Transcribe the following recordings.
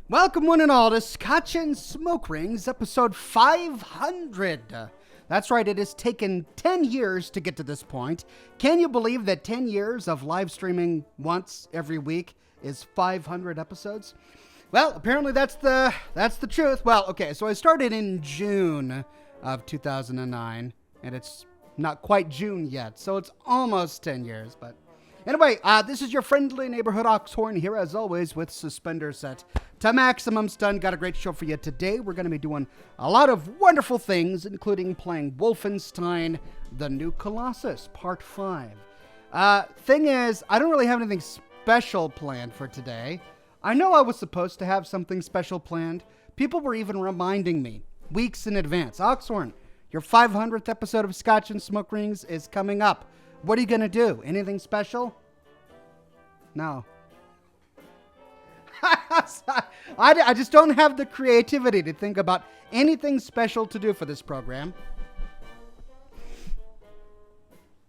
Welcome one and all to Scotch and Smoke Rings, episode 500. That's right, it has taken 10 years to get to this point. Can you believe that 10 years of live streaming once every week is 500 episodes? Well, apparently that's the truth. Well, okay, so I started in June of 2009, and it's not quite June yet, so it's almost 10 years, but... Anyway, this is your friendly neighborhood Oxhorn here, as always, with suspenders set to maximum stun. Got a great show for you today. We're going to be doing a lot of wonderful things, including playing Wolfenstein, the new Colossus, Part 5. Thing is, I don't really have anything special planned for today. I know I was supposed to have something special planned. People were even reminding me weeks in advance. Oxhorn, your 500th episode of Scotch and Smoke Rings is coming up. What are you going to do? Anything special? No. I just don't have the creativity to think about anything special to do for this program.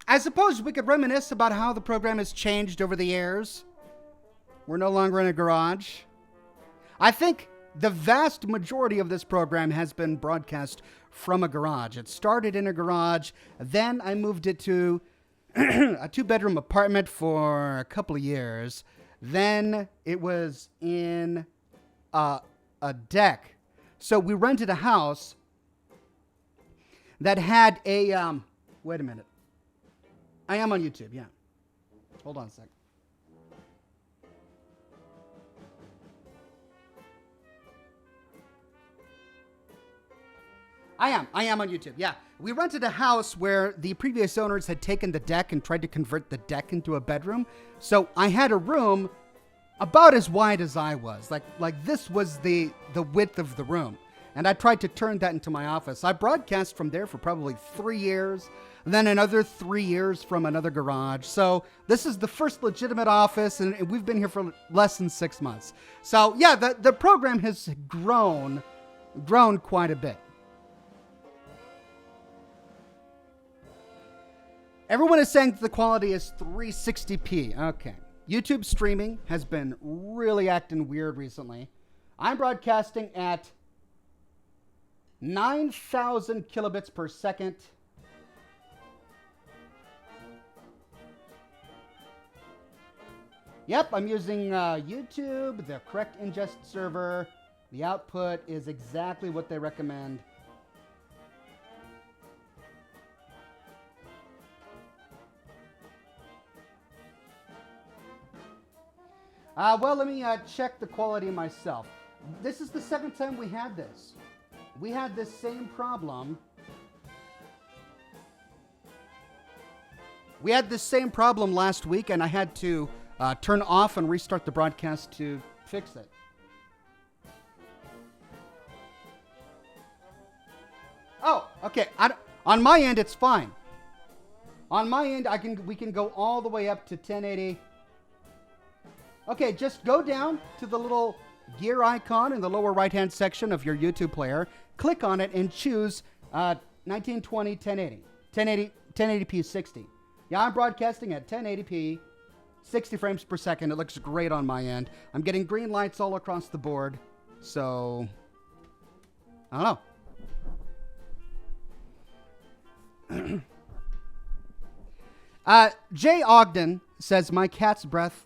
I suppose we could reminisce about how the program has changed over the years. We're no longer in a garage. I think the vast majority of this program has been broadcast from a garage. It started in a garage, then I moved it to a two-bedroom apartment for a couple of years. Then it was in a deck. So we rented a house that had a... wait a minute. I am on YouTube, yeah. Hold on a sec. I am on YouTube, yeah. We rented a house where the previous owners had taken the deck and tried to convert the deck into a bedroom. So I had a room about as wide as I was. Like this was the width of the room. And I tried to turn that into my office. I broadcast from there for probably 3 years, and then another 3 years from another garage. So this is the first legitimate office, and we've been here for less than 6 months. So yeah, the program has grown quite a bit. Everyone is saying that the quality is 360p. Okay. YouTube streaming has been really acting weird recently. I'm broadcasting at 9,000 kilobits per second. Yep, I'm using YouTube, the correct ingest server. The output is exactly what they recommend. Well, let me check the quality myself. This is the second time we had this. We had this same problem. We had this same problem last week, and I had to turn off and restart the broadcast to fix it. Oh, okay. On my end, it's fine. On my end, we can go all the way up to 1080. Okay, just go down to the little gear icon in the lower right-hand section of your YouTube player. Click on it and choose 1920 1080. 1080p 60. Yeah, I'm broadcasting at 1080p, 60 frames per second. It looks great on my end. I'm getting green lights all across the board. So, I don't know. Jay Ogden says, my cat's breath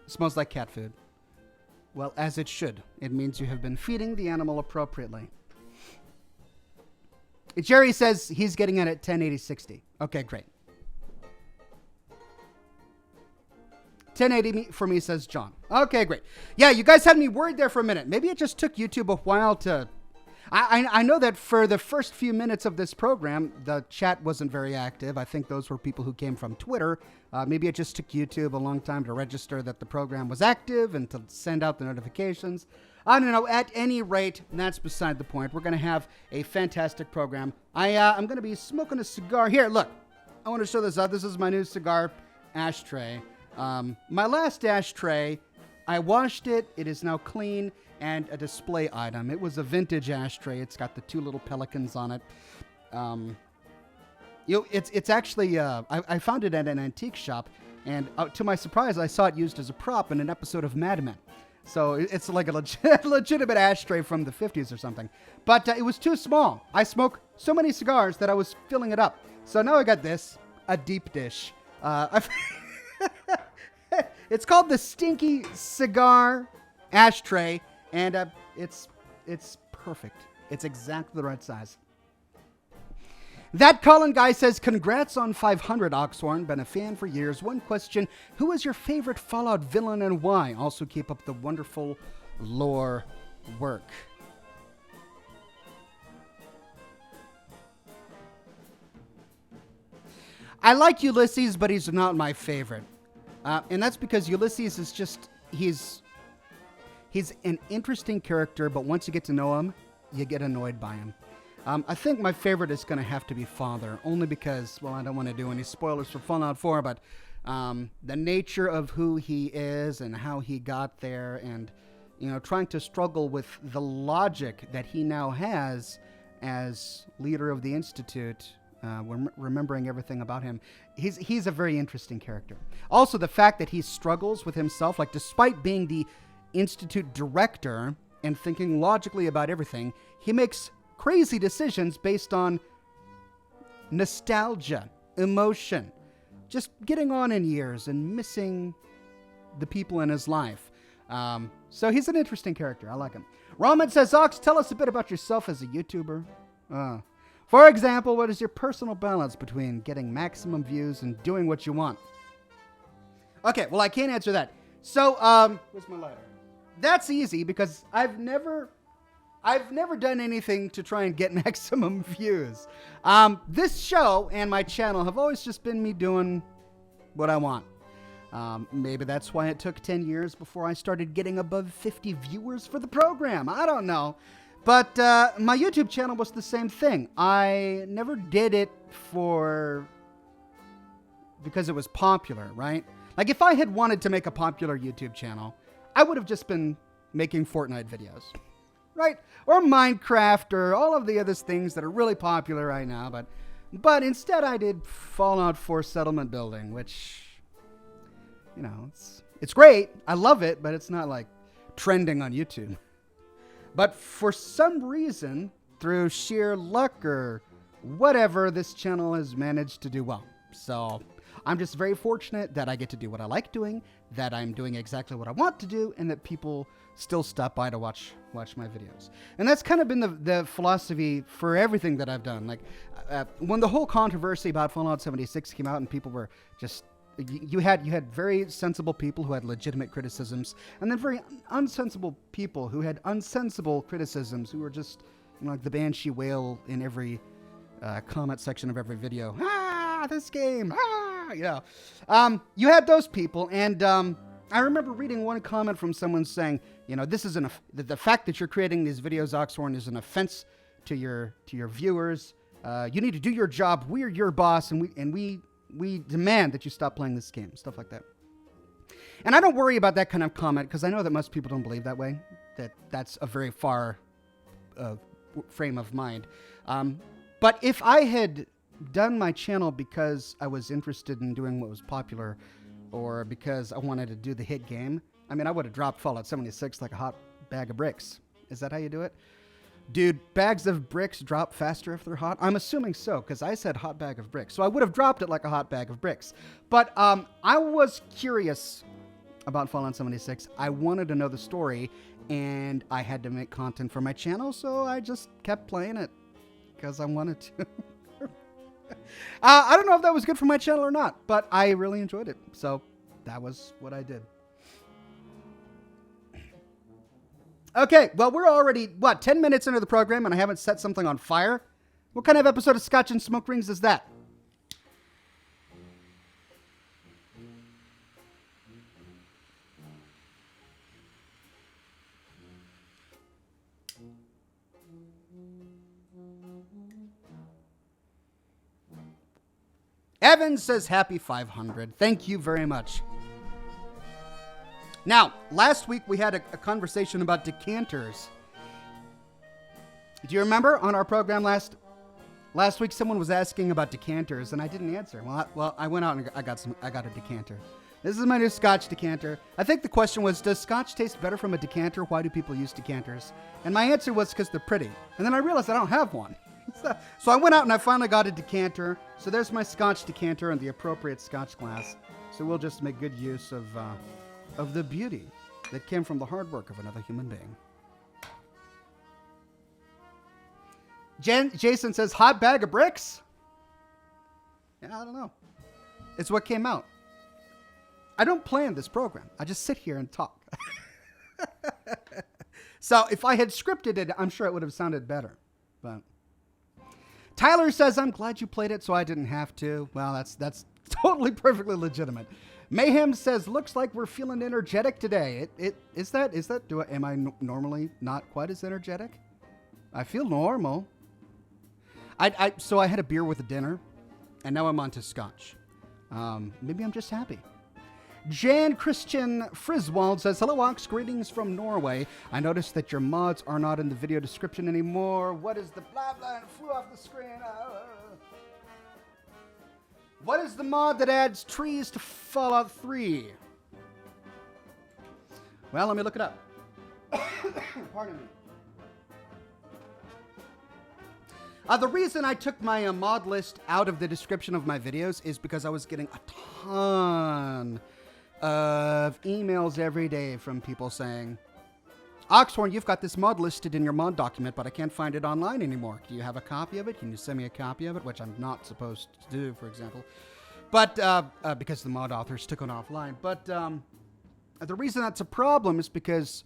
smells like cat food. Well, as it should. It means you have been feeding the animal appropriately. Jerry says he's getting it at 1080 60. Okay, great. 1080 for me, says John. Okay, great. Yeah, you guys had me worried there for a minute. Maybe it just took YouTube a while to... I know that for the first few minutes of this program, the chat wasn't very active. I think those were people who came from Twitter. Maybe it just took YouTube a long time to register that the program was active and to send out the notifications. I don't know. At any rate, that's beside the point. We're going to have a fantastic program. I'm going to be smoking a cigar. Here, look. I want to show this out. This is my new cigar ashtray. My last ashtray, I washed it. It is now clean and a display item. It was a vintage ashtray. It's got the two little pelicans on it. It's actually, I found it at an antique shop, and to my surprise, I saw it used as a prop in an episode of Mad Men. So it's like a legitimate ashtray from the 50s or something. But it was too small. I smoke so many cigars that I was filling it up. So now I got this, a deep dish. It's called the Stinky Cigar Ashtray, and it's perfect. It's exactly the right size. That Colin guy says, congrats on 500, Oxhorn. Been a fan for years. One question, who is your favorite Fallout villain and why? Also keep up the wonderful lore work. I like Ulysses, but he's not my favorite. And that's because Ulysses is just, he's an interesting character, but once you get to know him, you get annoyed by him. I think my favorite is going to have to be Father, only because, well, I don't want to do any spoilers for Fallout 4, but the nature of who he is and how he got there and, you know, trying to struggle with the logic that he now has as leader of the Institute, remembering everything about him. He's a very interesting character. Also, the fact that he struggles with himself, like despite being the Institute director and thinking logically about everything, he makes crazy decisions based on nostalgia, emotion, just getting on in years and missing the people in his life. So he's an interesting character. I like him. Roman says, Ox, tell us a bit about yourself as a YouTuber. For example, what is your personal balance between getting maximum views and doing what you want? Okay, well, I can't answer that. So, where's my lighter? That's easy because I've never done anything to try and get maximum views. This show and my channel have always just been me doing what I want. Maybe that's why it took 10 years before I started getting above 50 viewers for the program. I don't know. But my YouTube channel was the same thing. I never did it because it was popular, right? Like if I had wanted to make a popular YouTube channel, I would have just been making Fortnite videos. Right? Or Minecraft or all of the other things that are really popular right now. But instead I did Fallout 4 settlement building, which, you know, it's great. I love it, but it's not like trending on YouTube. But for some reason, through sheer luck or whatever, this channel has managed to do well. So I'm just very fortunate that I get to do what I like doing, that I'm doing exactly what I want to do, and that people still stop by to watch my videos. And that's kind of been the philosophy for everything that I've done. Like when the whole controversy about Fallout 76 came out and people were just, you had very sensible people who had legitimate criticisms, and then very unsensible people who had unsensible criticisms, who were just, you know, like the banshee wail in every comment section of every video. This game, you know. You had those people, and I remember reading one comment from someone saying, you know, this is the fact that you're creating these videos, Oxhorn, is an offense to your viewers. You need to do your job. We're your boss, and we demand that you stop playing this game. Stuff like that. And I don't worry about that kind of comment because I know that most people don't believe that way. That's a very far frame of mind. But if I had done my channel because I was interested in doing what was popular, or because I wanted to do the hit game, I mean, I would have dropped Fallout 76 like a hot bag of bricks. Is that how you do it? Dude, bags of bricks drop faster if they're hot? I'm assuming so, because I said hot bag of bricks. So I would have dropped it like a hot bag of bricks. But I was curious about Fallout 76. I wanted to know the story, and I had to make content for my channel, so I just kept playing it because I wanted to. I don't know if that was good for my channel or not, but I really enjoyed it. So that was what I did. Okay, well, we're already, 10 minutes into the program and I haven't set something on fire? What kind of episode of Scotch and Smoke Rings is that? Evan says happy 500. Thank you very much. Now, last week we had a conversation about decanters. Do you remember on our program last week someone was asking about decanters and I didn't answer. Well, I went out and I got a decanter. This is my new Scotch decanter. I think the question was, does Scotch taste better from a decanter? Why do people use decanters? And my answer was because they're pretty. And then I realized I don't have one. So I went out and I finally got a decanter. So there's my Scotch decanter and the appropriate Scotch glass. So we'll just make good use of the beauty that came from the hard work of another human being. Jason says, hot bag of bricks? Yeah, I don't know. It's what came out. I don't plan this program. I just sit here and talk. So if I had scripted it, I'm sure it would have sounded better. But Tyler says, I'm glad you played it so I didn't have to. Well, that's totally perfectly legitimate. Mayhem says, looks like we're feeling energetic today. Am I normally not quite as energetic? I feel normal. So I had a beer with a dinner, and now I'm on to Scotch. Maybe I'm just happy. Jan Christian Friswald says, hello, Ox. Greetings from Norway. I noticed that your mods are not in the video description anymore. What is the blah blah and flew off the screen? What is the mod that adds trees to Fallout 3? Well, let me look it up. Pardon me. The reason I took my mod list out of the description of my videos is because I was getting a ton of emails every day from people saying, Oxhorn, you've got this mod listed in your mod document, but I can't find it online anymore. Do you have a copy of it? Can you send me a copy of it? Which I'm not supposed to do, for example. But because the mod authors took it offline. But the reason that's a problem is because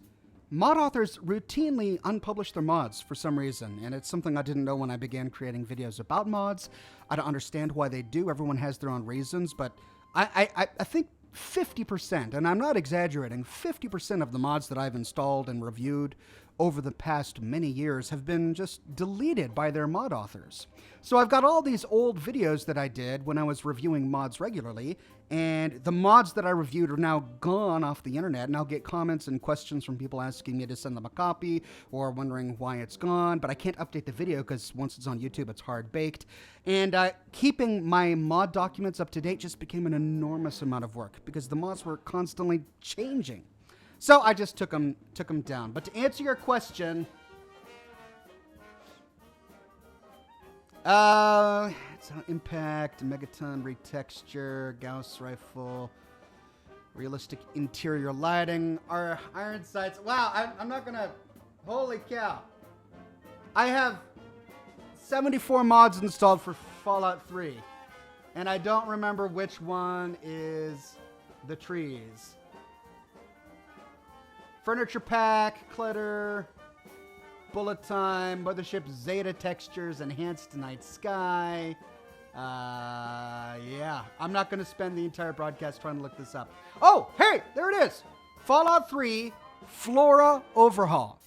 mod authors routinely unpublish their mods for some reason, and it's something I didn't know when I began creating videos about mods. I don't understand why they do. Everyone has their own reasons, but I think 50%, and I'm not exaggerating, 50% of the mods that I've installed and reviewed over the past many years have been just deleted by their mod authors. So I've got all these old videos that I did when I was reviewing mods regularly, and the mods that I reviewed are now gone off the internet, and I'll get comments and questions from people asking me to send them a copy or wondering why it's gone, but I can't update the video because once it's on YouTube, it's hard-baked. And keeping my mod documents up to date just became an enormous amount of work because the mods were constantly changing. So I just took them down. But to answer your question, it's an impact, megaton, retexture, Gauss rifle, realistic interior lighting, our iron sights. Wow, I'm not gonna. Holy cow! I have 74 mods installed for Fallout 3, and I don't remember which one is the trees. Furniture pack, clutter, bullet time, mothership Zeta textures, enhanced night sky. Yeah, I'm not going to spend the entire broadcast trying to look this up. Oh, hey, there it is. Fallout 3 Flora Overhaul.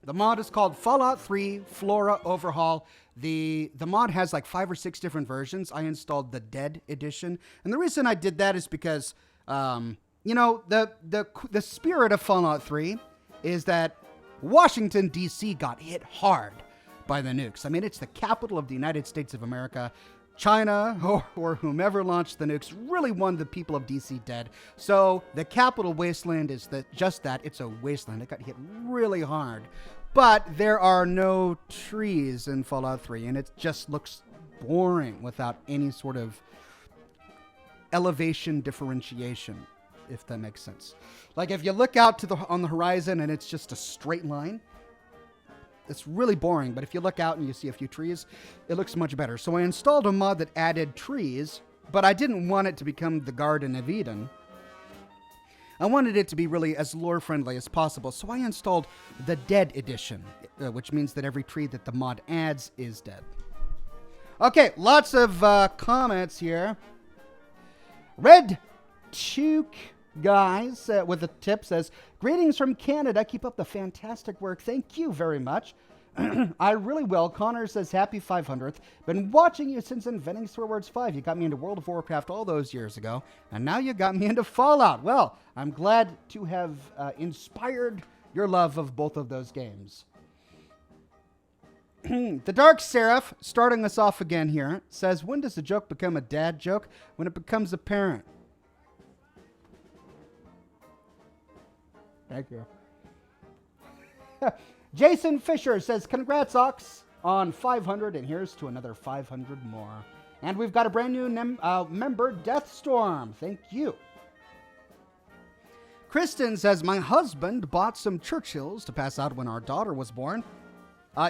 The mod is called Fallout 3 Flora Overhaul. The mod has like 5 or 6 different versions. I installed the Dead edition. And the reason I did that is because, you know, the spirit of Fallout 3 is that Washington, D.C. got hit hard by the nukes. I mean, it's the capital of the United States of America. China or whomever launched the nukes really wanted the people of D.C. dead. So the capital wasteland is just that. It's a wasteland. It got hit really hard. But there are no trees in Fallout 3, and it just looks boring without any sort of elevation differentiation, if that makes sense. Like if you look out on the horizon and it's just a straight line, it's really boring. But if you look out and you see a few trees, it looks much better. So I installed a mod that added trees, but I didn't want it to become the Garden of Eden. I wanted it to be really as lore-friendly as possible, so I installed the Dead edition, which means that every tree that the mod adds is dead. Okay, lots of comments here. Red Took Guys with a tip says, greetings from Canada. Keep up the fantastic work. Thank you very much. I really will. Connor says, happy 500th. Been watching you since inventing Swear Words 5. You got me into World of Warcraft all those years ago, and now you got me into Fallout. Well, I'm glad to have inspired your love of both of those games. The Dark Seraph, starting us off again here, says, when does a joke become a dad joke? When it becomes apparent. Thank you. Jason Fisher says, congrats, Ox, on 500, and here's to another 500 more. And we've got a brand new member, Deathstorm. Thank you. Kristen says, my husband bought some Churchills to pass out when our daughter was born.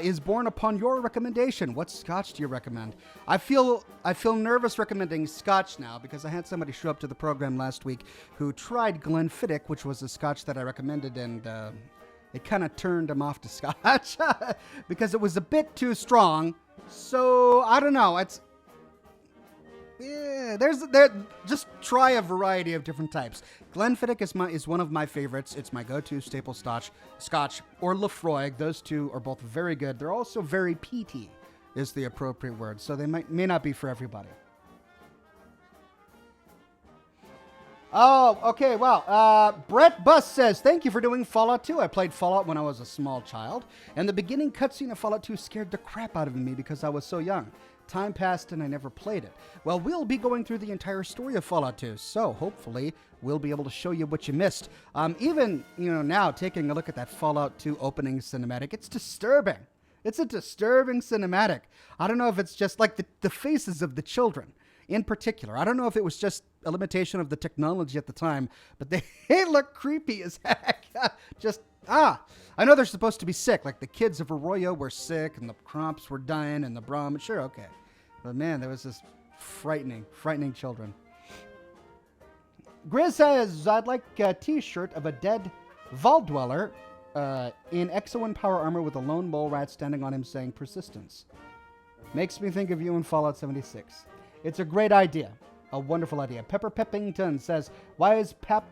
Is born upon your recommendation. What Scotch do you recommend? I feel nervous recommending Scotch now because I had somebody show up to the program last week who tried Glenfiddich, which was a Scotch that I recommended, and it kind of turned him off to Scotch because it was a bit too strong. So I don't know. Just try a variety of different types. Glenfiddich is one of my favorites. It's my go-to staple Scotch, or Lefroy. Those two are both very good. They're also very peaty, is the appropriate word. So they may not be for everybody. Oh, okay. Well, Brett Buss says, thank you for doing Fallout 2. I played Fallout when I was a small child, and the beginning cutscene of Fallout 2 scared the crap out of me because I was so young. Time passed and I never played it. Well, we'll be going through the entire story of Fallout 2, so hopefully we'll be able to show you what you missed. Even, now taking a look at that Fallout 2 opening cinematic, it's disturbing. It's a disturbing cinematic. I don't know if it's just like the faces of the children in particular. I don't know if it was just a limitation of the technology at the time, but they look creepy as heck. I know they're supposed to be sick. Like the kids of Arroyo were sick and the Cromps were dying and the Brom. Sure, okay. But man, there was this frightening children. Grizz says, I'd like a t-shirt of a dead Vault Dweller in Exo-1 power armor with a lone mole rat standing on him saying persistence. Makes me think of you in Fallout 76. It's a great idea. A wonderful idea. Pepper Peppington says, why is pipe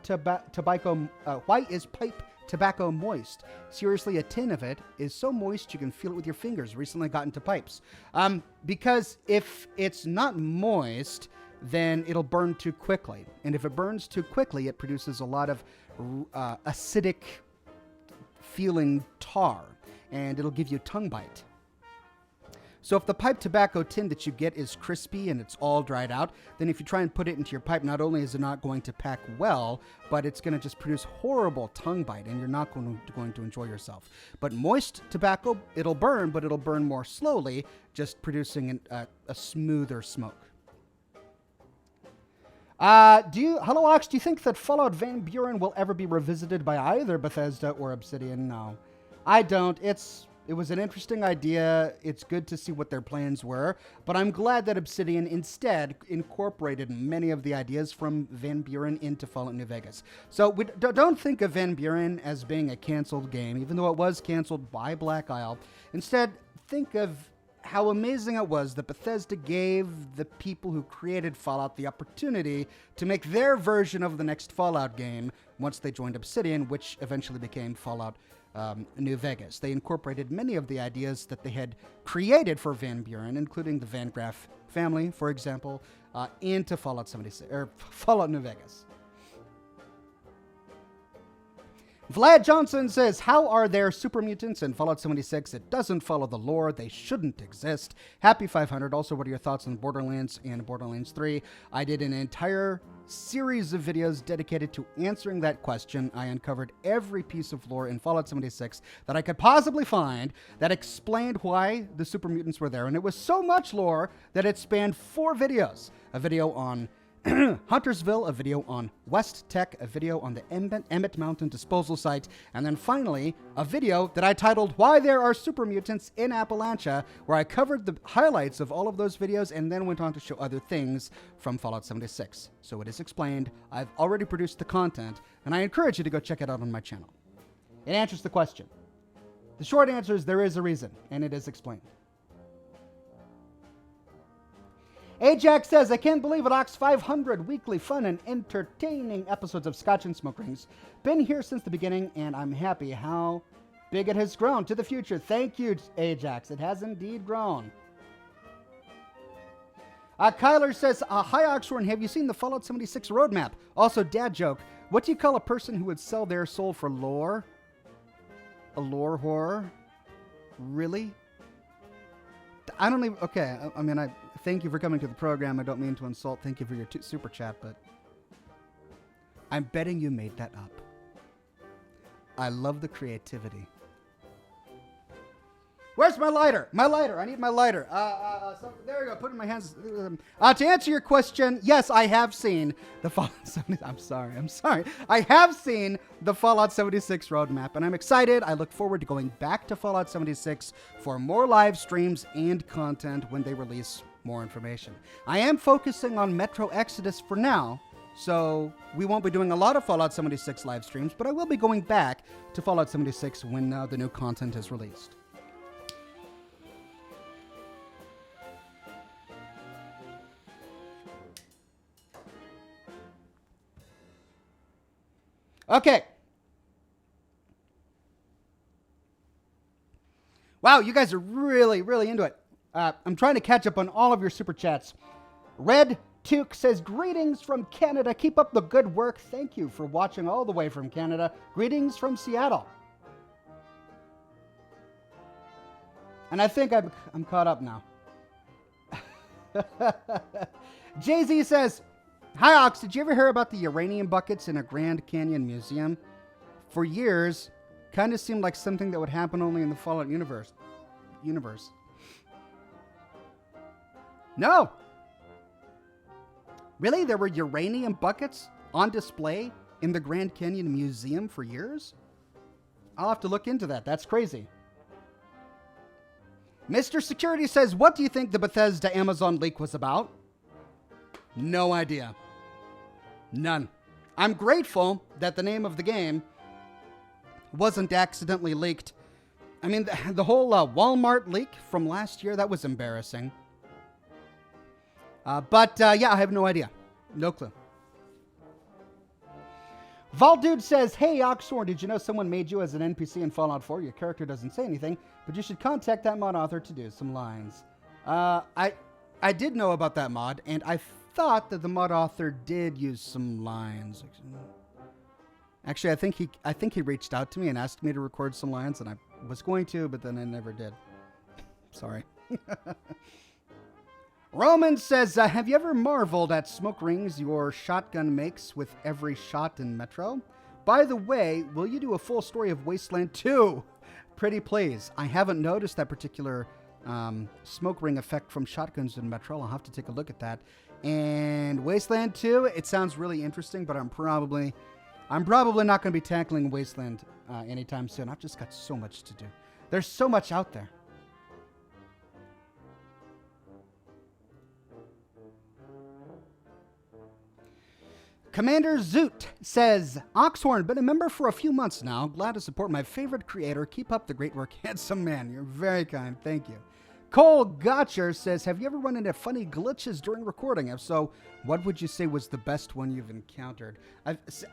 tobacco moist? Seriously, a tin of it is so moist you can feel it with your fingers. Recently got into pipes. Because if it's not moist, then it'll burn too quickly. And if it burns too quickly, it produces a lot of acidic feeling tar, and it'll give you tongue bite. So if the pipe tobacco tin that you get is crispy and it's all dried out, then if you try and put it into your pipe, not only is it not going to pack well, but it's going to just produce horrible tongue bite, and you're not going to enjoy yourself. But moist tobacco, it'll burn, but it'll burn more slowly, just producing a smoother smoke. Hello Ox, do you think that Fallout Van Buren will ever be revisited by either Bethesda or Obsidian? No, I don't. It was an interesting idea. It's good to see what their plans were, but I'm glad that Obsidian instead incorporated many of the ideas from Van Buren into Fallout New Vegas. So don't think of Van Buren as being a canceled game, even though it was canceled by Black Isle. Instead, think of how amazing it was that Bethesda gave the people who created Fallout the opportunity to make their version of the next Fallout game once they joined Obsidian, which eventually became Fallout New Vegas. They incorporated many of the ideas that they had created for Van Buren, including the Van Graff family, for example, into Fallout 76 or Fallout New Vegas. Vlad Johnson says, how are there super mutants in Fallout 76? It doesn't follow the lore. They shouldn't exist. Happy 500. Also, what are your thoughts on Borderlands and Borderlands 3? I did an entire series of videos dedicated to answering that question. I uncovered every piece of lore in Fallout 76 that I could possibly find that explained why the super mutants were there. And it was so much lore that it spanned 4 videos. A video on Huntersville, a video on West Tech, a video on the Emmett Mountain disposal site, and then finally a video that I titled Why There Are Super Mutants in Appalachia, where I covered the highlights of all of those videos and then went on to show other things from Fallout 76. So it is explained. I've already produced the content, and I encourage you to go check it out on my channel. It answers the question. The short answer is there is a reason, and it is explained. Ajax says, I can't believe it, Ox. 500 weekly fun and entertaining episodes of Scotch and Smoke Rings. Been here since the beginning, and I'm happy how big it has grown. To the future. Thank you, Ajax. It has indeed grown. Kyler says, hi, Oxhorn. Have you seen the Fallout 76 roadmap? Also, dad joke. What do you call a person who would sell their soul for lore? A lore whore? Really? I don't even... Okay, I mean, thank you for coming to the program. I don't mean to insult. Thank you for your super chat, but I'm betting you made that up. I love the creativity. Where's my lighter? My lighter. I need my lighter. There we go. Put it in my hands. To answer your question, yes, I have seen the Fallout 76. I'm sorry. I have seen the Fallout 76 roadmap, and I'm excited. I look forward to going back to Fallout 76 for more live streams and content when they release more information. I am focusing on Metro Exodus for now, so we won't be doing a lot of Fallout 76 live streams, but I will be going back to Fallout 76 when the new content is released. Okay. Wow, you guys are really, really into it. I'm trying to catch up on all of your super chats. Red Took says, greetings from Canada. Keep up the good work. Thank you for watching all the way from Canada. Greetings from Seattle. And I think I'm caught up now. Jay-Z says, hi, Ox. Did you ever hear about the uranium buckets in a Grand Canyon museum? For years, kind of seemed like something that would happen only in the Fallout universe. No. Really? There were uranium buckets on display in the Grand Canyon Museum for years? I'll have to look into that. That's crazy. Mr. Security says, what do you think the Bethesda Amazon leak was about? No idea. None. I'm grateful that the name of the game wasn't accidentally leaked. I mean, the whole Walmart leak from last year, that was embarrassing. But yeah, I have no idea. No clue. Valdude says, hey, Oxhorn, did you know someone made you as an NPC in Fallout 4? Your character doesn't say anything, but you should contact that mod author to do some lines. I did know about that mod, and I thought that the mod author did use some lines. Actually, I think he reached out to me and asked me to record some lines, and I was going to, but then I never did. Sorry. Roman says, have you ever marveled at smoke rings your shotgun makes with every shot in Metro? By the way, will you do a full story of Wasteland 2? Pretty please. I haven't noticed that particular smoke ring effect from shotguns in Metro. I'll have to take a look at that. And Wasteland 2, it sounds really interesting, but I'm probably not going to be tackling Wasteland anytime soon. I've just got so much to do. There's so much out there. Commander Zoot says, Oxhorn, been a member for a few months now. Glad to support my favorite creator. Keep up the great work, handsome man. You're very kind. Thank you. Cole Gotcher says, have you ever run into funny glitches during recording? If so, what would you say was the best one you've encountered?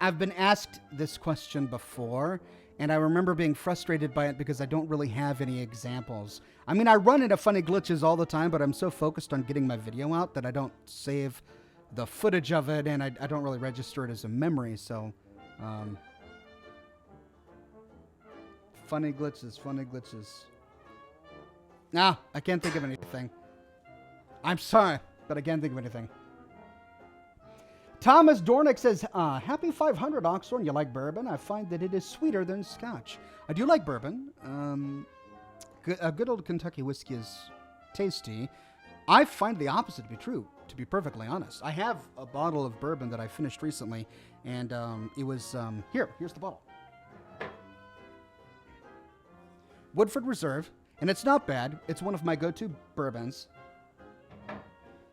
I've been asked this question before, and I remember being frustrated by it because I don't really have any examples. I mean, I run into funny glitches all the time, but I'm so focused on getting my video out that I don't save the footage of it, and I don't really register it as a memory, so funny glitches. Nah, I can't think of anything. I'm sorry, but I can't think of anything. Thomas Dornick says, happy 500, Oxhorn. You like bourbon? I find that it is sweeter than Scotch. I do like bourbon. A good old Kentucky whiskey is tasty. I find the opposite to be true, to be perfectly honest. I have a bottle of bourbon that I finished recently, and it was, here's the bottle. Woodford Reserve, and it's not bad. It's one of my go-to bourbons,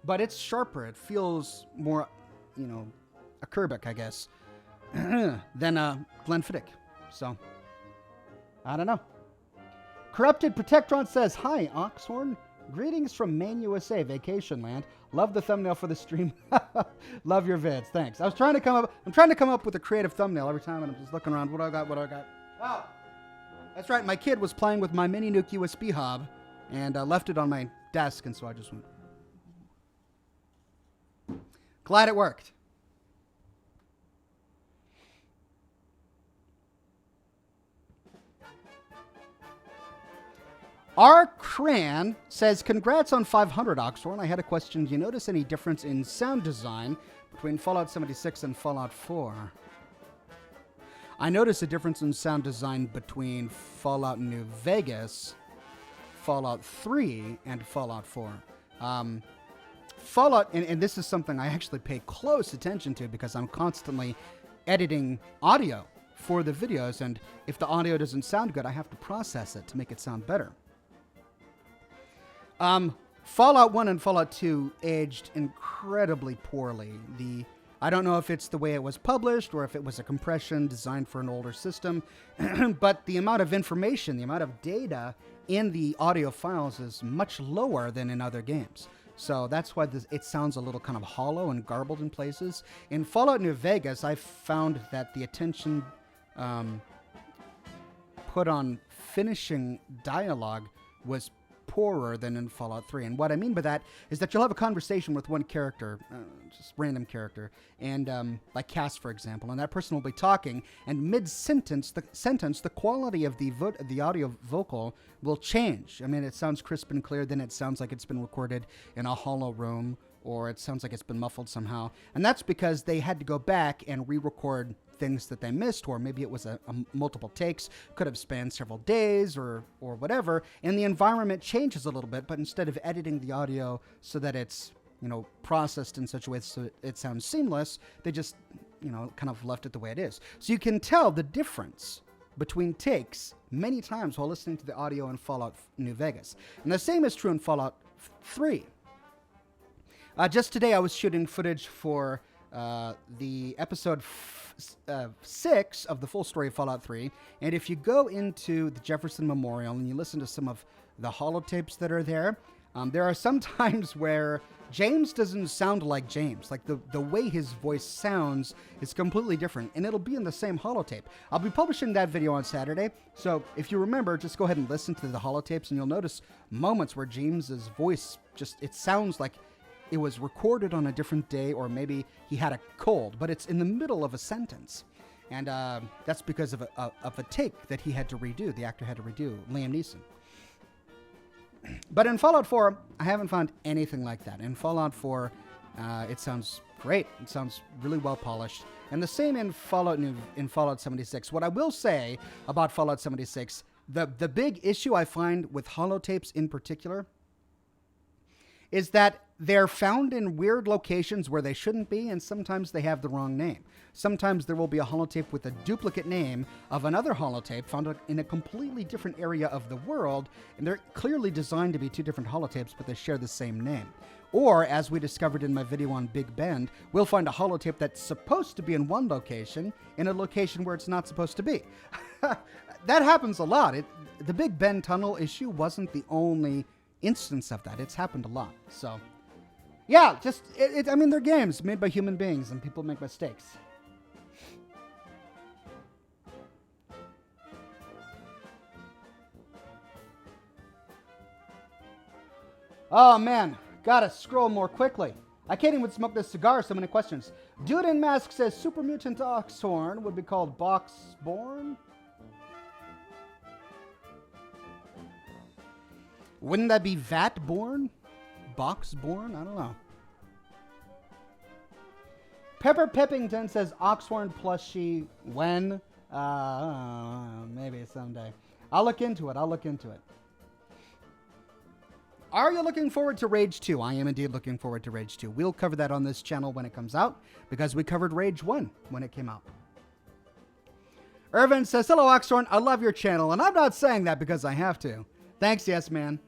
but it's sharper. It feels more, acerbic, I guess, than Glenfiddich. So, I don't know. Corrupted Protectron says, hi, Oxhorn. Greetings from Maine, USA, vacation land. Love the thumbnail for the stream. Love your vids. Thanks. I'm trying to come up with a creative thumbnail every time, and I'm just looking around. What do I got? Oh, that's right. My kid was playing with my mini nuke USB hob and left it on my desk, and so I just went. Glad it worked. R. Cran says, congrats on 500, Oxhorn. I had a question. Do you notice any difference in sound design between Fallout 76 and Fallout 4? I noticed a difference in sound design between Fallout New Vegas, Fallout 3, and Fallout 4. Fallout, and this is something I actually pay close attention to because I'm constantly editing audio for the videos, and if the audio doesn't sound good, I have to process it to make it sound better. Fallout 1 and Fallout 2 aged incredibly poorly. I don't know if it's the way it was published or if it was a compression designed for an older system, but the amount of information, the amount of data in the audio files is much lower than in other games. So that's why it sounds a little kind of hollow and garbled in places. In Fallout New Vegas, I found that the attention put on finishing dialogue was poorer than in Fallout 3. And what I mean by that is that you'll have a conversation with one character, just random character, and like Cass, for example, and that person will be talking, and mid-sentence, the quality of the audio vocal will change. I mean, it sounds crisp and clear, then it sounds like it's been recorded in a hollow room, or it sounds like it's been muffled somehow. And that's because they had to go back and re-record things that they missed, or maybe it was a multiple takes, could have spanned several days or whatever, and the environment changes a little bit, but instead of editing the audio so that it's, processed in such a way so it sounds seamless, they just, kind of left it the way it is. So you can tell the difference between takes many times while listening to the audio in Fallout New Vegas. And the same is true in Fallout 3. Just today I was shooting footage for the episode 6 of the full story of Fallout 3, and if you go into the Jefferson Memorial and you listen to some of the holotapes that are there are some times where James doesn't sound like James. Like the way his voice sounds is completely different, and it'll be in the same holotape. I'll be publishing that video on Saturday, so if you remember, just go ahead and listen to the holotapes, and you'll notice moments where James's voice it sounds like it was recorded on a different day, or maybe he had a cold, but it's in the middle of a sentence. And that's because of a take that he had to redo, the actor had to redo, Liam Neeson. But in Fallout 4, I haven't found anything like that. In Fallout 4, it sounds great. It sounds really well polished. And the same in Fallout 76. What I will say about Fallout 76, the big issue I find with holotapes in particular is that they're found in weird locations where they shouldn't be, and sometimes they have the wrong name. Sometimes there will be a holotape with a duplicate name of another holotape found in a completely different area of the world, and they're clearly designed to be two different holotapes, but they share the same name. Or, as we discovered in my video on Big Bend, we'll find a holotape that's supposed to be in one location, in a location where it's not supposed to be. That happens a lot. The Big Bend tunnel issue wasn't the only instance of that. It's happened a lot. So, yeah, they're games made by human beings, and people make mistakes. Oh, man. Gotta scroll more quickly. I can't even smoke this cigar, so many questions. Dude in Mask says Super Mutant Oxhorn would be called Boxborn. Wouldn't that be Vatborn? Boxborn? I don't know. Pepper Peppington says Oxhorn plushie when? Maybe someday. I'll look into it. Are you looking forward to Rage 2? I am indeed looking forward to Rage 2. We'll cover that on this channel when it comes out, because we covered Rage 1 when it came out. Irvin says, hello, Oxhorn. I love your channel, and I'm not saying that because I have to. Thanks, yes, man.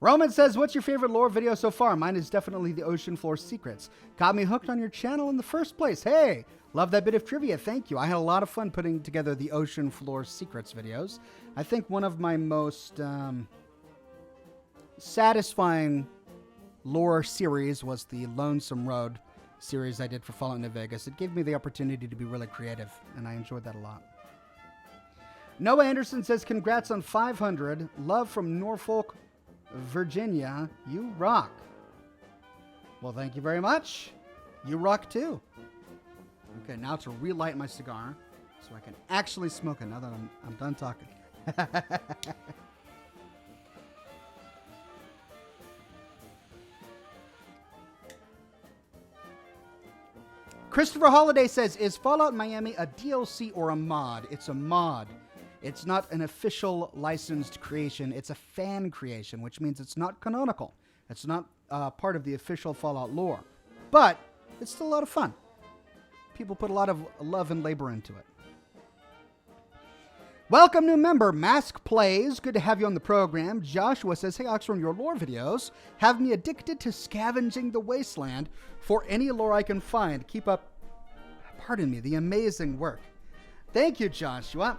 Roman says, what's your favorite lore video so far? Mine is definitely the Ocean Floor Secrets. Got me hooked on your channel in the first place. Hey, love that bit of trivia. Thank you. I had a lot of fun putting together the Ocean Floor Secrets videos. I think one of my most satisfying lore series was the Lonesome Road series I did for Fallout New Vegas. It gave me the opportunity to be really creative, and I enjoyed that a lot. Noah Anderson says, congrats on 500. Love from Norfolk, Virginia. You rock. Well, thank you very much. You rock too. Okay, now to relight my cigar so I can actually smoke it now that I'm done talking. Christopher Holiday says, is Fallout Miami a DLC or a mod? It's a mod. It's not an official licensed creation. It's a fan creation, which means it's not canonical. It's not part of the official Fallout lore. But it's still a lot of fun. People put a lot of love and labor into it. Welcome, new member, Mask Plays. Good to have you on the program. Joshua says, hey, Oxhorn, your lore videos have me addicted to scavenging the wasteland for any lore I can find. Keep up, pardon me, the amazing work. Thank you, Joshua.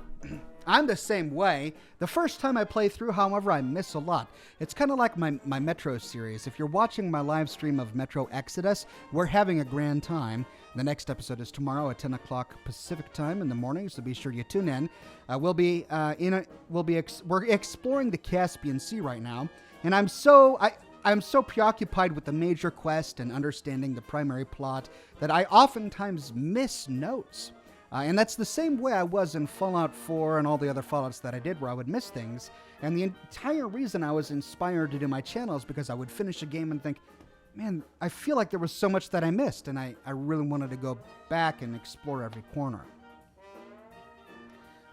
I'm the same way. The first time I play through, however, I miss a lot. It's kind of like my Metro series. If you're watching my live stream of Metro Exodus, we're having a grand time. The next episode is tomorrow at 10 o'clock Pacific time in the morning, so be sure you tune in. We're exploring the Caspian Sea right now, and I'm so preoccupied with the major quest and understanding the primary plot that I oftentimes miss notes. And that's the same way I was in Fallout 4 and all the other Fallouts that I did where I would miss things. And the entire reason I was inspired to do my channel is because I would finish a game and think, man, I feel like there was so much that I missed, and I really wanted to go back and explore every corner.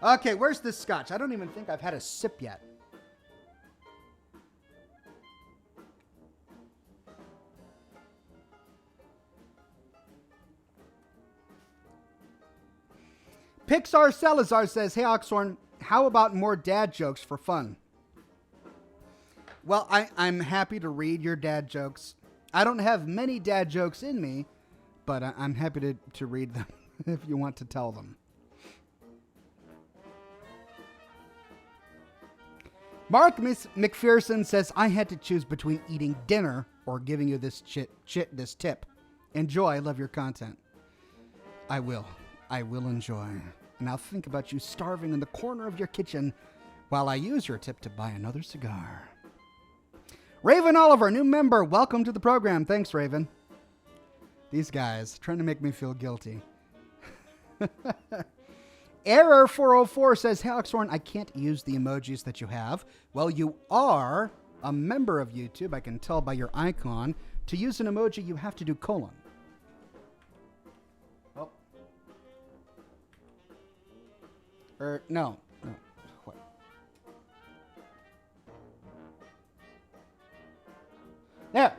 Okay, where's this Scotch? I don't even think I've had a sip yet. Pixar Salazar says, hey, Oxhorn, how about more dad jokes for fun? Well, I'm happy to read your dad jokes. I don't have many dad jokes in me, but I'm happy to read them if you want to tell them. Mark McPherson says, I had to choose between eating dinner or giving you this this tip. Enjoy. I love your content. I will enjoy. And I'll think about you starving in the corner of your kitchen while I use your tip to buy another cigar. Raven Oliver, new member. Welcome to the program. Thanks, Raven. These guys trying to make me feel guilty. Error 404 says, hey, Oxhorn, I can't use the emojis that you have. Well, you are a member of YouTube. I can tell by your icon. To use an emoji, you have to do colon. No. What? There.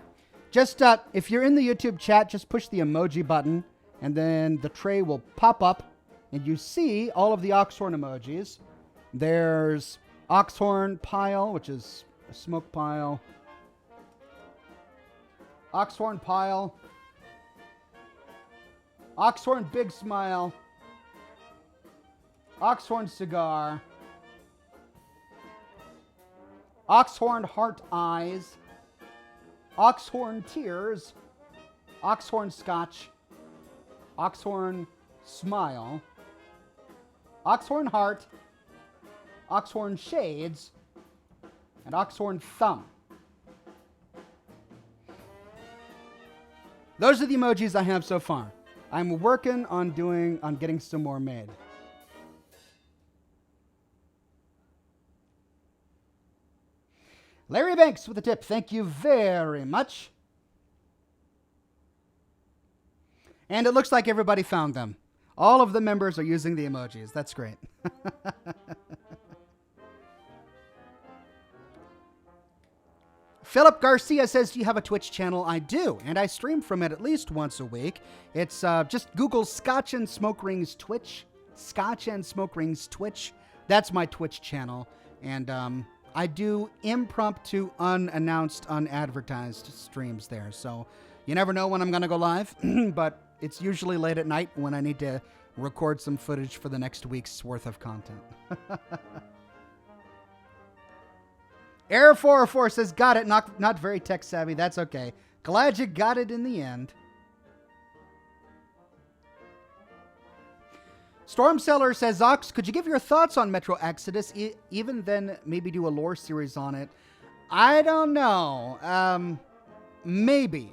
Just, if you're in the YouTube chat, just push the emoji button, and then the tray will pop up, and you see all of the Oxhorn emojis. There's Oxhorn pile, which is a smoke pile. Oxhorn pile. Oxhorn big smile. Oxhorn cigar, Oxhorn heart eyes, Oxhorn tears, Oxhorn scotch, Oxhorn smile, Oxhorn heart, Oxhorn shades, and Oxhorn thumb. Those are the emojis I have so far. I'm working on getting some more made. Larry Banks with a tip. Thank you very much. And it looks like everybody found them. All of the members are using the emojis. That's great. Philip Garcia says, do you have a Twitch channel? I do, and I stream from it at least once a week. It's just Google Scotch and Smoke Rings Twitch. Scotch and Smoke Rings Twitch. That's my Twitch channel. And I do impromptu, unannounced, unadvertised streams there. So you never know when I'm going to go live, but it's usually late at night when I need to record some footage for the next week's worth of content. Error 404 says, got it. Not very tech savvy. That's okay. Glad you got it in the end. Stormseller says, Ox, could you give your thoughts on Metro Exodus? Even then, maybe do a lore series on it. I don't know. Maybe.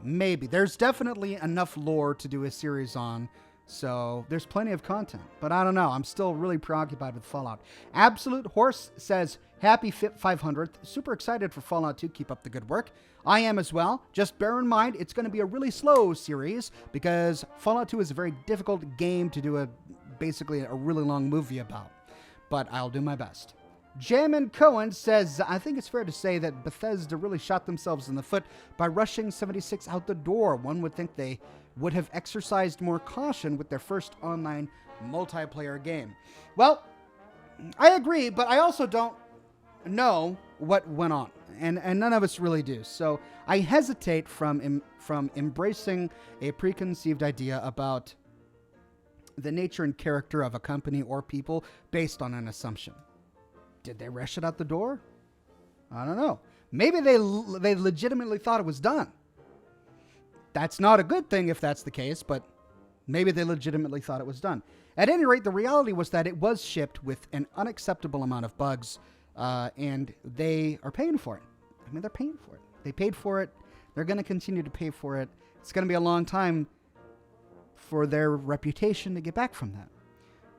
There's definitely enough lore to do a series on. So there's plenty of content. But I don't know. I'm still really preoccupied with Fallout. Absolute Horse says, happy 500th. Super excited for Fallout 2. Keep up the good work. I am as well. Just bear in mind, it's going to be a really slow series because Fallout 2 is a very difficult game to do basically a really long movie about. But I'll do my best. Jamin Cohen says, I think it's fair to say that Bethesda really shot themselves in the foot by rushing 76 out the door. One would think they would have exercised more caution with their first online multiplayer game. Well, I agree, but I also don't know what went on, and none of us really do. So I hesitate from embracing a preconceived idea about the nature and character of a company or people based on an assumption. Did they rush it out the door? I don't know. Maybe they legitimately thought it was done. That's not a good thing if that's the case, but maybe they legitimately thought it was done. At any rate, the reality was that it was shipped with an unacceptable amount of bugs, and they are paying for it. I mean, they're paying for it. They paid for it. They're going to continue to pay for it. It's going to be a long time for their reputation to get back from that.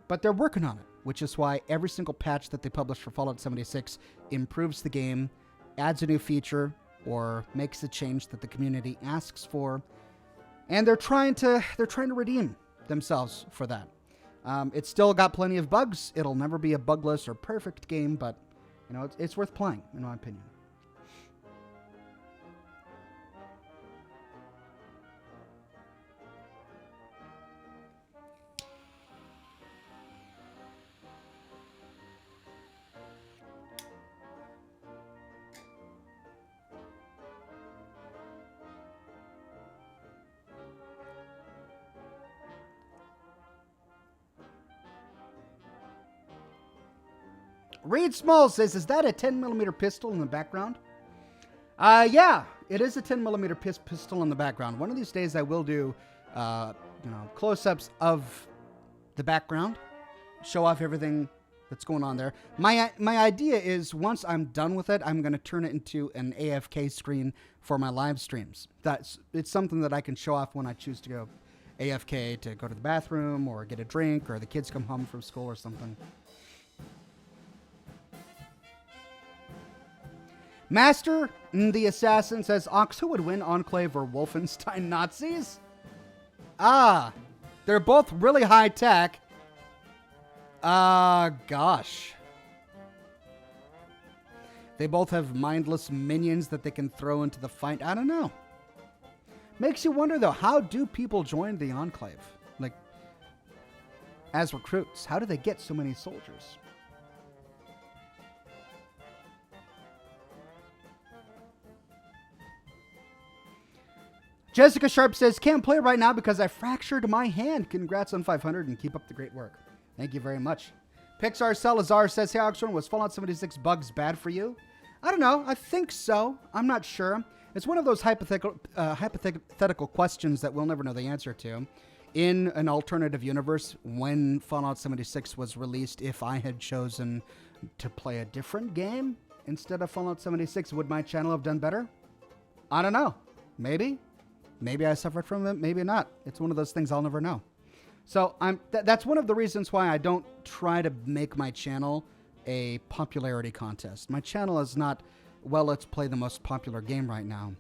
But they're working on it, which is why every single patch that they publish for Fallout 76 improves the game, adds a new feature, or makes a change that the community asks for. And they're trying to redeem themselves for that. It's still got plenty of bugs. It'll never be a bugless or perfect game, but you know, it's worth playing, in my opinion. Reed Small says, is that a 10mm pistol in the background? Yeah, it is a 10mm pistol in the background. One of these days I will do, close-ups of the background, show off everything that's going on there. My idea is once I'm done with it, I'm going to turn it into an AFK screen for my live streams. It's something that I can show off when I choose to go AFK, to go to the bathroom or get a drink, or the kids come home from school or something. Master the Assassin says, Ox, who would win, Enclave or Wolfenstein Nazis? Ah, they're both really high tech. Gosh. They both have mindless minions that they can throw into the fight. I don't know. Makes you wonder, though, how do people join the Enclave? Like, as recruits, how do they get so many soldiers? Jessica Sharp says, can't play right now because I fractured my hand. Congrats on 500 and keep up the great work. Thank you very much. Pixar Salazar says, hey, Oxhorn, was Fallout 76 bugs bad for you? I don't know. I think so. I'm not sure. It's one of those hypothetical questions that we'll never know the answer to. In an alternative universe, when Fallout 76 was released, if I had chosen to play a different game instead of Fallout 76, would my channel have done better? I don't know. Maybe. Maybe I suffered from it, maybe not. It's one of those things I'll never know. So that's one of the reasons why I don't try to make my channel a popularity contest. My channel is not, well, let's play the most popular game right now.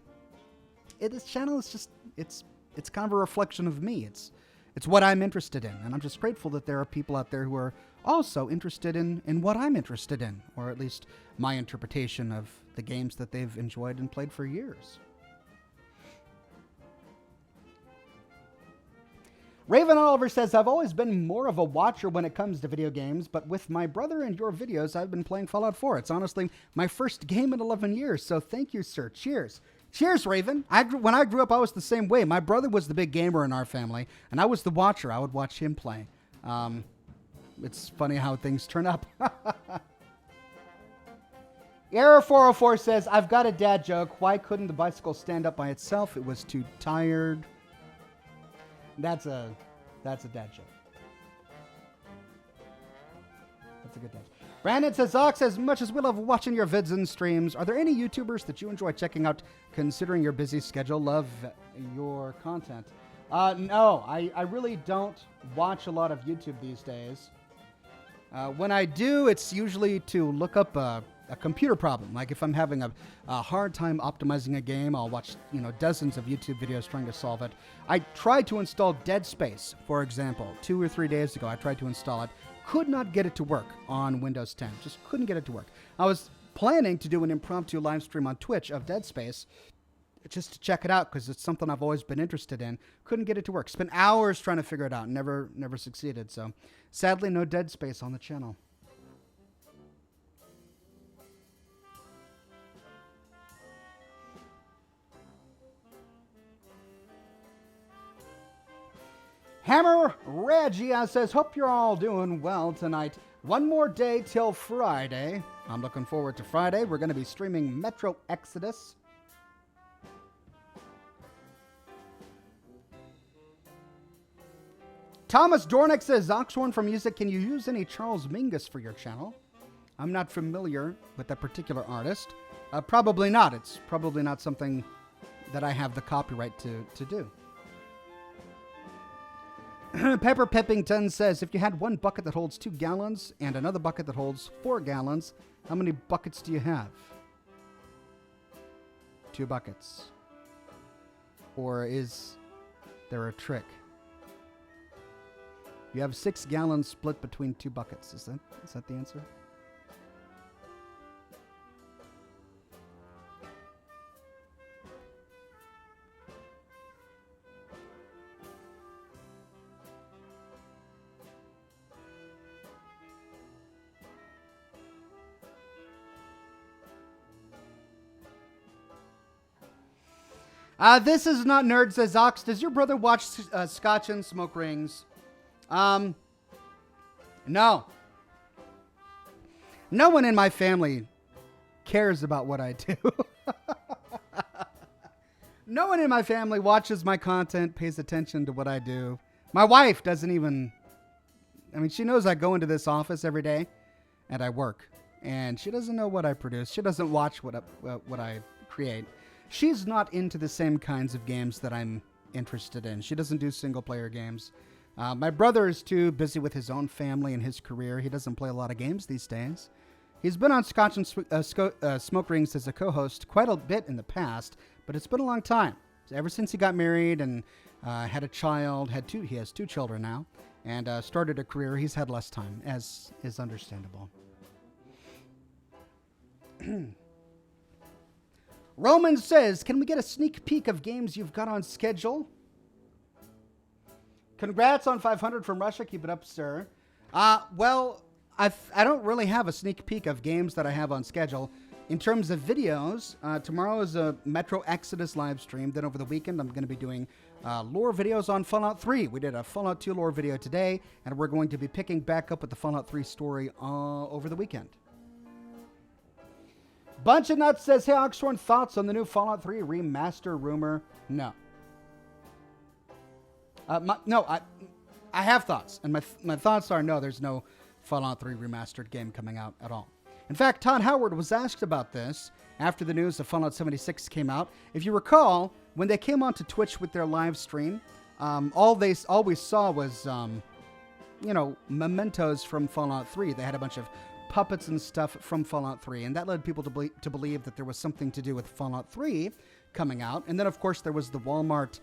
This channel is just, it's kind of a reflection of me. It's what I'm interested in. And I'm just grateful that there are people out there who are also interested in what I'm interested in, or at least my interpretation of the games that they've enjoyed and played for years. Raven Oliver says, I've always been more of a watcher when it comes to video games, but with my brother and your videos, I've been playing Fallout 4. It's honestly my first game in 11 years, so thank you, sir. Cheers. Cheers, Raven. When I grew up, I was the same way. My brother was the big gamer in our family, and I was the watcher. I would watch him play. It's funny how things turn up. Error 404 says, I've got a dad joke. Why couldn't the bicycle stand up by itself? It was too tired. That's a dad joke. That's a good dad joke. Brandon says, Ox, as much as we love watching your vids and streams, are there any YouTubers that you enjoy checking out considering your busy schedule? Love your content. No, I really don't watch a lot of YouTube these days. When I do, it's usually to look up a computer problem. Like if I'm having a hard time optimizing a game, I'll watch dozens of YouTube videos trying to solve it. I tried to install Dead Space, for example, 2 or 3 days ago. I tried to install it. Could not get it to work on Windows 10. Just couldn't get it to work. I was planning to do an impromptu live stream on Twitch of Dead Space just to check it out because it's something I've always been interested in. Couldn't get it to work. Spent hours trying to figure it out. Never succeeded. So sadly, no Dead Space on the channel. Hammer Reggie says, hope you're all doing well tonight. One more day till Friday. I'm looking forward to Friday. We're going to be streaming Metro Exodus. Thomas Dornick says, Oxhorn from Music, can you use any Charles Mingus for your channel? I'm not familiar with that particular artist. Probably not. It's probably not something that I have the copyright to do. Pepper Peppington says, if you had one bucket that holds 2 gallons and another bucket that holds 4 gallons, how many buckets do you have? 2 buckets. Or is there a trick? You have 6 gallons split between 2 buckets. Is that the answer? This is not nerd, says Ox. Does your brother watch Scotch and smoke rings? No. No one in my family cares about what I do. No one in my family watches my content, pays attention to what I do. My wife doesn't even... I mean, she knows I go into this office every day and I work. And she doesn't know what I produce. She doesn't watch what I create. She's not into the same kinds of games that I'm interested in. She doesn't do single-player games. My brother is too busy with his own family and his career. He doesn't play a lot of games these days. He's been on Scotch and Smoke Rings as a co-host quite a bit in the past, but it's been a long time. So ever since he got married and had a child, he has 2 children now, and started a career, he's had less time, as is understandable. Roman says, can we get a sneak peek of games you've got on schedule? Congrats on 500 from Russia. Keep it up, sir. Well, I don't really have a sneak peek of games that I have on schedule. In terms of videos, tomorrow is a Metro Exodus live stream. Then over the weekend, I'm going to be doing lore videos on Fallout 3. We did a Fallout 2 lore video today, and we're going to be picking back up with the Fallout 3 story over the weekend. Bunch of Nuts says, hey, Oxhorn, thoughts on the new Fallout 3 remaster rumor? No. I have thoughts, and my thoughts are no, there's no Fallout 3 remastered game coming out at all. In fact, Todd Howard was asked about this after the news of Fallout 76 came out. If you recall, when they came onto Twitch with their live stream, all we saw was, mementos from Fallout 3. They had a bunch of puppets and stuff from Fallout 3, and that led people to believe that there was something to do with Fallout 3 coming out. And then, of course, there was the Walmart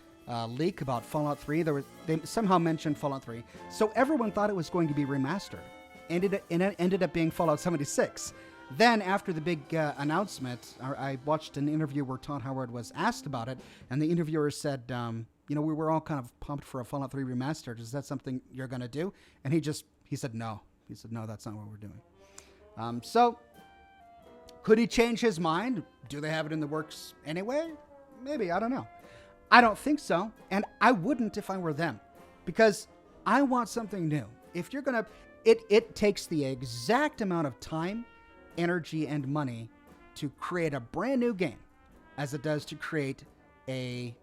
leak about Fallout 3. They somehow mentioned Fallout 3, so everyone thought it was going to be remastered. It ended up being Fallout 76. Then, after the big announcement, I watched an interview where Todd Howard was asked about it, and the interviewer said, we were all kind of pumped for a Fallout 3 remastered. Is that something you're going to do? And he said no. He said, no, that's not what we're doing. So, could he change his mind? Do they have it in the works anyway? Maybe, I don't know. I don't think so, and I wouldn't if I were them, because I want something new. If you're going to... It takes the exact amount of time, energy, and money to create a brand new game as it does to create a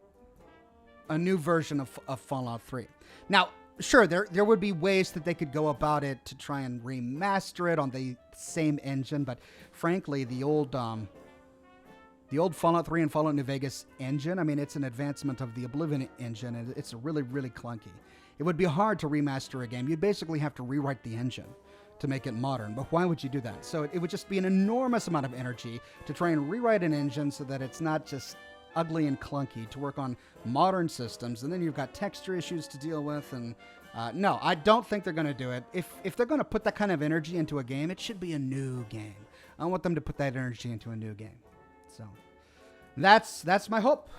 new version of Fallout 3. Now, sure, there would be ways that they could go about it to try and remaster it on the same engine, but frankly, the old The old Fallout 3 and Fallout New Vegas engine, I mean, it's an advancement of the Oblivion engine, and it's really, really clunky. It would be hard to remaster a game. You'd basically have to rewrite the engine to make it modern, but why would you do that? So it would just be an enormous amount of energy to try and rewrite an engine so that it's not just ugly and clunky, to work on modern systems, and then you've got texture issues to deal with, and no, I don't think they're going to do it. If they're going to put that kind of energy into a game, it should be a new game. I want them to put that energy into a new game. So that's my hope.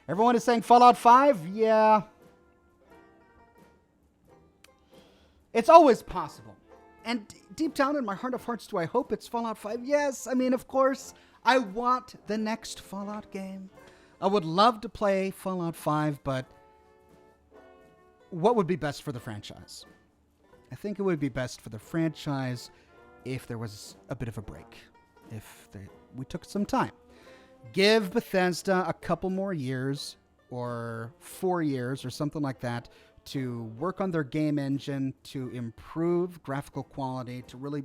Everyone is saying Fallout 5? Yeah. It's always possible. And deep down in my heart of hearts, do I hope it's Fallout 5? Yes. I mean, of course, I want the next Fallout game. I would love to play Fallout 5, but what would be best for the franchise? I think it would be best for the franchise if there was a bit of a break. We took some time. Give Bethesda a couple more years, or 4 years, or something like that, to work on their game engine, to improve graphical quality, to really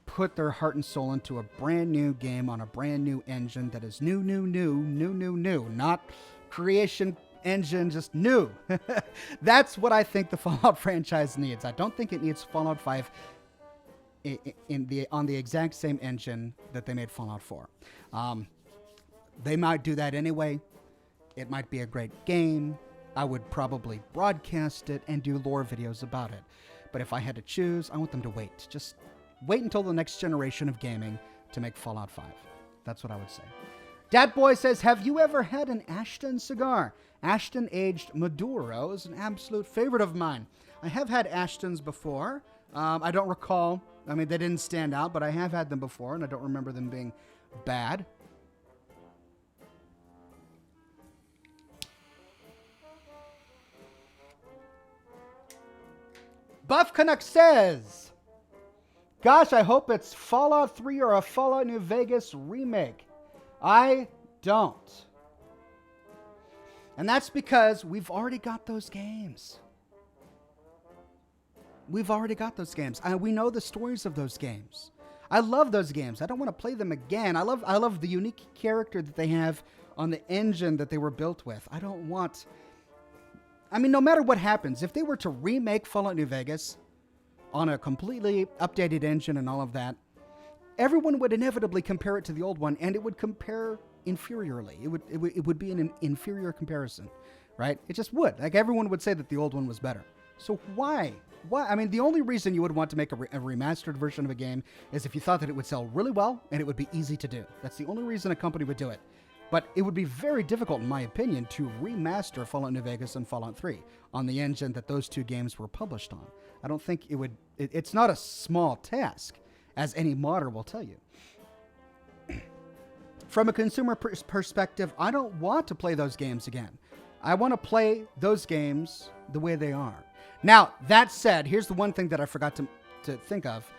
put their heart and soul into a brand new game on a brand new engine that is new. Not creation engine, just new. That's what I think the Fallout franchise needs. I don't think it needs Fallout 5 on the exact same engine that they made Fallout 4. They might do that anyway. It might be a great game. I would probably broadcast it and do lore videos about it. But if I had to choose, I want them to wait. Just wait until the next generation of gaming to make Fallout 5. That's what I would say. Datboy says, have you ever had an Ashton cigar? Ashton aged Maduro is an absolute favorite of mine. I have had Ashtons before. I don't recall. I mean, they didn't stand out, but I have had them before, and I don't remember them being bad. Buff Canuck says, gosh, I hope it's Fallout 3 or a Fallout New Vegas remake. I don't. And that's because we've already got those games. We've already got those games. We know the stories of those games. I love those games. I don't want to play them again. I love the unique character that they have on the engine that they were built with. I don't want... I mean, no matter what happens, if they were to remake Fallout New Vegas on a completely updated engine and all of that, everyone would inevitably compare it to the old one, and it would compare inferiorly. It would be an inferior comparison, right? It just would. Like, everyone would say that the old one was better. So why? Why? I mean, the only reason you would want to make a remastered version of a game is if you thought that it would sell really well and it would be easy to do. That's the only reason a company would do it. But it would be very difficult, in my opinion, to remaster Fallout New Vegas and Fallout 3 on the engine that those two games were published on. I don't think it would... It's not a small task, as any modder will tell you. From a consumer perspective, I don't want to play those games again. I want to play those games the way they are. Now, that said, here's the one thing that I forgot to think of.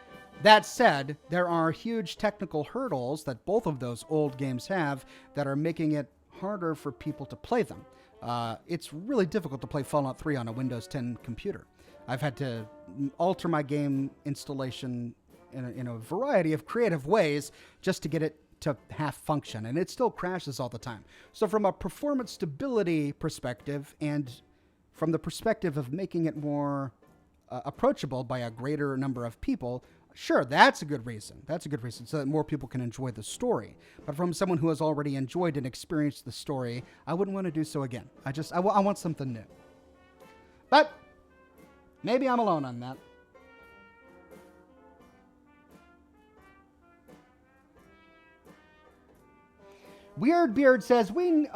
That said, there are huge technical hurdles that both of those old games have that are making it harder for people to play them. It's really difficult to play Fallout 3 on a Windows 10 computer. I've had to alter my game installation in a variety of creative ways just to get it to half function, and it still crashes all the time. So from a performance stability perspective, and from the perspective of making it more approachable by a greater number of people, sure, that's a good reason. That's a good reason, so that more people can enjoy the story. But from someone who has already enjoyed and experienced the story, I wouldn't want to do so again. I want something new. But maybe I'm alone on that. Weirdbeard says, we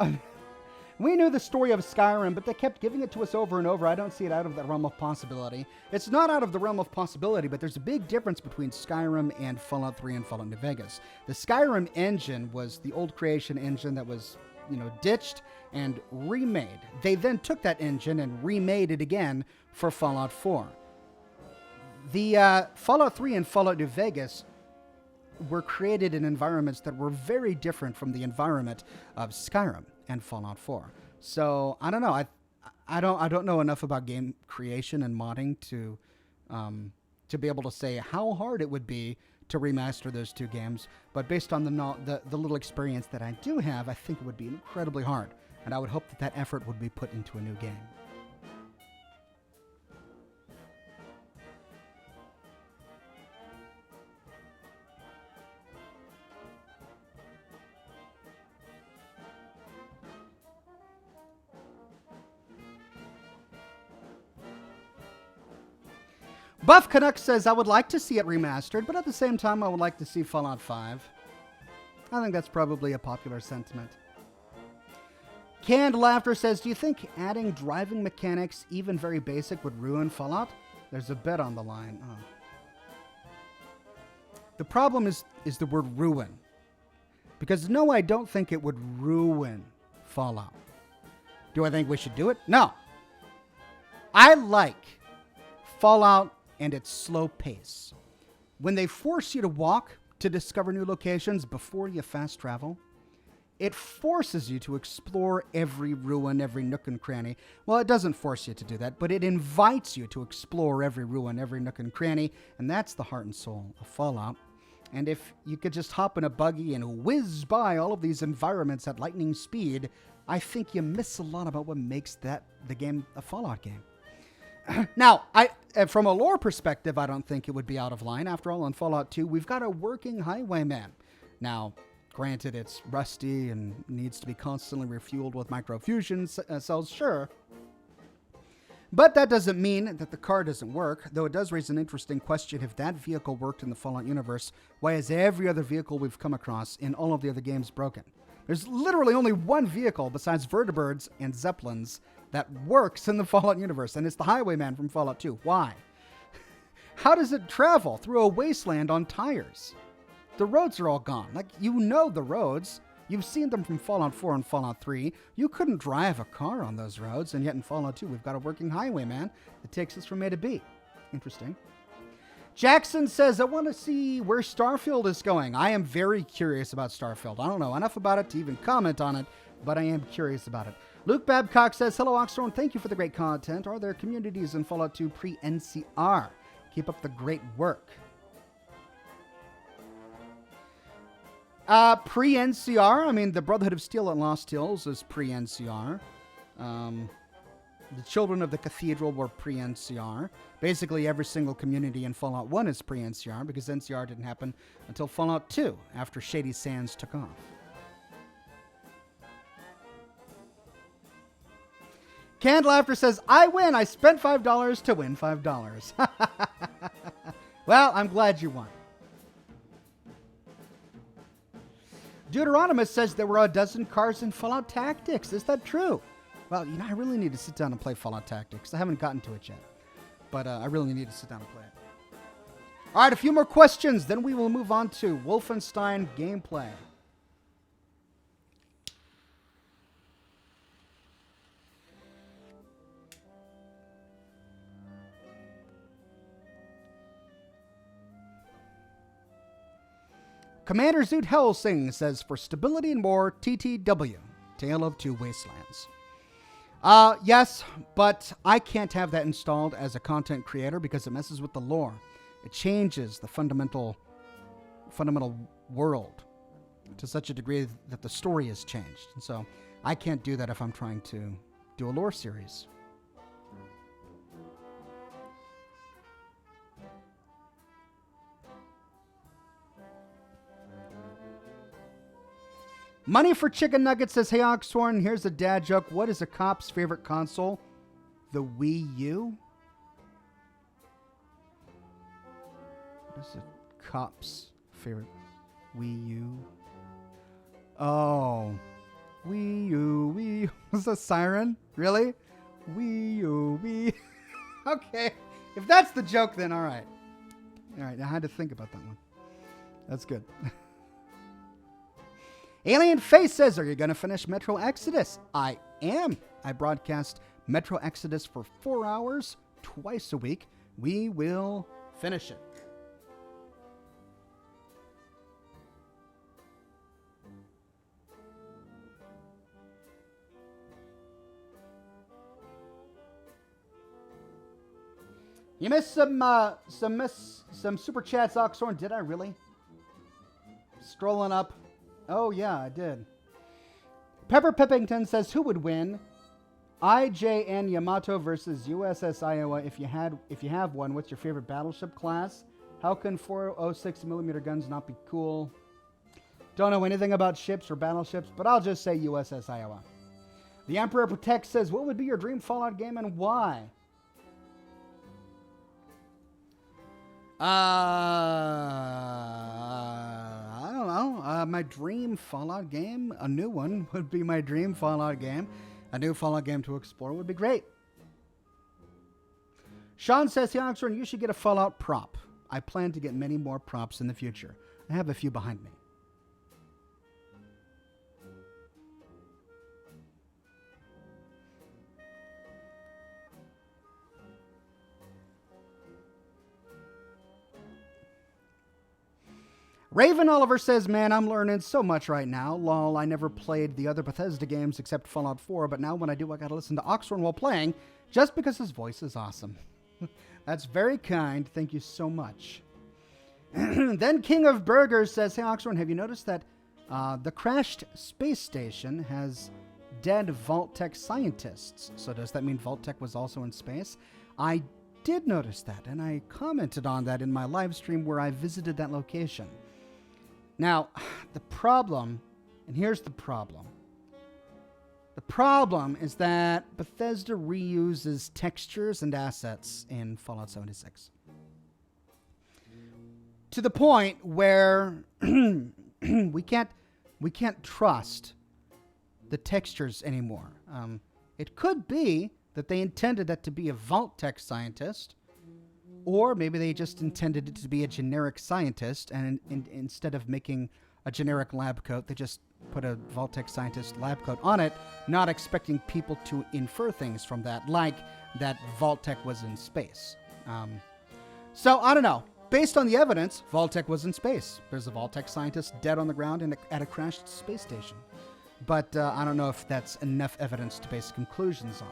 knew the story of Skyrim, but they kept giving it to us over and over. I don't see it out of the realm of possibility. It's not out of the realm of possibility, but there's a big difference between Skyrim and Fallout 3 and Fallout New Vegas. The Skyrim engine was the old creation engine that was, ditched and remade. They then took that engine and remade it again for Fallout 4. The Fallout 3 and Fallout New Vegas were created in environments that were very different from the environment of Skyrim and Fallout 4. So I don't know. I don't know enough about game creation and modding to to be able to say how hard it would be to remaster those two games. But based on the little experience that I do have, I think it would be incredibly hard. And I would hope that effort would be put into a new game. Buff Canuck says, I would like to see it remastered, but at the same time, I would like to see Fallout 5. I think that's probably a popular sentiment. Canned Laughter says, do you think adding driving mechanics, even very basic, would ruin Fallout? There's a bet on the line. Oh. The problem is the word ruin. Because no, I don't think it would ruin Fallout. Do I think we should do it? No. I like Fallout and its slow pace. When they force you to walk to discover new locations before you fast travel, it forces you to explore every ruin, every nook and cranny. Well, it doesn't force you to do that, but it invites you to explore every ruin, every nook and cranny, and that's the heart and soul of Fallout. And if you could just hop in a buggy and whiz by all of these environments at lightning speed, I think you miss a lot about what makes the game a Fallout game. Now, from a lore perspective, I don't think it would be out of line. After all, in Fallout 2, we've got a working highwayman. Now, granted, it's rusty and needs to be constantly refueled with microfusion cells, sure. But that doesn't mean that the car doesn't work, though it does raise an interesting question. If that vehicle worked in the Fallout universe, why is every other vehicle we've come across in all of the other games broken? There's literally only one vehicle besides vertibirds and zeppelins that works in the Fallout universe, and it's the Highwayman from Fallout 2. Why? How does it travel through a wasteland on tires? The roads are all gone. Like, you know the roads. You've seen them from Fallout 4 and Fallout 3. You couldn't drive a car on those roads, and yet in Fallout 2, we've got a working highwayman that takes us from A to B. Interesting. Jackson says, I want to see where Starfield is going. I am very curious about Starfield. I don't know enough about it to even comment on it, but I am curious about it. Luke Babcock says, hello, Oxhorn. Thank you for the great content. Are there communities in Fallout 2 pre-NCR? Keep up the great work. Pre-NCR, I mean, the Brotherhood of Steel at Lost Hills is pre-NCR. The Children of the Cathedral were pre-NCR. Basically, every single community in Fallout 1 is pre-NCR because NCR didn't happen until Fallout 2, after Shady Sands took off. Canned Laughter says, I win. I spent $5 to win $5. Well, I'm glad you won. Deuteronomus says there were a dozen cars in Fallout Tactics. Is that true? Well, you know, I really need to sit down and play Fallout Tactics. I haven't gotten to it yet, but I really need to sit down and play it. All right, a few more questions, then we will move on to Wolfenstein gameplay. Commander Zoot Helsing says, for stability and more, TTW, Tale of Two Wastelands. Yes, but I can't have that installed as a content creator because it messes with the lore. It changes the fundamental world to such a degree that the story has changed. And so I can't do that if I'm trying to do a lore series. Money for Chicken Nuggets says, hey, Oxhorn, here's a dad joke. What is a cop's favorite console? The Wii U? What is a cop's favorite Wii U? Oh. Wii U, Wii U. Was that a siren? Really? Wii U, Wii. Okay. If that's the joke, then all right. All right, I had to think about that one. That's good. Alien Face says, are you going to finish Metro Exodus? I am. I broadcast Metro Exodus for 4 hours, twice a week. We will finish it. You missed some super chats, Oxhorn. Did I really? Scrolling up. Oh yeah, I did. Pepper Pippington says, who would win? IJN Yamato versus USS Iowa. If you have one, what's your favorite battleship class? How can 406mm guns not be cool? Don't know anything about ships or battleships, but I'll just say USS Iowa. The Emperor Protects says, what would be your dream Fallout game and why? I don't know. My dream Fallout game, a new one, would be my dream Fallout game. A new Fallout game to explore would be great. Sean says, hey, Oxford, you should get a Fallout prop. I plan to get many more props in the future. I have a few behind me. Raven Oliver says, man, I'm learning so much right now. Lol, I never played the other Bethesda games except Fallout 4, but now when I do, I gotta listen to Oxhorn while playing, just because his voice is awesome. That's very kind. Thank you so much. Then King of Burgers says, hey, Oxhorn, have you noticed that the crashed space station has dead Vault-Tec scientists? So does that mean Vault-Tec was also in space? I did notice that, and I commented on that in my live stream where I visited that location. Now, the problem, and here's the problem. The problem is that Bethesda reuses textures and assets in Fallout 76. To the point where we can't trust the textures anymore. It could be that they intended that to be a Vault-Tec scientist, or maybe they just intended it to be a generic scientist, and instead of making a generic lab coat, they just put a Vault-Tec scientist lab coat on it, not expecting people to infer things from that, like that Vault-Tec was in space. So, I don't know. Based on the evidence, Vault-Tec was in space. There's a Vault-Tec scientist dead on the ground at a crashed space station. But I don't know if that's enough evidence to base conclusions on.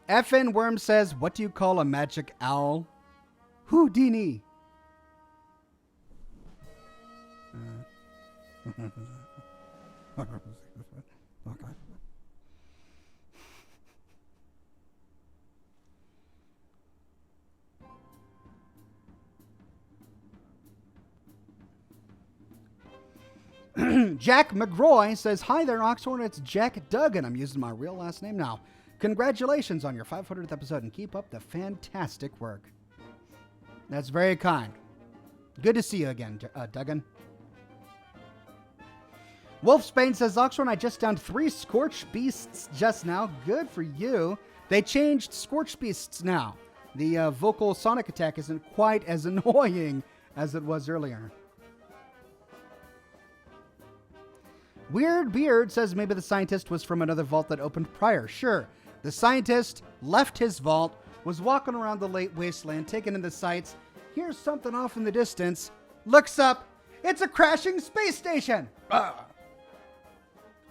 FN Worm says, what do you call a magic owl? Houdini. Jack McGroy says, hi there, Oxhorn. It's Jack Duggan. I'm using my real last name now. Congratulations on your 500th episode and keep up the fantastic work. That's very kind. Good to see you again, Duggan. Wolfsbane says, Oxhorn, I just downed 3 Scorched Beasts just now. Good for you. They changed Scorched Beasts now. The vocal sonic attack isn't quite as annoying as it was earlier. Weird Beard says maybe the scientist was from another vault that opened prior. Sure. The scientist left his vault, was walking around the late wasteland, taking in the sights, hears something off in the distance, looks up, it's a crashing space station!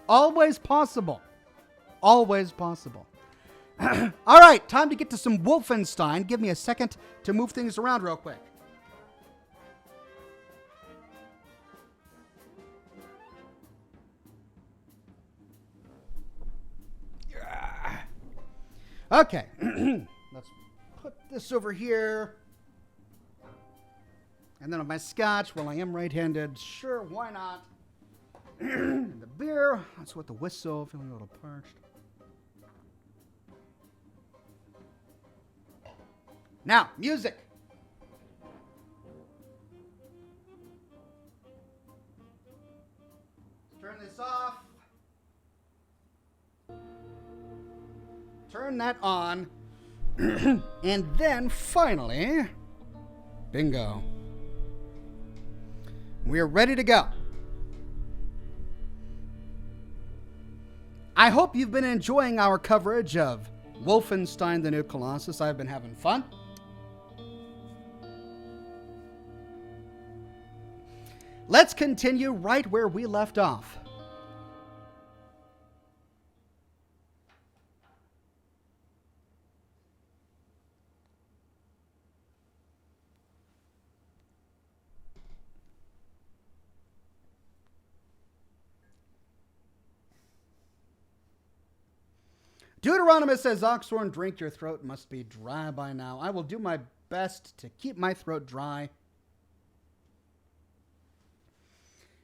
Always possible. Always possible. All right, time to get to some Wolfenstein. Give me a second to move things around real quick. Okay, let's put this over here. And then on my Scotch, well, I am right-handed. Sure, why not? And the beer, that's what the whistle, feeling a little parched. Now, music. Let's turn this off. Turn that on. And then, finally, bingo. We're ready to go. I hope you've been enjoying our coverage of Wolfenstein, the new Colossus. I've been having fun. Let's continue right where we left off. Deuteronomus says, Oxhorn, drink, your throat must be dry by now. I will do my best to keep my throat dry.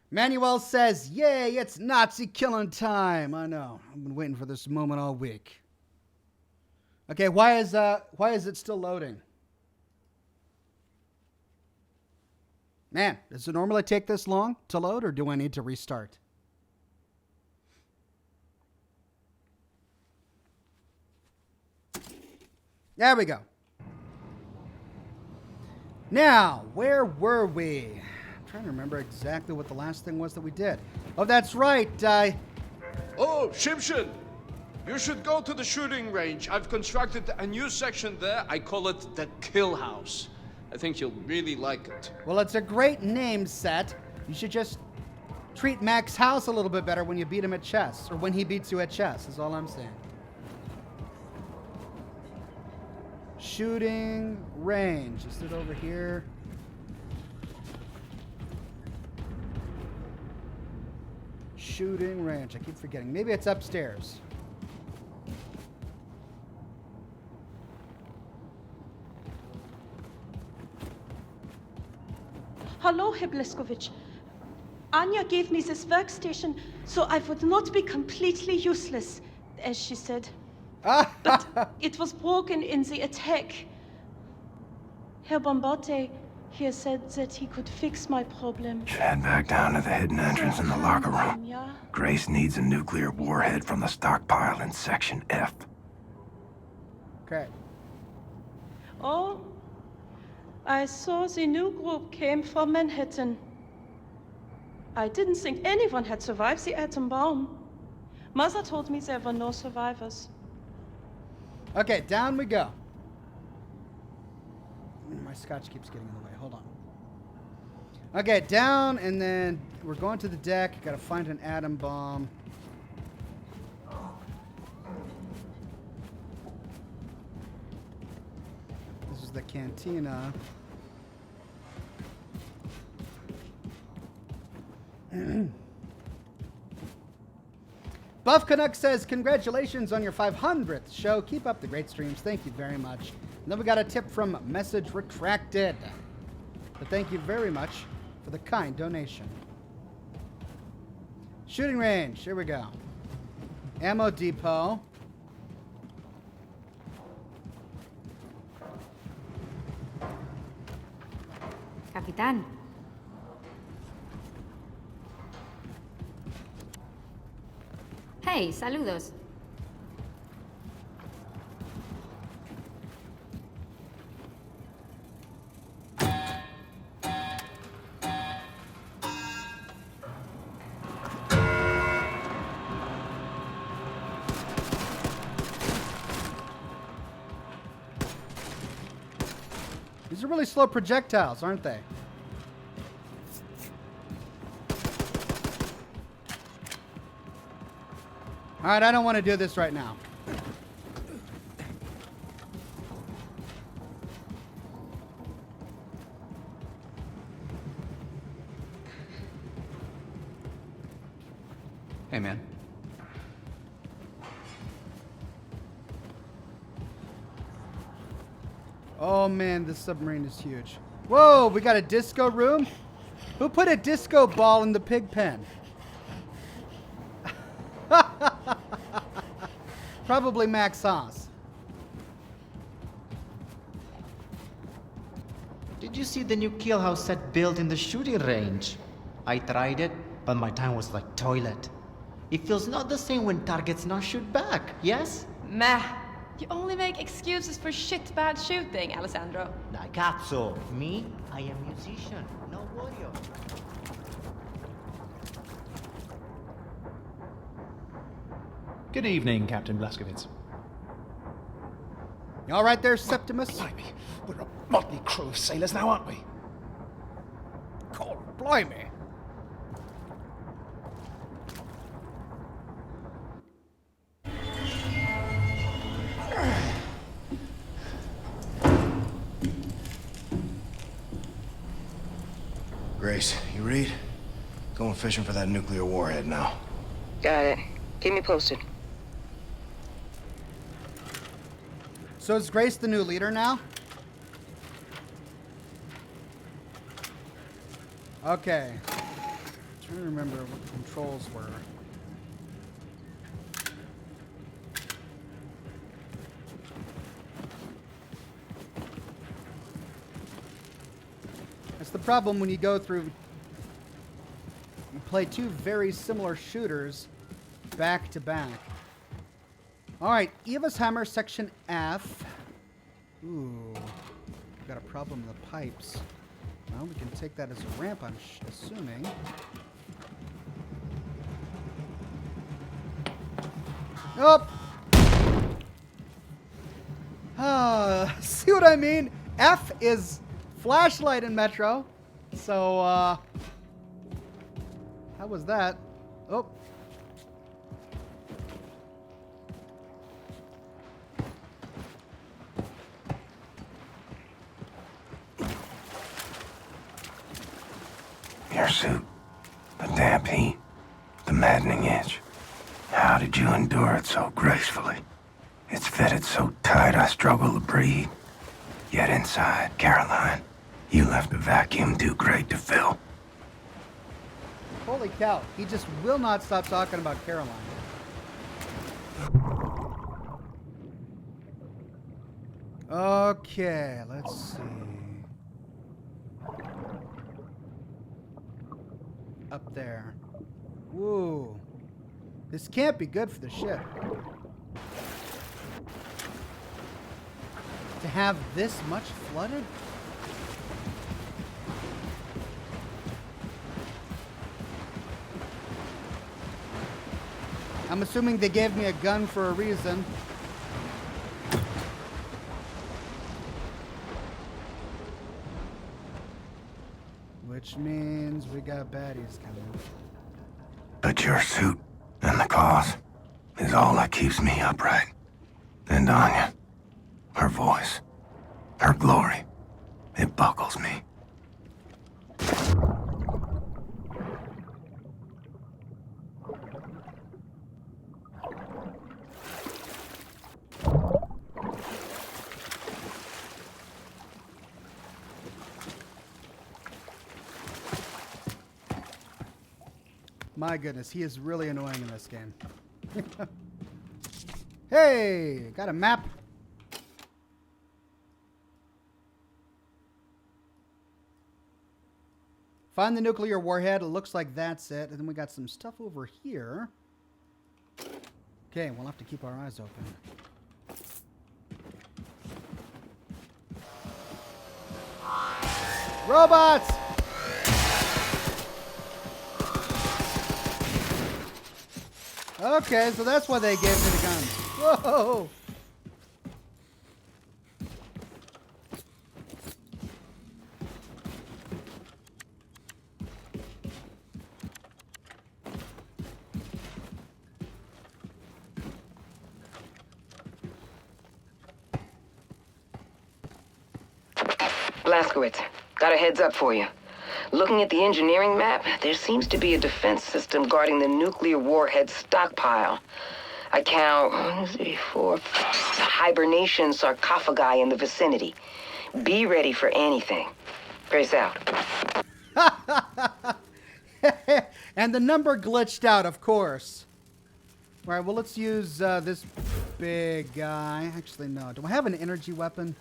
Manuel says, yay, it's Nazi killing time. I know. I've been waiting for this moment all week. Okay, why is it still loading? Man, does it normally take this long to load, or do I need to restart? There we go. Now, where were we? I'm trying to remember exactly what the last thing was that we did. Oh, that's right. Oh, Shimshin! You should go to the shooting range. I've constructed a new section there. I call it the Kill House. I think you'll really like it. Well, it's a great name set. You should just treat Max House a little bit better when you beat him at chess, or when he beats you at chess, is all I'm saying. Shooting range. Is it over here? Shooting range. I keep forgetting. Maybe it's upstairs. Hello, Herr Bleskovich. Anya gave me this workstation so I would not be completely useless, as she said. But it was broken in the attack. Herr Bombarde here said that he could fix my problem. Should head back down to the hidden entrance in the locker room. Yeah? Grace needs a nuclear warhead from the stockpile in Section F. Okay. Oh, I saw the new group came from Manhattan. I didn't think anyone had survived the atom bomb. Mother told me there were no survivors. Okay, down we go. My scotch keeps getting in the way. Hold on. Okay, down, and then we're going to the deck. Gotta find an atom bomb. This is the cantina. Buff Canuck says, congratulations on your 500th show. Keep up the great streams. Thank you very much. And then we got a tip from Message Retracted. But thank you very much for the kind donation. Shooting range. Here we go. Ammo depot. Capitán. Hey, saludos. These are really slow projectiles, aren't they? All right, I don't want to do this right now. Hey, man. Oh man, this submarine is huge. Whoa, we got a disco room? Who put a disco ball in the pig pen? Probably Max Haas. Did you see the new kill house set built in the shooting range? I tried it, but my time was like toilet. It feels not the same when targets not shoot back, yes? Meh. You only make excuses for shit bad shooting, Alessandro. La cazzo. Me? I am musician, no warrior. Good evening, Captain Blazkowicz. You all right there, Septimus? Blimey, we're a motley crew of sailors now, aren't we? God, blimey. Grace, you read? Going fishing for that nuclear warhead now. Got it. Keep me posted. So is Grace the new leader now? Okay. I'm trying to remember what the controls were. That's the problem when you go through... You play two very similar shooters back to back. Alright, Eva's Hammer, Section F. Ooh. We've got a problem with the pipes. Well, we can take that as a ramp, I'm assuming. Nope. See what I mean? F is flashlight in Metro. So, how was that? Oh. Your suit, the damp heat, the maddening itch. How did you endure it so gracefully? It's fitted so tight I struggle to breathe. Yet inside, Caroline, you left a vacuum too great to fill. Holy cow. He just will not stop talking about Caroline. Okay, let's see. Up there. Woo. This can't be good for the ship. To have this much flooded? I'm assuming they gave me a gun for a reason. Which means we got baddies coming. But your suit and the cause is all that keeps me upright. And Anya, her voice, her glory, it buckles me. My goodness, he is really annoying in this game. Hey, got a map. Find the nuclear warhead. It looks like that's it. And then we got some stuff over here. Okay, we'll have to keep our eyes open. Robots! Okay, so that's why they gave me the gun. Whoa! Blazkowicz, got a heads up for you. Looking at the engineering map, there seems to be a defense system guarding the nuclear warhead stockpile. I count 1, 2, 3, 4 hibernation sarcophagi in the vicinity. Be ready for anything. Grace out. And the number glitched out, of course. All right, well, let's use this big guy. Actually, no. Do I have an energy weapon?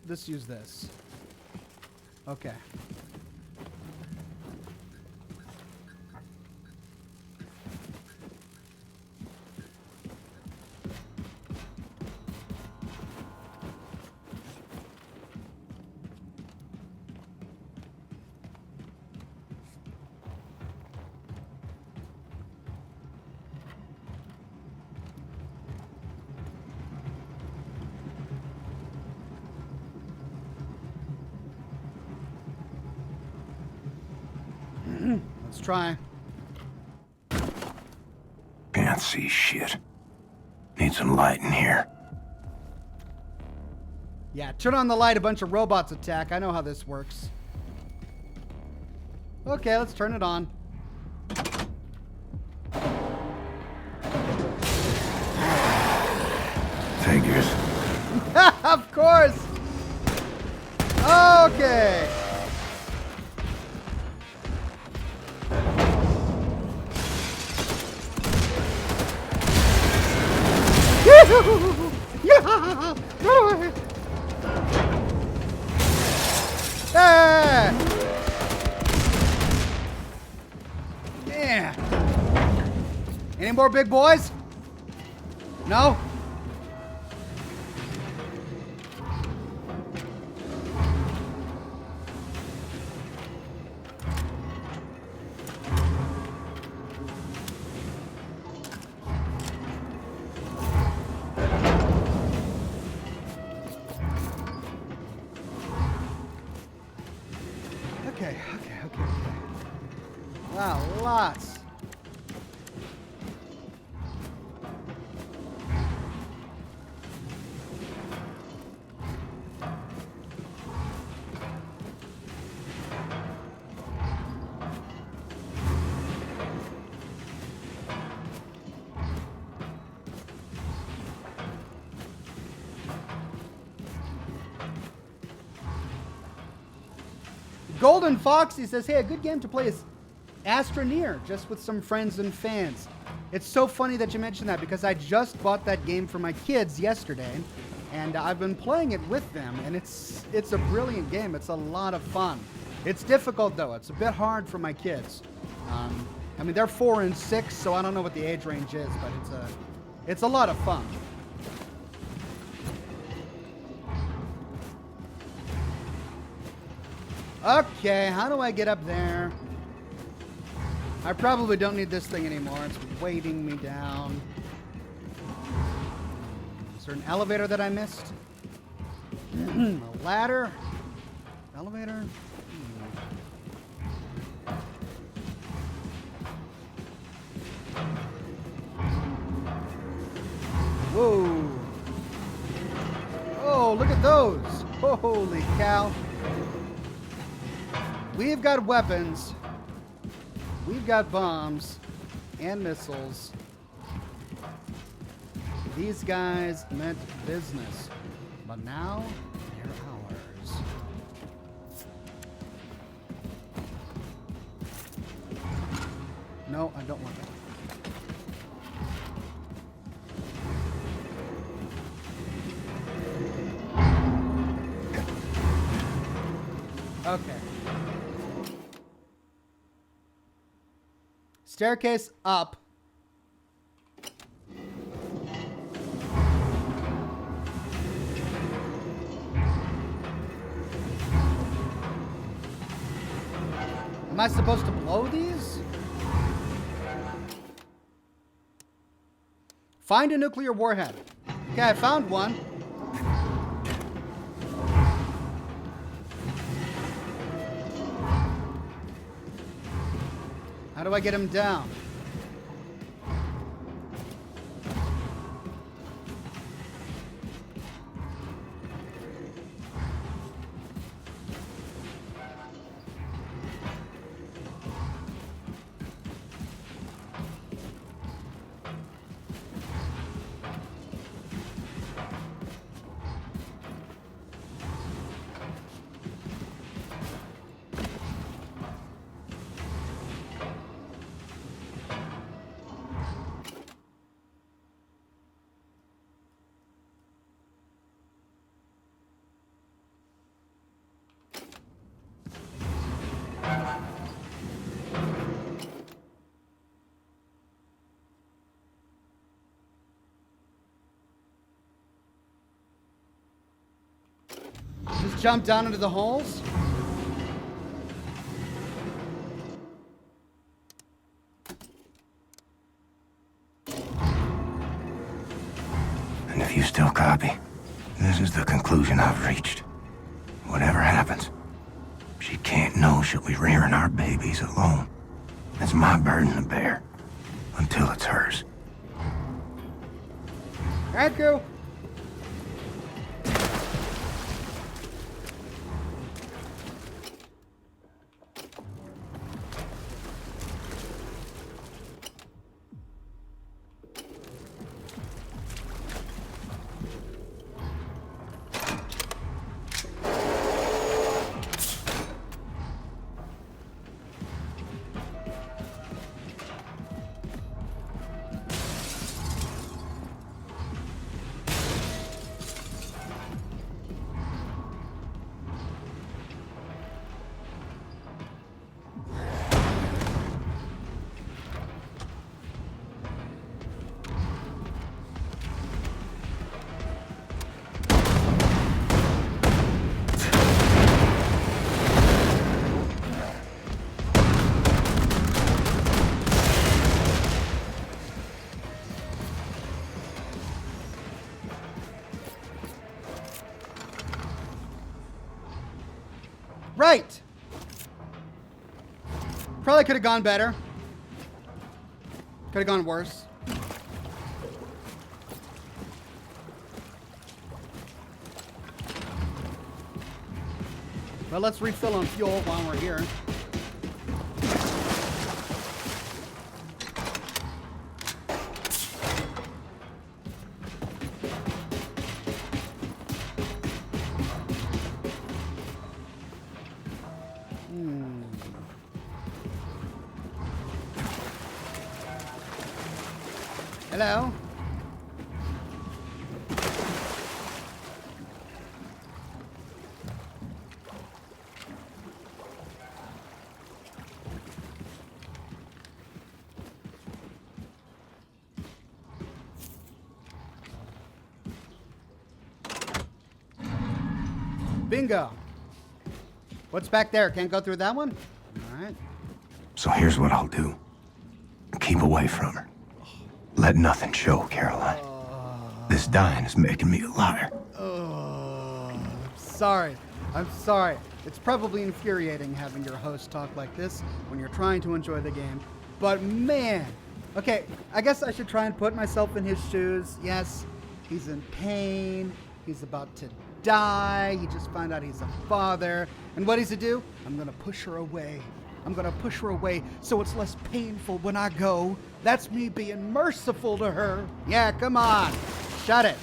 Let's use this. Okay. Let's try. Can't see shit. Need some light in here. Yeah, turn on the light, a bunch of robots attack. I know how this works. Okay, let's turn it on. Figures. Of course! Okay. Yeah. Any more big boys? No? Okay. Wow, lots. Golden Foxy says, hey, a good game to play is Astroneer, just with some friends and fans. It's so funny that you mentioned that because I just bought that game for my kids yesterday, and I've been playing it with them, and it's a brilliant game. It's a lot of fun. It's difficult, though. It's a bit hard for my kids. I mean, they're 4 and 6, so I don't know what the age range is, but it's a lot of fun. Okay, how do I get up there? I probably don't need this thing anymore. It's weighting me down. Is there an elevator that I missed? A ladder? Elevator? Whoa. Oh, look at those. Holy cow. We've got weapons. We've got bombs and missiles. These guys meant business, but now they're ours. No, I don't want that. Okay. Staircase up. Am I supposed to blow these? Find a nuclear warhead. Okay, I found one. How do I get him down? Just jump down into the holes? And if you still copy, this is the conclusion I've reached. Whatever happens, she can't know she'll be rearing our babies alone. It's my burden to bear. Until it's hers. Thank you. Right. Probably could have gone better. Could have gone worse. Well, let's refill on fuel while we're here. Hello? Bingo. What's back there? Can't go through that one? All right. So here's what I'll do. Keep away from her. Let nothing show, Caroline. This dying is making me a liar. I'm sorry. I'm sorry. It's probably infuriating having your host talk like this when you're trying to enjoy the game. But man, okay, I guess I should try and put myself in his shoes. Yes, he's in pain. He's about to die. He just found out he's a father. And what does he do? I'm going to push her away. I'm going to push her away so it's less painful when I go. That's me being merciful to her. Yeah, come on. Shut it.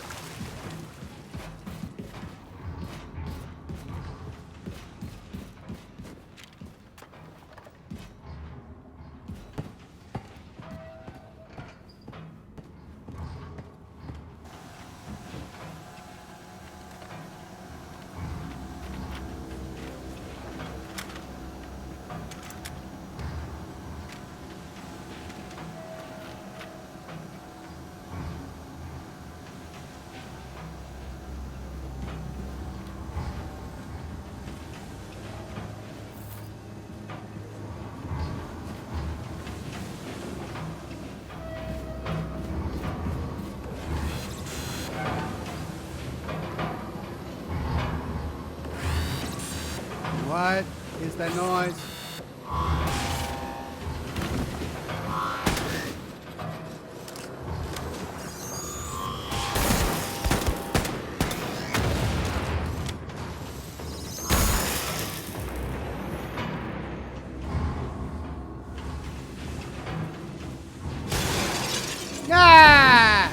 What is that noise? Ah!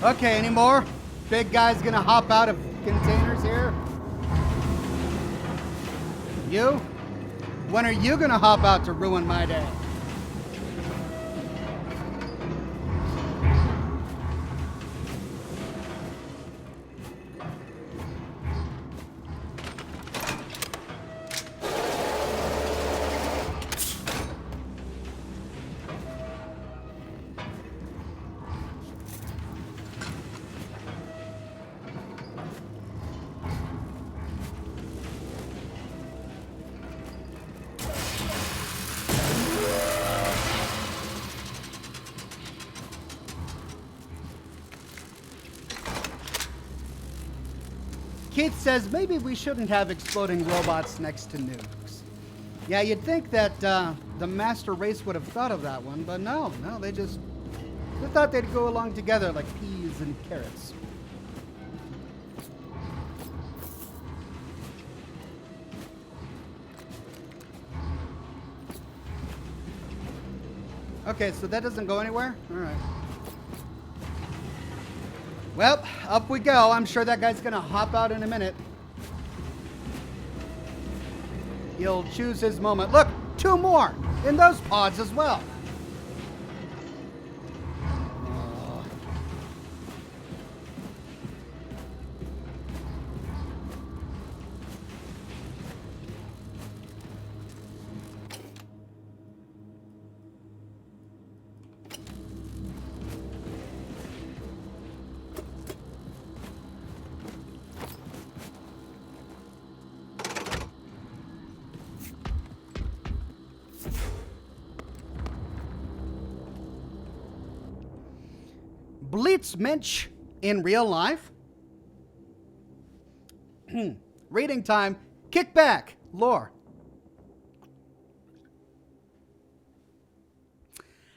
Okay, any more? Big guy's gonna hop out of containers here? You? When are you gonna hop out to ruin my day? Keith says maybe we shouldn't have exploding robots next to nukes. Yeah, you'd think that the master race would have thought of that one, but no, they thought they'd go along together like peas and carrots. Okay, so that doesn't go anywhere? All right. Well, up we go. I'm sure that guy's gonna hop out in a minute. He'll choose his moment. Look, 2 more in those pods as well. Blitzmensch in real life. Reading time. Kick back. Lore.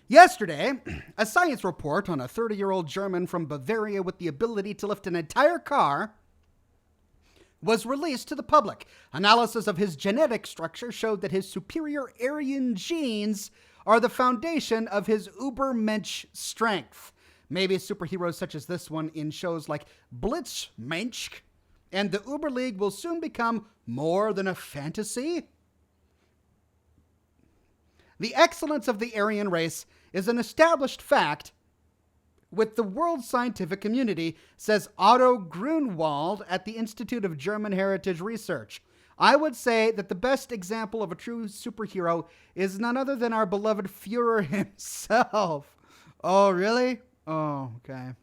Yesterday, a science report on a 30-year-old German from Bavaria with the ability to lift an entire car was released to the public. Analysis of his genetic structure showed that his superior Aryan genes are the foundation of his Ubermensch strength. Maybe superheroes such as this one in shows like Blitzmensch and the Uber League will soon become more than a fantasy. The excellence of the Aryan race is an established fact with the world scientific community, says Otto Grunwald at the Institute of German Heritage Research. I would say that the best example of a true superhero is none other than our beloved Führer himself. Oh, really? Oh, okay.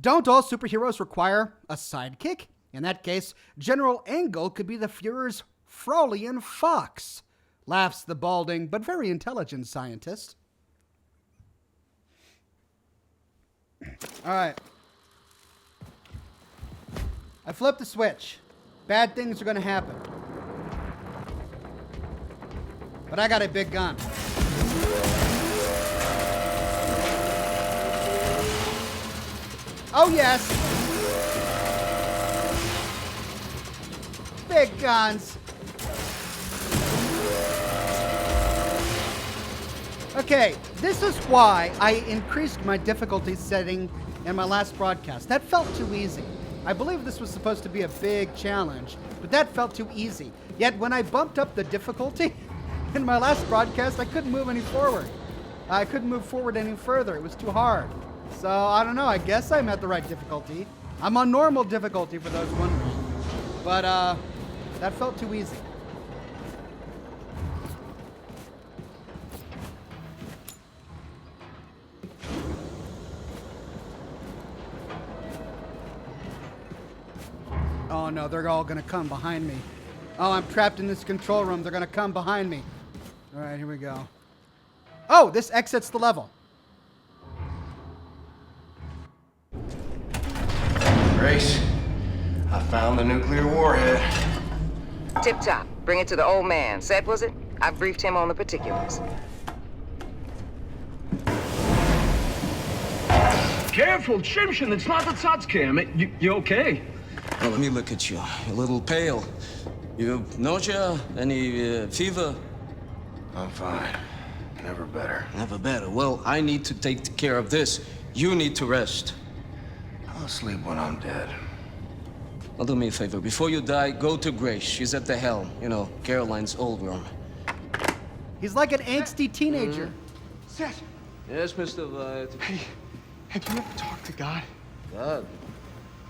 Don't all superheroes require a sidekick? In that case, General Engel could be the Führer's Fraulein Fox, laughs the balding but very intelligent scientist. All right. I flipped the switch. Bad things are going to happen. But I got a big gun. Oh, yes. Big guns. Okay, this is why I increased my difficulty setting in my last broadcast. That felt too easy. I believe this was supposed to be a big challenge, but that felt too easy. Yet when I bumped up the difficulty in my last broadcast, I couldn't move any forward. I couldn't move forward any further. It was too hard. So, I don't know. I guess I'm at the right difficulty. I'm on normal difficulty for those wondering. But, that felt too easy. Oh no, they're all gonna come behind me. Oh, I'm trapped in this control room. They're gonna come behind me. All right, here we go. Oh, this exits the level. Grace, I found the nuclear warhead. Tip top. Bring it to the old man. Set, was it? I briefed him on the particulars. Careful, Shimshin, it's not the Tsatscam. You okay? Well, let me look at you. You're a little pale. You nausea? Any fever? I'm fine. Never better. Never better. Well, I need to take care of this. You need to rest. I'll sleep when I'm dead. Well, do me a favor. Before you die, go to Grace. She's at the helm. You know, Caroline's old room. He's like an angsty teenager. Seth! Yes, Mr. White. Hey, have you ever talked to God? God?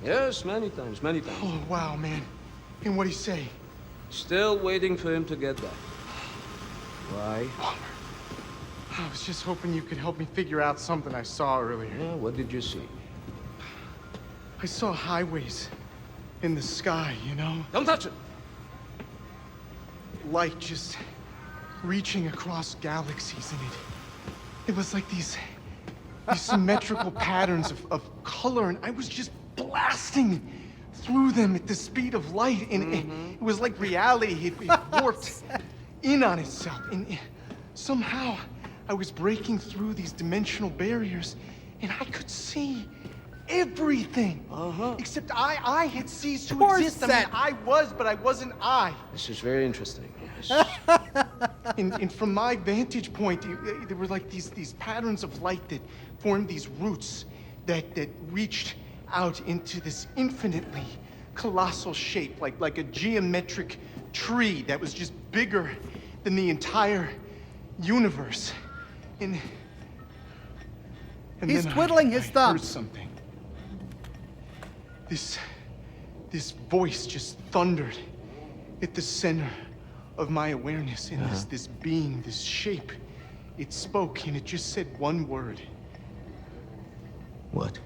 Yes, many times, many times. Oh, wow, man. And what'd he say? Still waiting for him to get back. Why? I was just hoping you could help me figure out something I saw earlier. Yeah, what did you see? I saw highways in the sky, you know? Don't touch it! Light just reaching across galaxies, and it was like these symmetrical patterns of color, and I was just blasting through them at the speed of light, and it was like reality. It warped in on itself, and somehow I was breaking through these dimensional barriers, and I could see everything. Except I had ceased to exist. I mean, I was, but I wasn't I. This is very interesting. And from my vantage point, there were like these patterns of light that formed these roots that reached out into this infinitely colossal shape, like a geometric tree that was just bigger than the entire universe. And he's then twiddling his I thumbs. heard something. This voice just thundered at the center of my awareness, and this being, this shape, it spoke, and it just said one word. What?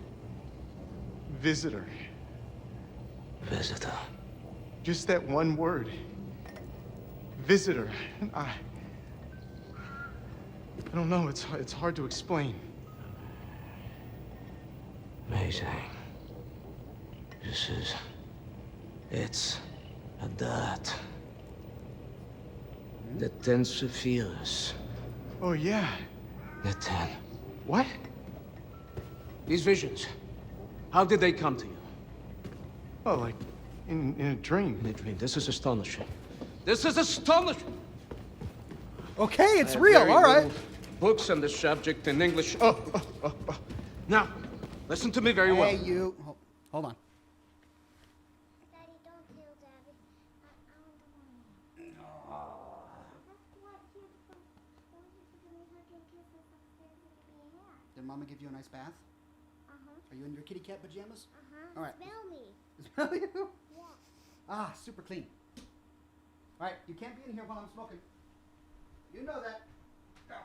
Visitor. Visitor. Just that one word. Visitor. And I don't know, it's hard to explain. Amazing. It's a dot. The 10 Sephiros. Oh, yeah. The 10. What? These visions, how did they come to you? Oh, like in a dream. In a dream. This is astonishing. This is astonishing! Okay, it's I have real, very all right. little books on this subject in English. Now, listen to me very well. Hey, you. Hold on. Did Mama give you a nice bath? Are you in your kitty cat pajamas? All right. Smell me. Smell you? Yeah. Ah, super clean. All right, you can't be in here while I'm smoking. You know that. Go.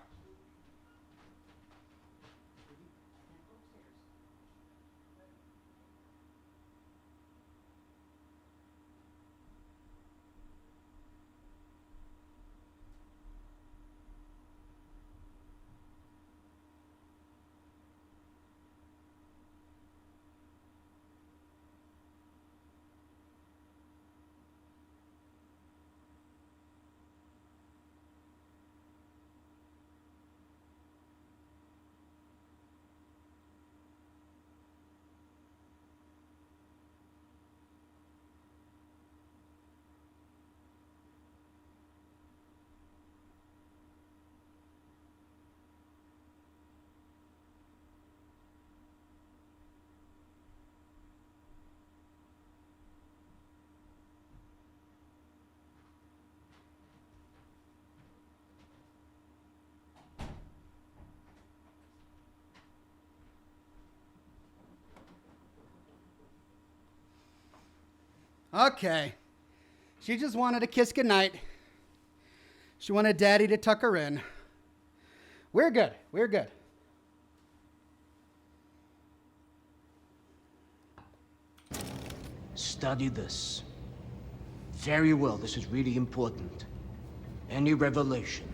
Okay. She just wanted a kiss goodnight. She wanted Daddy to tuck her in. We're good. We're good. Study this. Very well, this is really important. Any revelation,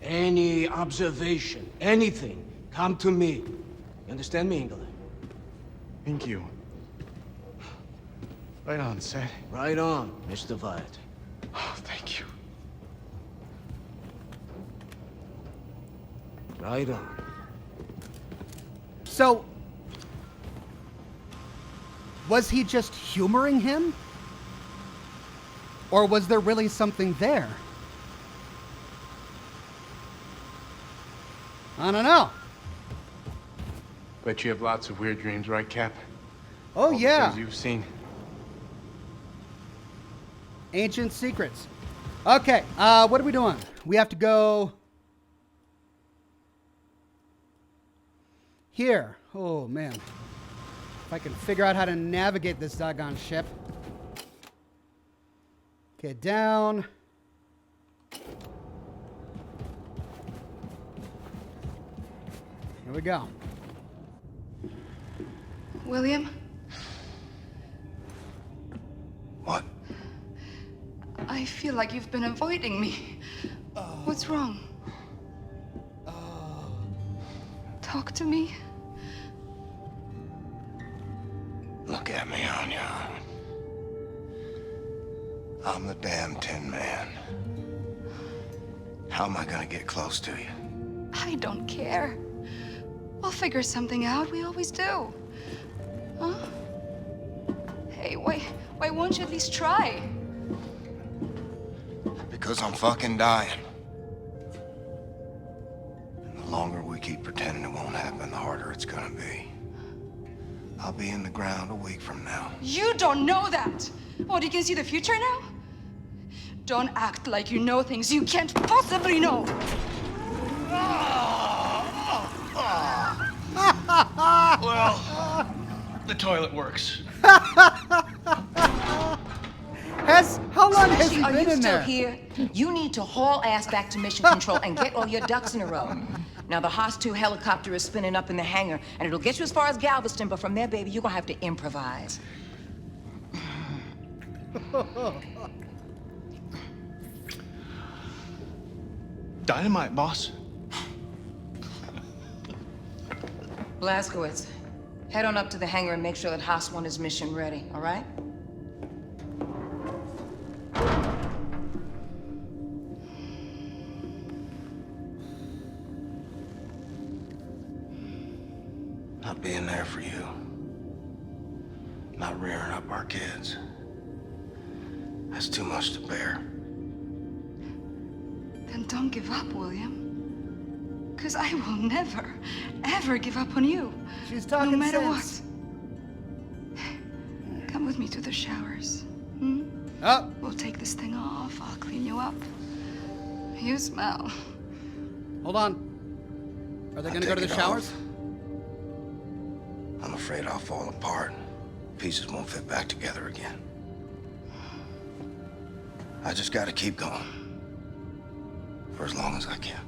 any observation, anything, come to me. You understand me, England? Thank you. Right on, Seth. Right on, Mr. Wyatt. Oh, thank you. Right on. So, was he just humoring him? Or was there really something there? I don't know. Bet you have lots of weird dreams, right, Cap? Oh, All the yeah. things you've seen. Ancient secrets. Okay, what are we doing? We have to go here. Oh, man. If I can figure out how to navigate this doggone ship. Okay, down. Here we go. William? What? I feel like you've been avoiding me. What's wrong? Talk to me. Look at me, Anya. I'm the damn Tin Man. How am I gonna get close to you? I don't care. We'll figure something out. We always do. Huh? Hey, why won't you at least try? Because I'm fucking dying. And the longer we keep pretending it won't happen, the harder it's gonna be. I'll be in the ground a week from now. You don't know that! What, you can see the future now? Don't act like you know things you can't possibly know! Well, the toilet works. How long has he Are been you in still there? here? You need to haul ass back to mission control and get all your ducks in a row. Now, the Haas 2 helicopter is spinning up in the hangar, and it'll get you as far as Galveston, but from there, baby, you're gonna have to improvise. Dynamite, boss. Blazkowicz, head on up to the hangar and make sure that Haas 1 is mission ready, all right? Not being there for you. Not rearing up our kids. That's too much to bear. Then don't give up, William. Because I will never, ever give up on you. She's talking no matter sense. what. Come with me to the showers. Hmm? Oh. We'll take this thing off. I'll clean you up. You smell. Hold on. Are they going to go to the showers? I'm afraid I'll fall apart. Pieces won't fit back together again. I just gotta keep going. For as long as I can.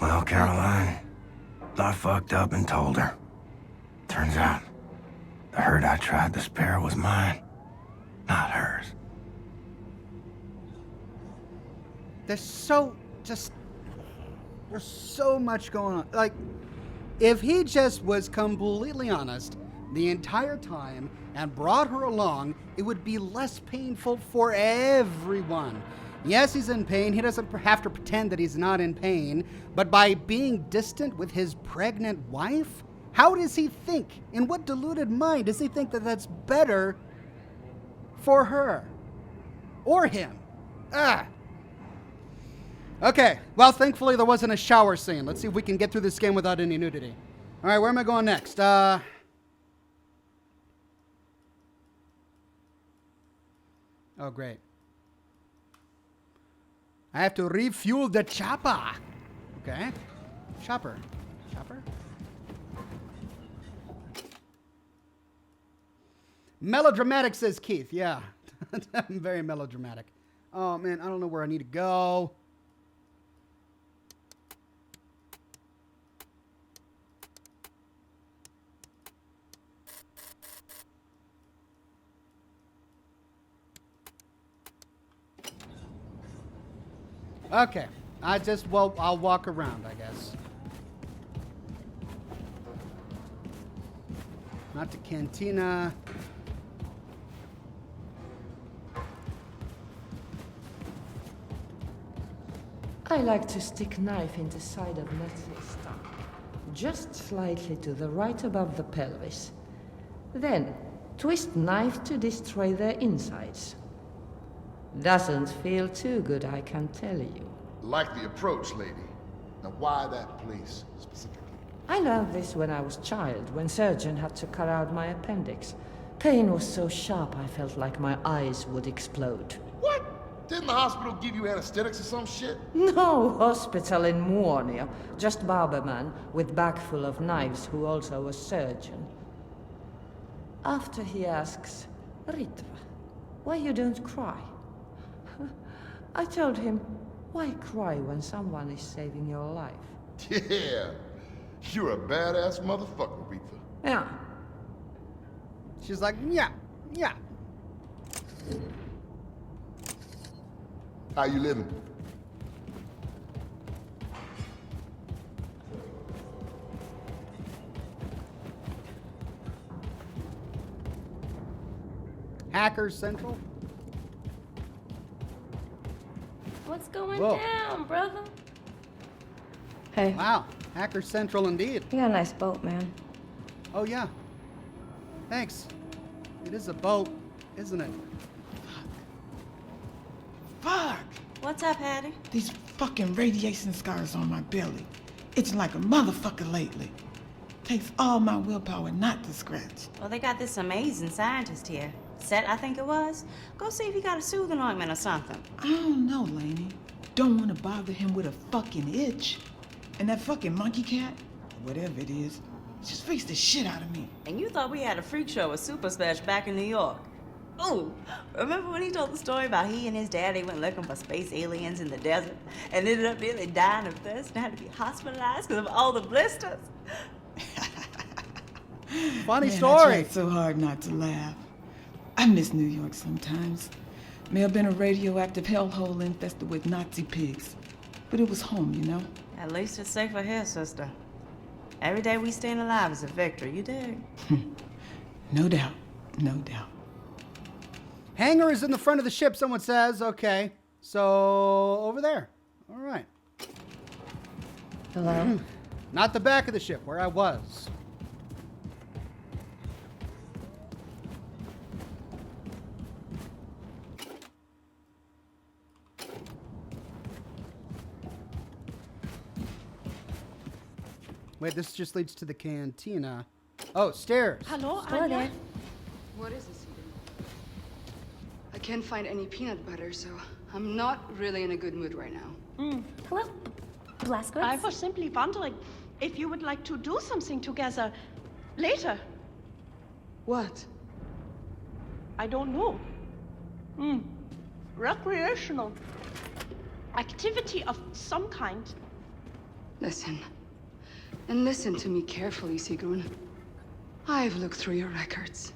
Well, Caroline, I fucked up and told her. Turns out, the hurt I tried to spare was mine, not hers. There's so much going on. Like, if he just was completely honest the entire time and brought her along, it would be less painful for everyone. Yes, he's in pain. He doesn't have to pretend that he's not in pain. But by being distant with his pregnant wife, how does he think? In what deluded mind does he think that that's better for her? Or him? Okay, well, thankfully there wasn't a shower scene. Let's see if we can get through this game without any nudity. All right, where am I going next? Oh, great. I have to refuel the chopper. Okay. Chopper. Melodramatic, says Keith. Yeah. I'm very melodramatic. Oh, man, I don't know where I need to go. Okay, I'll walk around, I guess. Not to Cantina. I like to stick knife in the side of Nazi's stomach, just slightly to the right above the pelvis. Then, twist knife to destroy their insides. Doesn't feel too good, I can tell you. Like the approach, lady. Now why that place, specifically? I learned this when I was a child, when surgeon had to cut out my appendix. Pain was so sharp I felt like my eyes would explode. What? Didn't the hospital give you anesthetics or some shit? No hospital in Muonia, just barberman with bag full of knives who also was surgeon. After he asks, Ritva, why you don't cry? I told him, why cry when someone is saving your life? Yeah, you're a badass motherfucker, Ritva. Yeah. She's like, yeah. How you living? Hackers Central? What's going Whoa. down, brother? Hey. Wow. Hackers Central indeed. You got a nice boat, man. Oh, yeah. Thanks. It is a boat, isn't it? Fuck! What's up, Hattie? These fucking radiation scars on my belly. Itching like a motherfucker lately. Takes all my willpower not to scratch. Well, they got this amazing scientist here. Seth, I think it was. Go see if he got a soothing ointment or something. I don't know, Lainey. Don't want to bother him with a fucking itch. And that fucking monkey cat, whatever it is, just freaks the shit out of me. And you thought we had a freak show with Super Smash back in New York. Oh, remember when he told the story about he and his daddy went looking for space aliens in the desert and ended up nearly dying of thirst and had to be hospitalized because of all the blisters? Funny Man, story. I tried so hard not to laugh. I miss New York sometimes. May have been a radioactive hellhole infested with Nazi pigs. But it was home, you know? At least it's safer here, sister. Every day we staying alive is a victory, you dig? No doubt, no doubt. Hangar is in the front of the ship, someone says. Okay. So, over there. All right. Hello? Not the back of the ship, where I was. Wait, this just leads to the cantina. Oh, stairs. Hello, Hello Anya? there. What is this even? I can't find any peanut butter, so I'm not really in a good mood right now. Hello, Blazkowicz? I was simply wondering if you would like to do something together later. What? I don't know. Recreational. Activity of some kind. Listen. And listen to me carefully, Sigrun. I've looked through your records.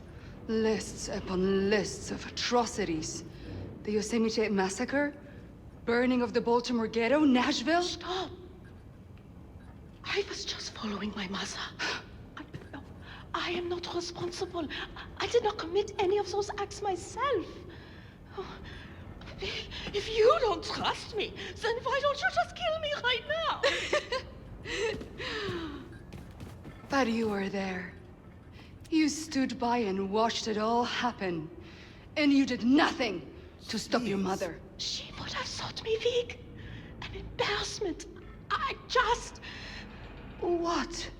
Lists upon lists of atrocities. The Yosemite Massacre, burning of the Baltimore Ghetto, Nashville. Stop! I was just following my mother. I am not responsible. I did not commit any of those acts myself. If you don't trust me, then why don't you just kill me right now? But you were there. You stood by and watched it all happen. And you did nothing to stop your mother. She would have thought me weak. An embarrassment. I just... What?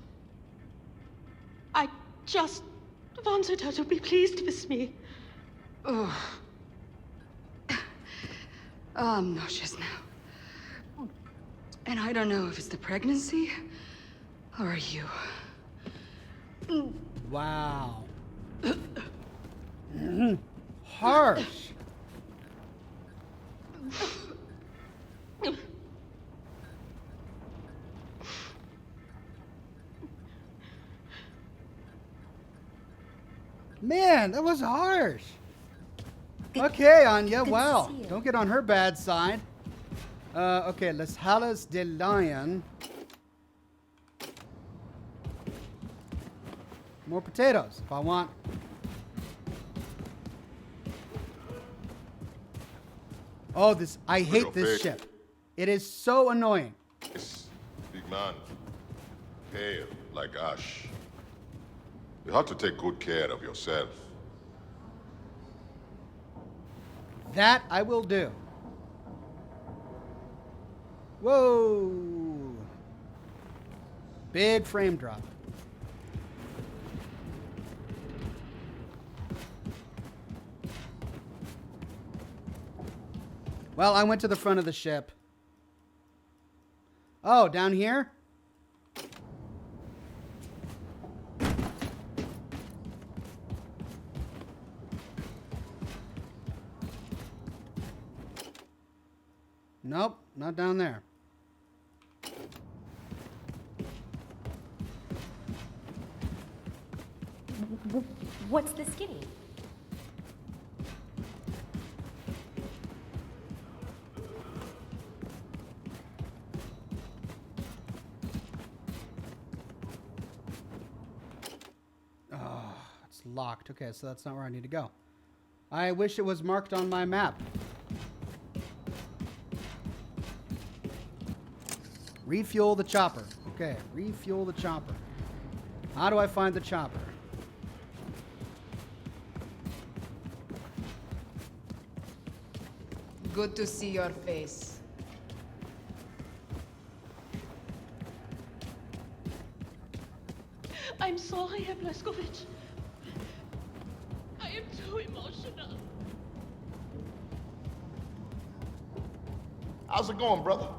I just wanted her to be pleased with me. Ugh. I'm nauseous now. And I don't know if it's the pregnancy or you. Wow. Harsh. Man, that was harsh. Okay, Anya, wow. Don't get on her bad side. Okay, Les Halles de Lion. More potatoes, if I want. Oh, this, I hate this ship. It is so annoying. Big man, pale like ash. You have to take good care of yourself. That I will do. Whoa. Big frame drop. Well, I went to the front of the ship. Oh, down here? Nope, not down there. What's the skinny? Oh, it's locked. Okay, so that's not where I need to go. I wish it was marked on my map. Refuel the chopper. Okay, refuel the chopper. How do I find the chopper? Good to see your face. I'm sorry, Herr Blazkowicz. I am too emotional. How's it going, brother?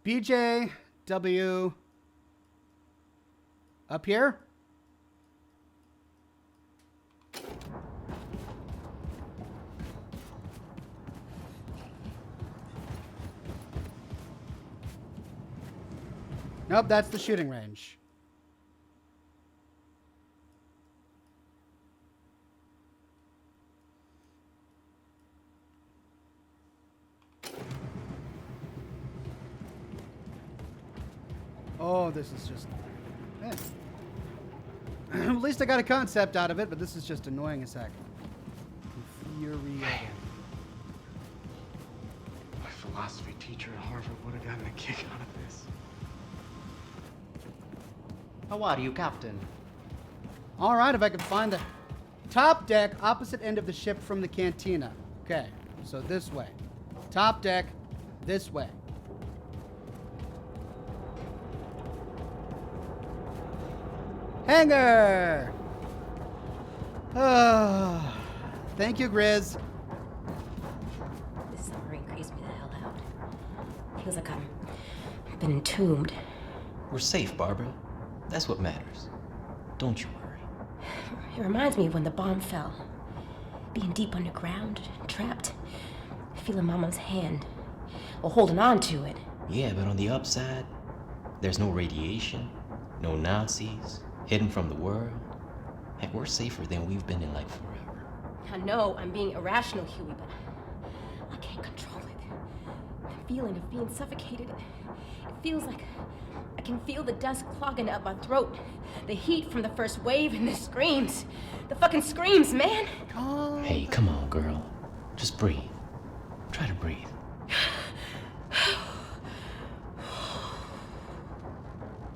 BJW. Up here? Nope, that's the shooting range. Oh, this is just... eh. At least I got a concept out of it, but this is just annoying as heck. Infuriating. My philosophy teacher at Harvard would have gotten a kick out of this. How are you, Captain? All right, if I can find the top deck, opposite end of the ship from the cantina. Okay, so this way. Top deck, this way. Hangar! Thank you, Grizz. This submarine creeps me the hell out. Feels like I've been entombed. We're safe, Barbara. That's what matters. Don't you worry. It reminds me of when the bomb fell. Being deep underground, trapped, feeling Mama's hand, or holding on to it. Yeah, but on the upside, there's no radiation, no Nazis, hidden from the world. Heck, we're safer than we've been in like forever. I know I'm being irrational, Huey, but I can't control it. The feeling of being suffocated, it feels like I can feel the dust clogging up my throat. The heat from the first wave and the screams. The fucking screams, man! Hey, come on, girl. Just breathe. Try to breathe.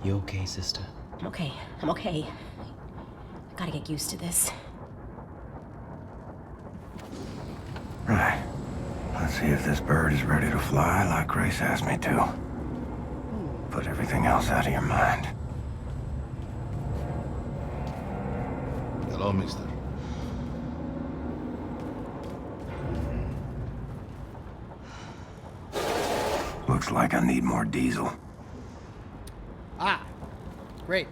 You okay, sister? I'm okay. I gotta get used to this. Right. Let's see if this bird is ready to fly like Grace asked me to. Put everything else out of your mind. Hello, mister. Looks like I need more diesel. Ah, great.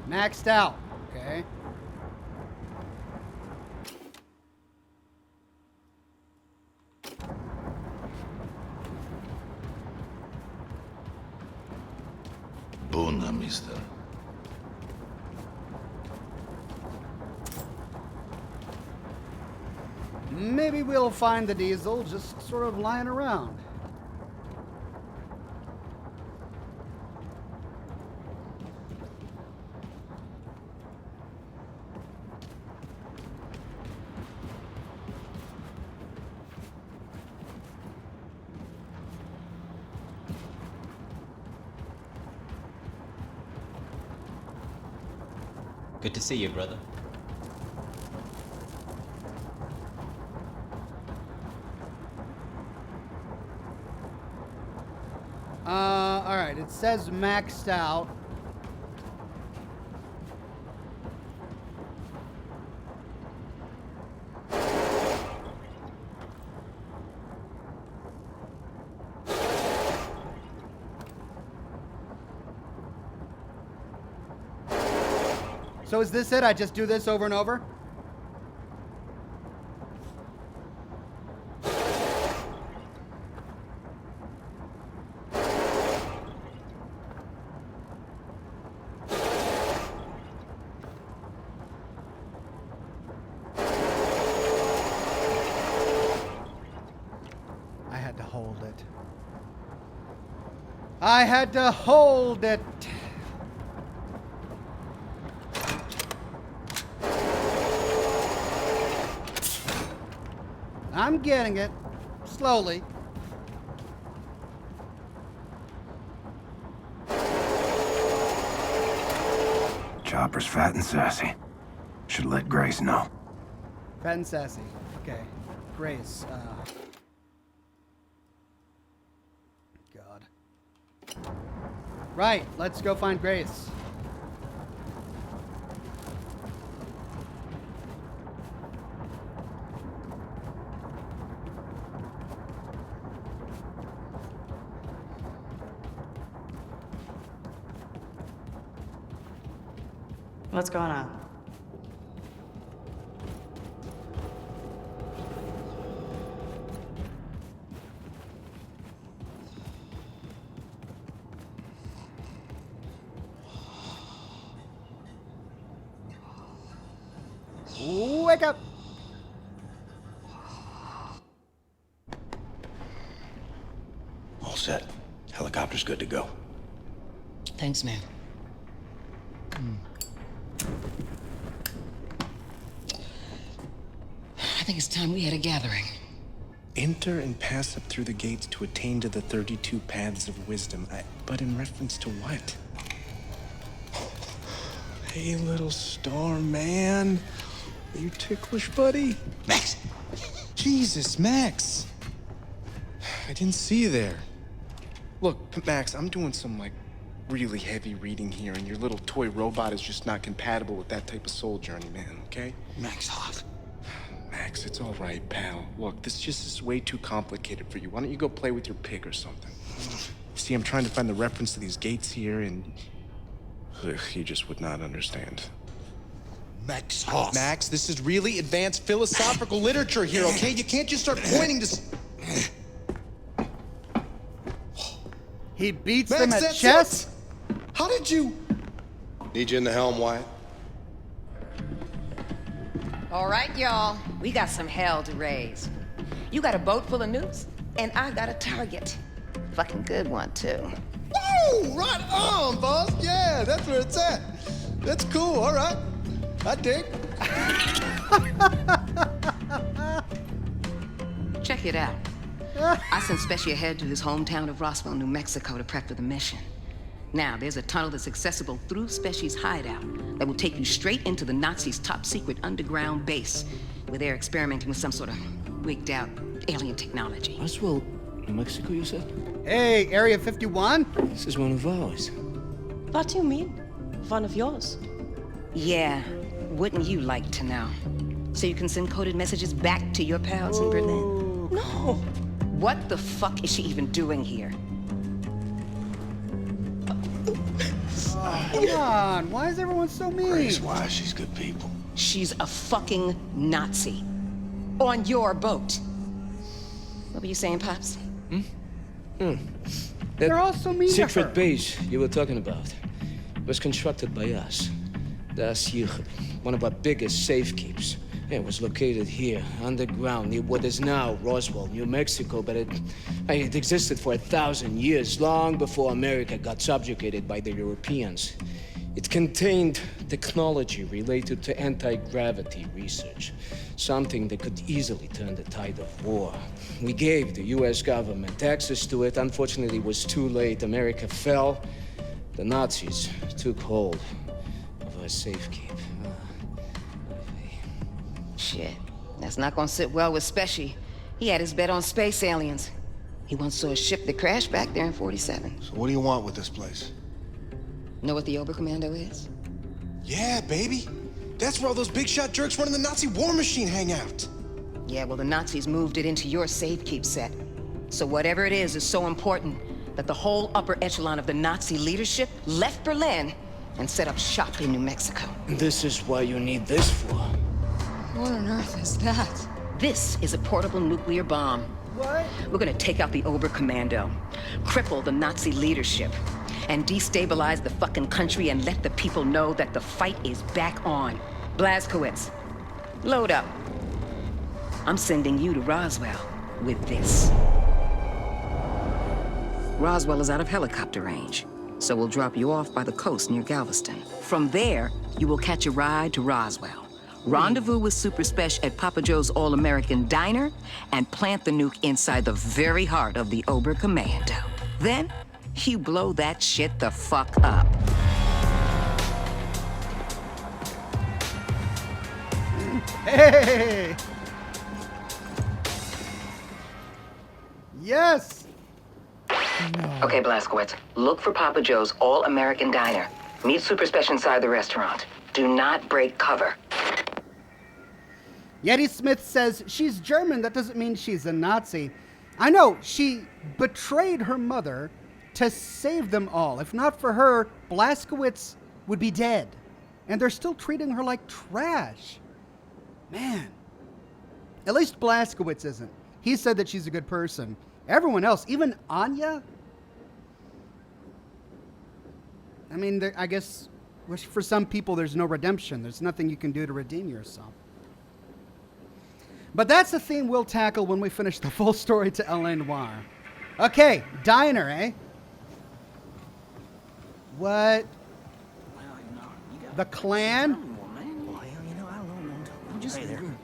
Maxed out. Okay. Buona, mister. Maybe we'll find the diesel just sort of lying around. Good to see you, brother. All right, it says maxed out. So is this it? I just do this over and over? I had to hold it. I'm getting it. Slowly. Chopper's fat and sassy. Should let Grace know. Fat and sassy. Okay. Grace. God. Right. Let's go find Grace. What's going on? Wake up! All set. Helicopter's good to go. Thanks, man. I think it's time we had a gathering. Enter and pass up through the gates to attain to the 32 paths of wisdom. But in reference to what? Hey, little star man. Are you ticklish, buddy? Max! Jesus, Max! I didn't see you there. Look, Max, I'm doing some, really heavy reading here, and your little toy robot is just not compatible with that type of soul journey, man, okay? Max, hot. Max, it's all right, pal. Look, this just is way too complicated for you. Why don't you go play with your pig or something? See, I'm trying to find the reference to these gates here, and... you just would not understand. Max, hot. Max, this is really advanced philosophical literature here, okay? You can't just start pointing to... He beats Max, them at that's chess? it? How did you... Need you in the helm, Wyatt? All right, y'all. We got some hell to raise. You got a boat full of nukes, and I got a target. Fucking good one, too. Woo! Right on, boss! Yeah, that's where it's at. That's cool, all right. I dig. Check it out. I sent Specie ahead to his hometown of Roswell, New Mexico to prep for the mission. Now, there's a tunnel that's accessible through Specie's hideout that will take you straight into the Nazis' top-secret underground base, where they're experimenting with some sort of wigged-out alien technology. Roswell, New Mexico, you said? Hey, Area 51? This is one of ours. What do you mean? One of yours? Yeah, wouldn't you like to know? So you can send coded messages back to your pals in Berlin? No. What the fuck is she even doing here? Come on, why is everyone so mean? Grace, why? She's good people. She's a fucking Nazi. On your boat. What were you saying, Pops? They're all so mean to her. Secret base you were talking about was constructed by us. Das hier, one of our biggest safekeeps. It was located here, underground, near what is now Roswell, New Mexico, but it existed for 1,000 years, long before America got subjugated by the Europeans. It contained technology related to anti-gravity research, something that could easily turn the tide of war. We gave the US government access to it. Unfortunately, it was too late. America fell. The Nazis took hold of our safekeep. Shit, that's not gonna sit well with Specie. He had his bet on space aliens. He once saw a ship that crashed back there in 47. So what do you want with this place? Know what the Oberkommando is? Yeah, baby. That's where all those big shot jerks running the Nazi war machine hang out. Yeah, well, the Nazis moved it into your safekeep set. So whatever it is so important that the whole upper echelon of the Nazi leadership left Berlin and set up shop in New Mexico. This is why you need this for. What on earth is that? This is a portable nuclear bomb. What? We're gonna take out the Oberkommando, cripple the Nazi leadership, and destabilize the fucking country and let the people know that the fight is back on. Blazkowicz, load up. I'm sending you to Roswell with this. Roswell is out of helicopter range, so we'll drop you off by the coast near Galveston. From there, you will catch a ride to Roswell. Rendezvous with Super Spesh at Papa Joe's All-American Diner, and plant the nuke inside the very heart of the Oberkommando. Then, you blow that shit the fuck up. Hey! Yes! No. Okay, Blazkowicz, look for Papa Joe's All-American Diner. Meet Super Spesh inside the restaurant. Do not break cover. Yeti Smith says she's German. That doesn't mean she's a Nazi. I know, she betrayed her mother to save them all. If not for her, Blazkowicz would be dead. And they're still treating her like trash. Man. At least Blazkowicz isn't. He said that she's a good person. Everyone else, even Anya? I mean, I guess for some people there's no redemption. There's nothing you can do to redeem yourself. But that's a theme we'll tackle when we finish the full story to L.A. Noire. Okay, diner, eh? What? The clan?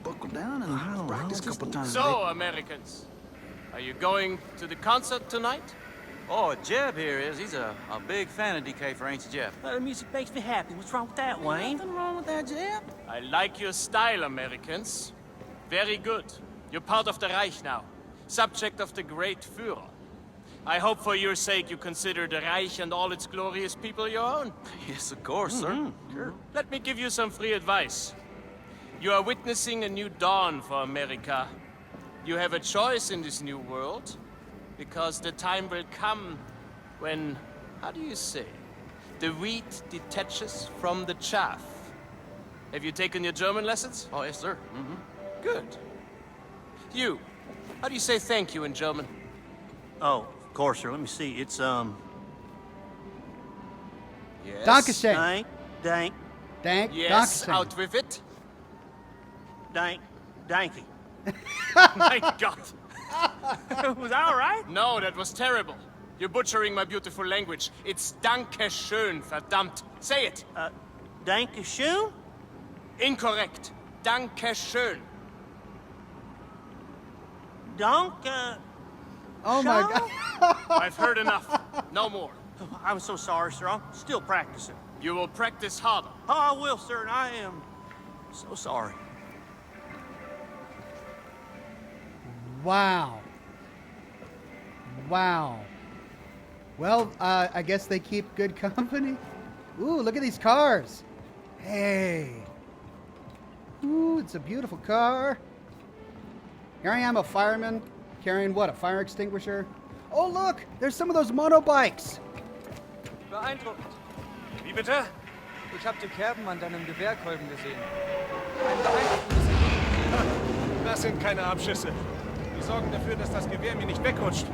Buckle down and practice a couple times. So, Americans, are you going to the concert tonight? Oh, Jeb here is. He's a big fan of DK for ain't you, Jeb? The music makes me happy. What's wrong with that, Wayne? Nothing wrong with that, Jeb. I like your style, Americans. Very good. You're part of the Reich now. Subject of the great Führer. I hope for your sake you consider the Reich and all its glorious people your own. Yes, of course, sir. Sure. Let me give you some free advice. You are witnessing a new dawn for America. You have a choice in this new world, because the time will come when, how do you say, the wheat detaches from the chaff. Have you taken your German lessons? Oh, yes, sir. Good. You, how do you say thank you in German? Oh, of course, sir. Let me see. It's, Yes? Dankeschön. Dank. Yes, Dankeschön. out with it. Danky. My God. Was that all right? No, that was terrible. You're butchering my beautiful language. It's Dankeschön, verdammt. Say it. Dankeschön? Incorrect. Dankeschön. Oh my God. I've heard enough. No more. I'm so sorry, sir. I'm still practicing. You will practice harder. Oh, I will, sir, and I am so sorry. Wow. Wow. Well, I guess they keep good company. Ooh, look at these cars. Hey. Ooh, it's a beautiful car. Here I am, a fireman, carrying what, a fire extinguisher? Oh, look, there's some of those monobikes. Beeindruckend. Wie bitte? Ich habe die Kerben an deinem Gewehrkolben gesehen. Ein beeindruckendes Ergebnis. Das sind keine Abschüsse. Die sorgen dafür, dass das Gewehr mir nicht wegrutscht.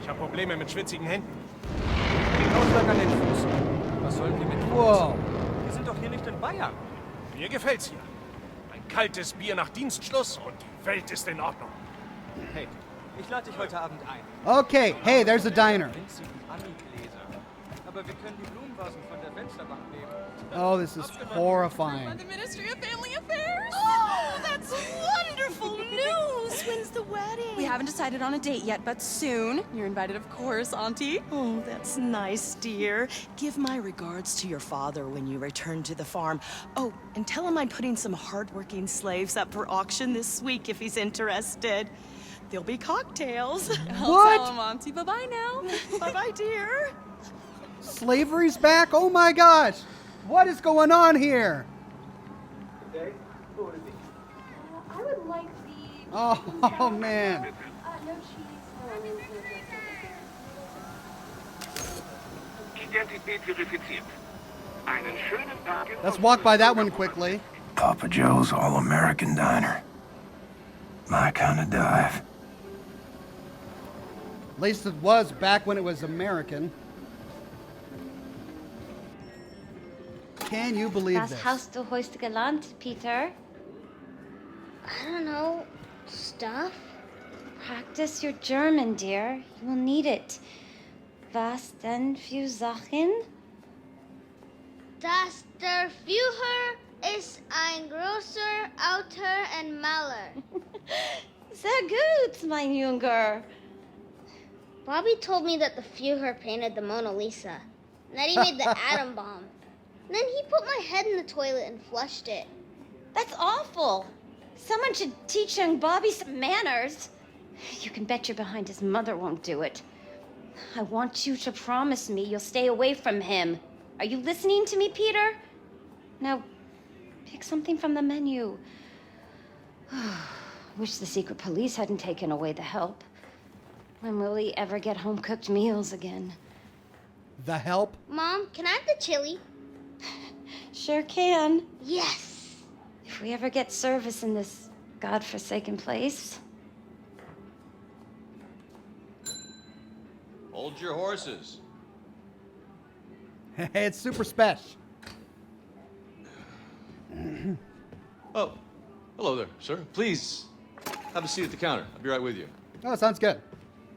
Ich habe Probleme mit schwitzigen Händen. Den Ausschlag an den Füßen. Was sollen wir mit tun? Wow. Wir sind doch hier nicht in Bayern. Mir gefällt's hier. Ein kaltes Bier nach Dienstschluss und die Welt ist in Ordnung. Hey, ich lade dich heute Abend ein. Okay, hey, there's a diner. Winzigen Ami-Gläser. Aber wir können die Blumenvasen von der Fensterbank nehmen. Oh, this is horrifying. The Ministry of Family Affairs? Oh, that's wonderful news! When's the wedding? We haven't decided on a date yet, but soon. You're invited, of course, Auntie. Oh, that's nice, dear. Give my regards to your father when you return to the farm. Oh, and tell him I'm putting some hardworking slaves up for auction this week if he's interested. There'll be cocktails. I'll tell him, Auntie. Bye-bye now. Bye-bye, dear. Slavery's back? Oh my gosh. What is going on here? I would like the... Oh man. No cheese. Identität verifiziert. Einen schönen Tag. Let's walk by that one quickly. Papa Joe's All-American Diner. My kind of dive. At least it was back when it was American. Can you believe Was this? hast du heute gelernt, Peter? I don't know. Stuff? Practice your German, dear. You will need it. Was denn für Sachen? Das der Führer ist ein großer Autor und Maler. Sehr gut, mein Junge. Bobby told me that the Führer painted the Mona Lisa, and that he made the atom bomb. And then he put my head in the toilet and flushed it. That's awful. Someone should teach young Bobby some manners. You can bet your behind his mother won't do it. I want you to promise me you'll stay away from him. Are you listening to me, Peter? Now, pick something from the menu. Wish the secret police hadn't taken away the help. When will he ever get home-cooked meals again? The help? Mom, can I have the chili? Sure can. Yes. If we ever get service in this godforsaken place. Hold your horses. Hey, it's super special. Oh, hello there, sir. Please, have a seat at the counter. I'll be right with you. Oh, sounds good.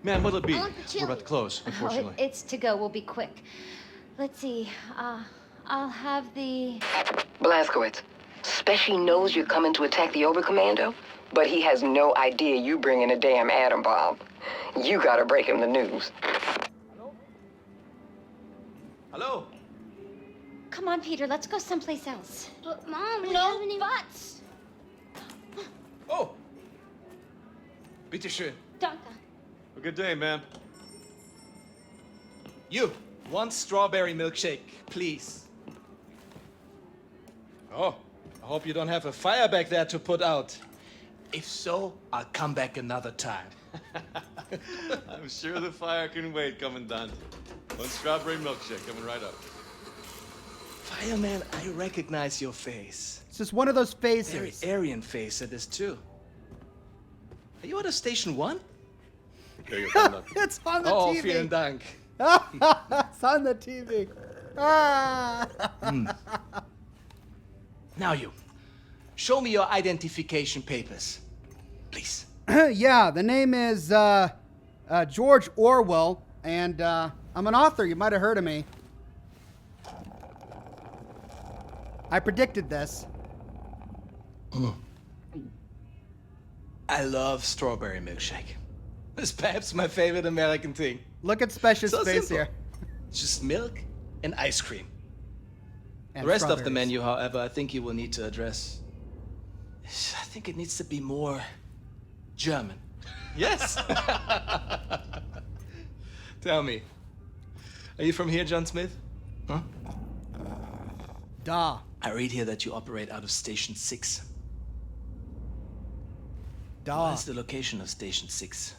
Ma'am, what'll it be? I want the chili. We're about to close, unfortunately. Oh, it's to go. We'll be quick. Let's see. I'll have the... Blazkowicz, Speshy knows you're coming to attack the Oberkommando, but he has no idea you bringing a damn atom bomb. You gotta break him the news. Hello? Come on, Peter. Let's go someplace else. But Mom, we No haven't even... buts. Oh! Bitteschön. Danke. A good day, ma'am. You, one strawberry milkshake, please. Oh, I hope you don't have a fire back there to put out. If so, I'll come back another time. I'm sure the fire can wait, Commandant. One strawberry milkshake coming right up. Fireman, I recognize your face. It's just one of those faces. Very Aryan face it is too. Are you out of Station 1? There you go, It's on the Oh, TV. vielen Dank. It's on the TV. Now you, show me your identification papers, please. Yeah, the name is George Orwell, and I'm an author. You might have heard of me. I predicted this. I love strawberry milkshake. It's perhaps my favorite American thing. Look at Special's So face simple. here. It's just milk and ice cream. And The rest of the strawberries. menu, however, I think you will need to address. I think it needs to be more German. Yes. Tell me, are you from here, John Smith? Huh? Da. I read here that you operate out of Station 6. Da. What is the location of Station 6?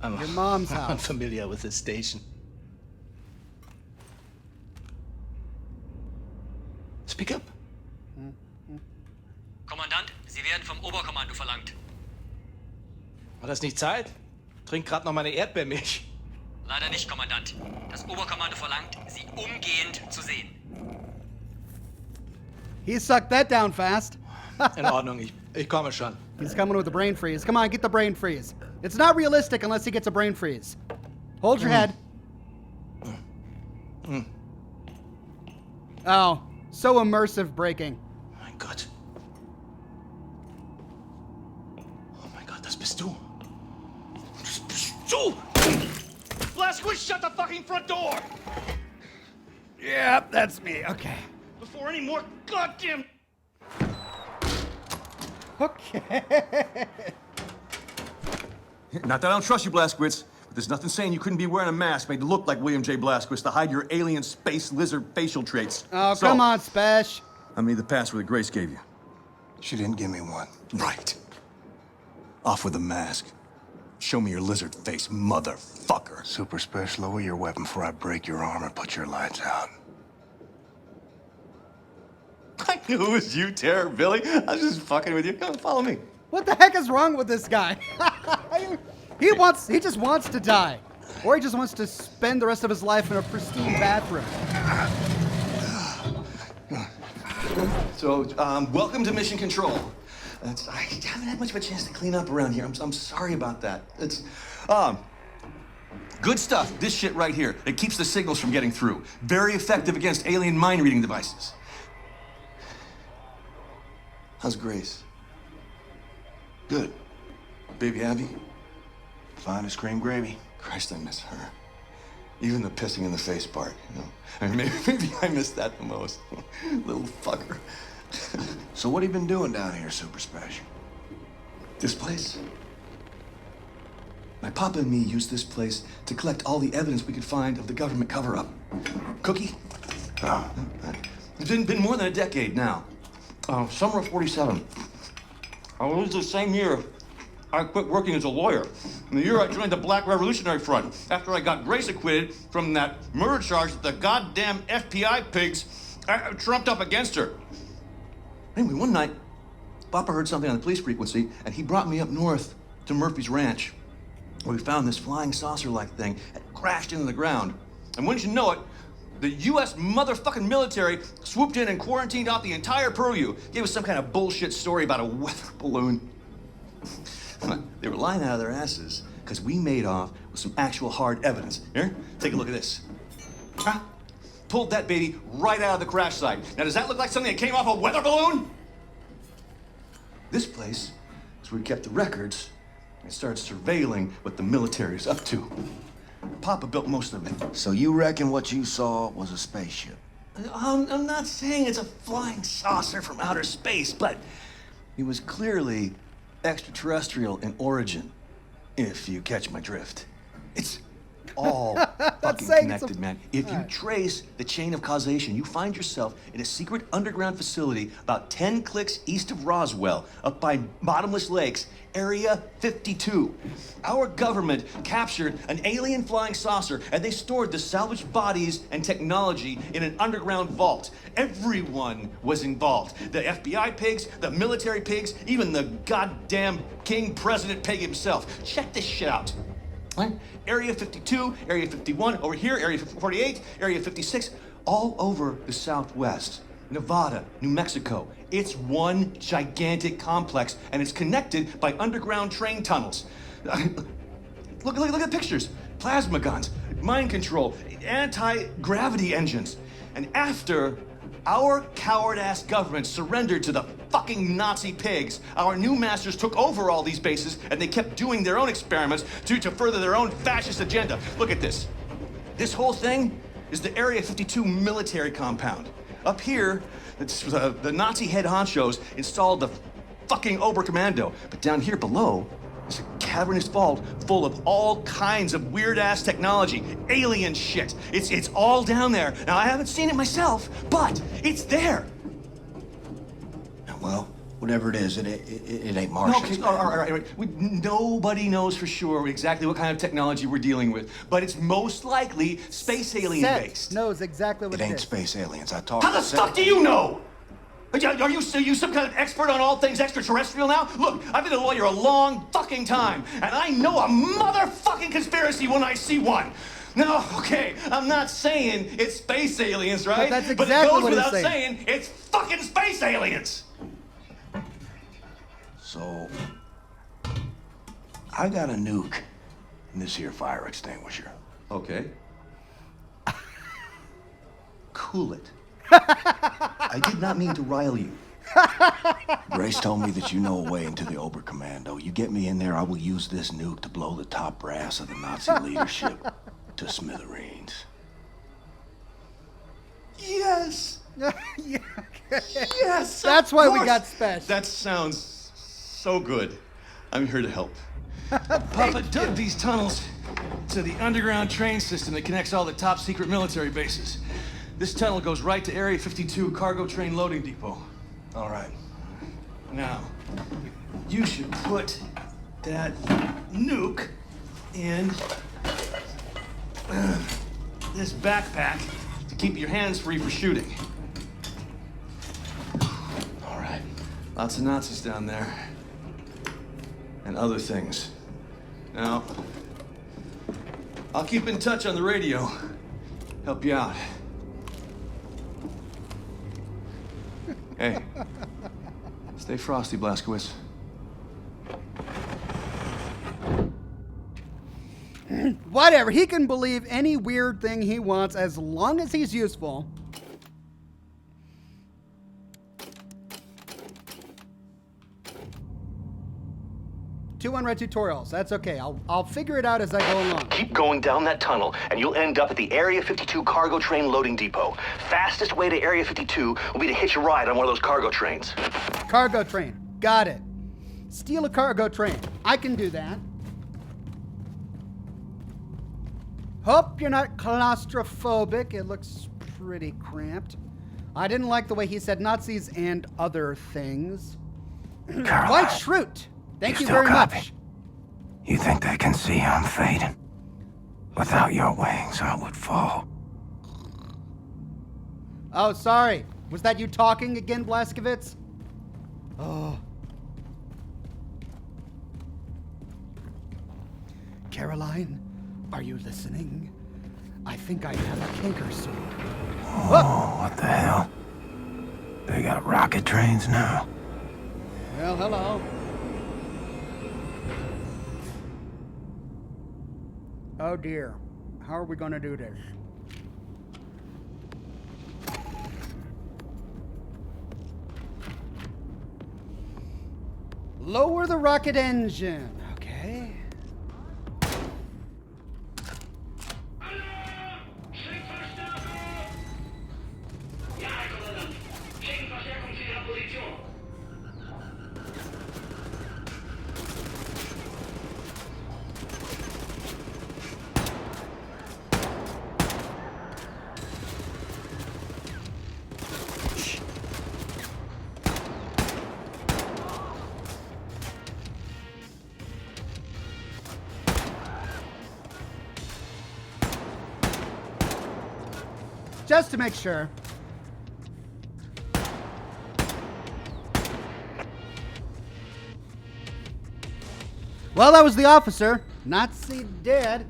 I'm Your mom's I'm house. unfamiliar with this station. Speak up. Kommandant, Sie werden vom Oberkommando verlangt. War das nicht Zeit? Trink grad noch meine Erdbeermilch. Leider nicht, Kommandant. Das Oberkommando verlangt, Sie umgehend zu sehen. He sucked that down fast. In Ordnung, ich komme schon. He's coming with a brain freeze. Come on, get the brain freeze. It's not realistic unless he gets a brain freeze. Hold your head. Oh, so immersive braking. Mein Gott. Oh mein Gott, das bist du. Das bist du! Blazkowicz, shut the fucking front door! Yep, that's me. Okay. Before any more goddamn... Okay. Not that I don't trust you, Blazkowicz, but there's nothing saying you couldn't be wearing a mask made to look like William J. Blazkowicz to hide your alien space lizard facial traits. Oh, come on, Spesh. I need the password that Grace gave you. She didn't give me one. Right. Off with the mask. Show me your lizard face, motherfucker. Super Special, lower your weapon before I break your arm or put your lights out. I knew it was you, Terror Billy. I was just fucking with you. Come on, follow me. What the heck is wrong with this guy? He just wants to die. Or he just wants to spend the rest of his life in a pristine bathroom. So, welcome to Mission Control. I haven't had much of a chance to clean up around here. I'm sorry about that. Good stuff. This shit right here. It keeps the signals from getting through. Very effective against alien mind-reading devices. How's Grace? Good. Baby happy? Fine as cream gravy. Christ, I miss her. Even the pissing in the face part, you know. I mean, maybe I miss that the most. Little fucker. So what have you been doing down here, Super Special? This place? My papa and me used this place to collect all the evidence we could find of the government cover-up. Cookie? Oh. It's been more than a decade now. Summer of 47. It was the same year I quit working as a lawyer. And the year I joined the Black Revolutionary Front, after I got Grace acquitted from that murder charge that the goddamn FBI pigs trumped up against her. Anyway, one night, Papa heard something on the police frequency, and he brought me up north to Murphy's Ranch, where we found this flying saucer-like thing that crashed into the ground. And wouldn't you know it, the U.S. motherfucking military swooped in and quarantined off the entire purview. Gave us some kind of bullshit story about a weather balloon. They were lying out of their asses because we made off with some actual hard evidence. Here, take a look at this. Huh? Pulled that baby right out of the crash site. Now, does that look like something that came off a weather balloon? This place is where we kept the records and started surveilling what the military is up to. Papa built most of it. So you reckon what you saw was a spaceship? I'm not saying it's a flying saucer from outer space, but it was clearly extraterrestrial in origin, if you catch my drift. It's all fucking connected, man. If you trace the chain of causation, you find yourself in a secret underground facility about 10 clicks east of Roswell, up by Bottomless Lakes, Area 52. Our government captured an alien flying saucer, and they stored the salvaged bodies and technology in an underground vault. Everyone was involved. The FBI pigs, the military pigs, even the goddamn King President pig himself. Check this shit out. Right? Area 52, Area 51, over here, Area 48, Area 56, all over the Southwest. Nevada, New Mexico. It's one gigantic complex, and it's connected by underground train tunnels. Look at the pictures. Plasma guns, mind control, anti-gravity engines. And after our coward-ass government surrendered to the fucking Nazi pigs, our new masters took over all these bases, and they kept doing their own experiments to further their own fascist agenda. Look at this. This whole thing is the Area 52 military compound. Up here, it's the Nazi head honchos installed the fucking Oberkommando. But down here below, there's a cavernous vault full of all kinds of weird-ass technology, alien shit. It's all down there. Now, I haven't seen it myself, but it's there. Well, whatever it is, it ain't Martian. Okay, all right. Nobody knows for sure exactly what kind of technology we're dealing with, but it's most likely space alien-based. Knows exactly what it ain't space aliens. I talked. How the fuck do you know? Are you some kind of expert on all things extraterrestrial now? Look, I've been a lawyer a long fucking time, and I know a motherfucking conspiracy when I see one. No, okay, I'm not saying it's space aliens, right? But that's exactly but it goes what without he's saying. it's fucking space aliens. So, I got a nuke in this here fire extinguisher. Okay. Cool it. I did not mean to rile you. Grace told me that you know a way into the Oberkommando. You get me in there, I will use this nuke to blow the top brass of the Nazi leadership to smithereens. Yes. Yeah. Yes. That's why we got special. That sounds so good. I'm here to help. Papa dug these tunnels to the underground train system that connects all the top secret military bases. This tunnel goes right to Area 52 cargo train loading depot. All right. Now, you should put that nuke in this backpack to keep your hands free for shooting. All right. Lots of Nazis down there. And other things. Now, I'll keep in touch on the radio. Help you out. Hey, stay frosty, Blazkowicz. Whatever. He can believe any weird thing he wants as long as he's useful. Two unread tutorials. That's okay. I'll figure it out as I go along. Keep going down that tunnel, and you'll end up at the Area 52 cargo train loading depot. Fastest way to Area 52 will be to hitch a ride on one of those cargo trains. Cargo train. Got it. Steal a cargo train. I can do that. Hope you're not claustrophobic. It looks pretty cramped. I didn't like the way he said Nazis and other things. White Shroot. Thank you very much. You think they can see I'm fading? Without your wings, I would fall. Oh, sorry. Was that you talking again, Blazkowicz? Oh. Caroline, are you listening? I think I have a canker soon. Oh, what the hell? They got rocket trains now. Well, hello. Oh dear. How are we going to do this? Lower the rocket engine. Okay. Just to make sure. Well, that was the officer. Nazi dead.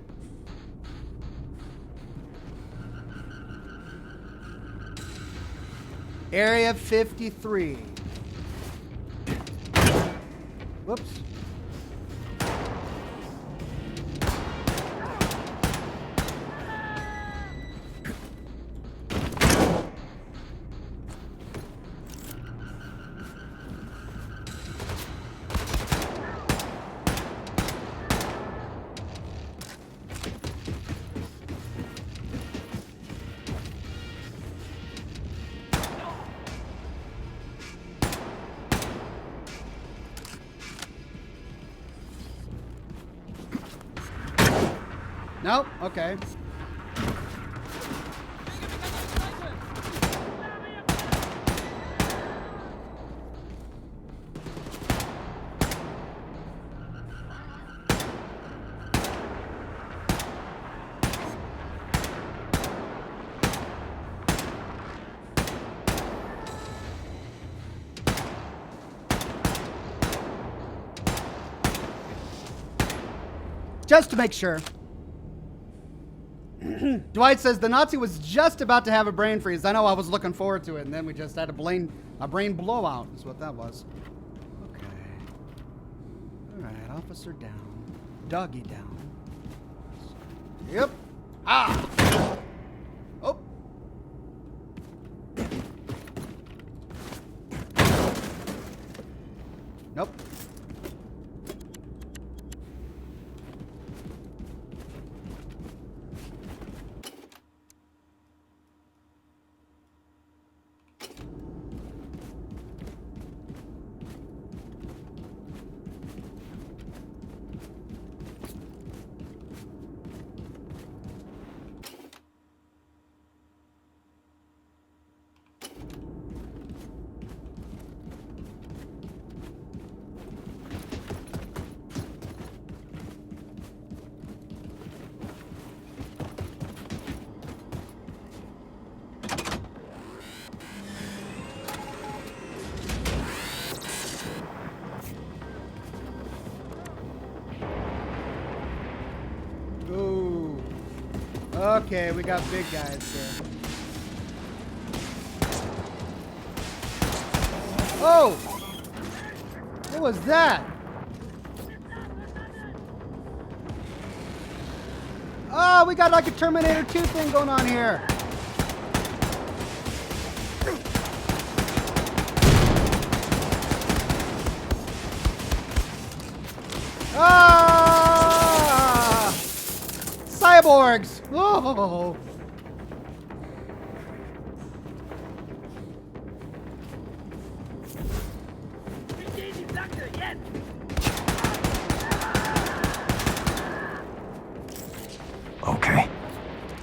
Area 53. Whoops. Nope, okay. Just to make sure. Dwight says the Nazi was just about to have a brain freeze. I know, I was looking forward to it, and then we just had a brain blowout is what that was. Okay. All right, officer down. Doggy down. Yep. Ah! Oh. Nope. Ooh. Okay, we got big guys here. Oh! What was that? Oh, we got like a Terminator 2 thing going on here. Ah! Cyborgs! Oh! Okay.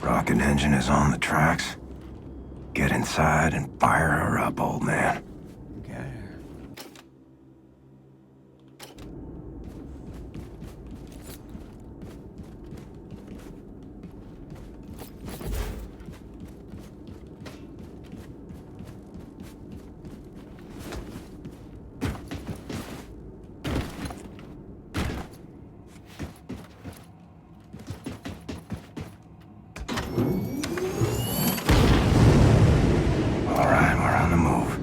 Rocket engine is on the tracks. Get inside and fire her up, old man. Okay. All right, we're on the move.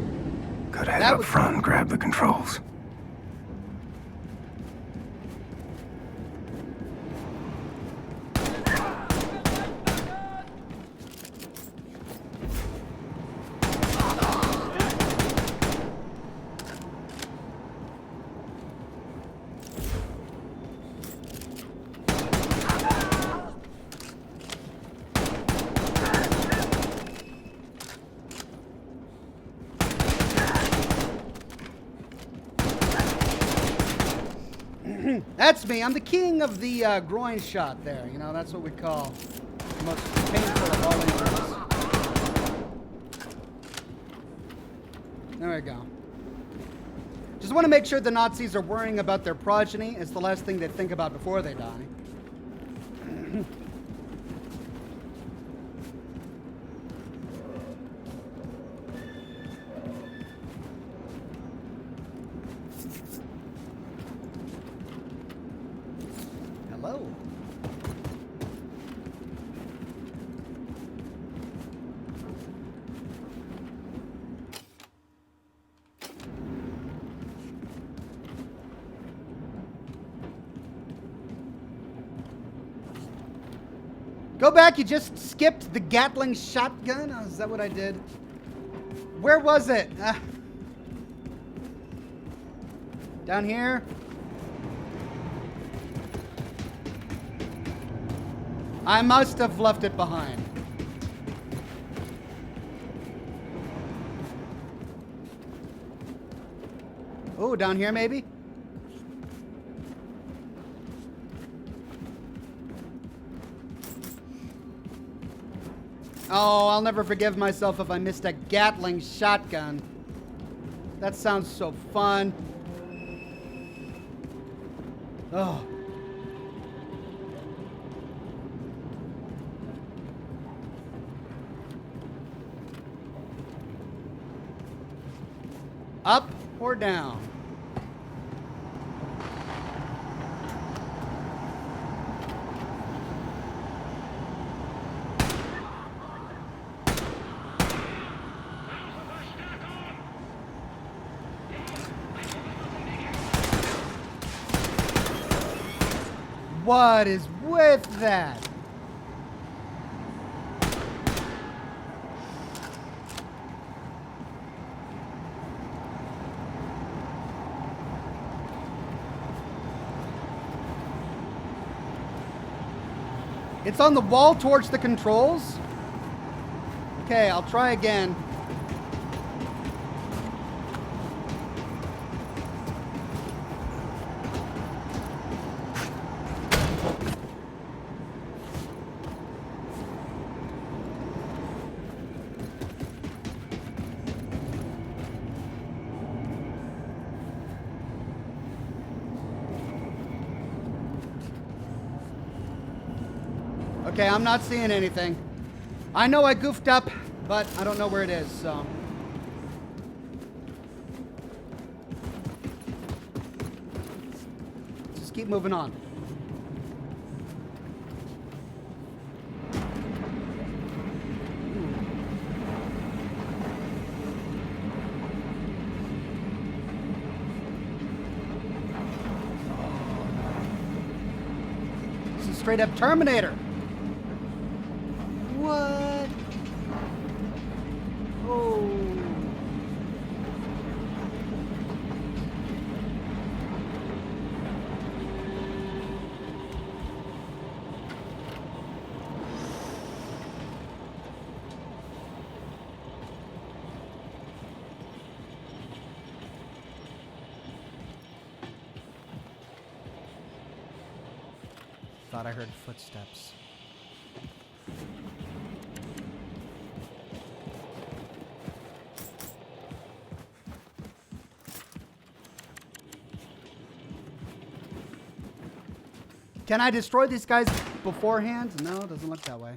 Could head up front and grab the controls. That's me. I'm the king of the groin shot there. You know, that's what we call the most painful of all injuries. There we go. Just want to make sure the Nazis are worrying about their progeny. It's the last thing they think about before they die. Hello. Go back, you just skipped the Gatling shotgun? Oh, is that what I did? Where was it? Down here? I must have left it behind. Oh, down here maybe? Oh, I'll never forgive myself if I missed a Gatling shotgun. That sounds so fun. Oh. Up or down? What is with that? It's on the wall towards the controls? Okay, I'll try again. Okay, I'm not seeing anything. I know I goofed up, but I don't know where it is, so. Just keep moving on. This is straight up Terminator. Thought I heard footsteps. Can I destroy these guys beforehand? No, it doesn't look that way.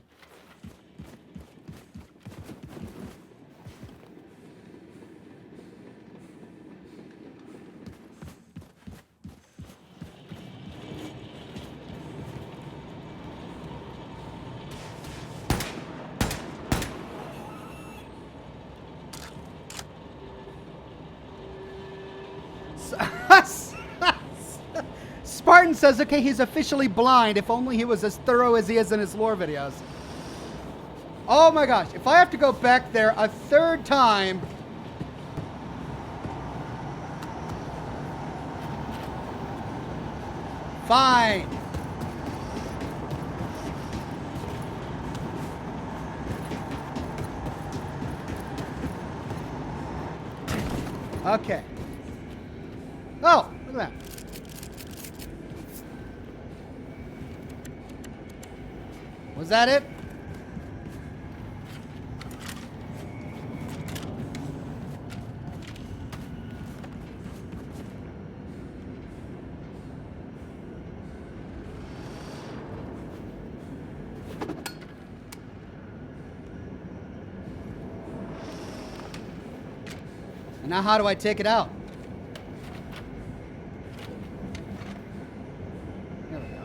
Spartan says, okay, he's officially blind. If only he was as thorough as he is in his lore videos. Oh my gosh. If I have to go back there a third time. Fine. Okay. Oh, look at that. Was that it? And now how do I take it out? There we go.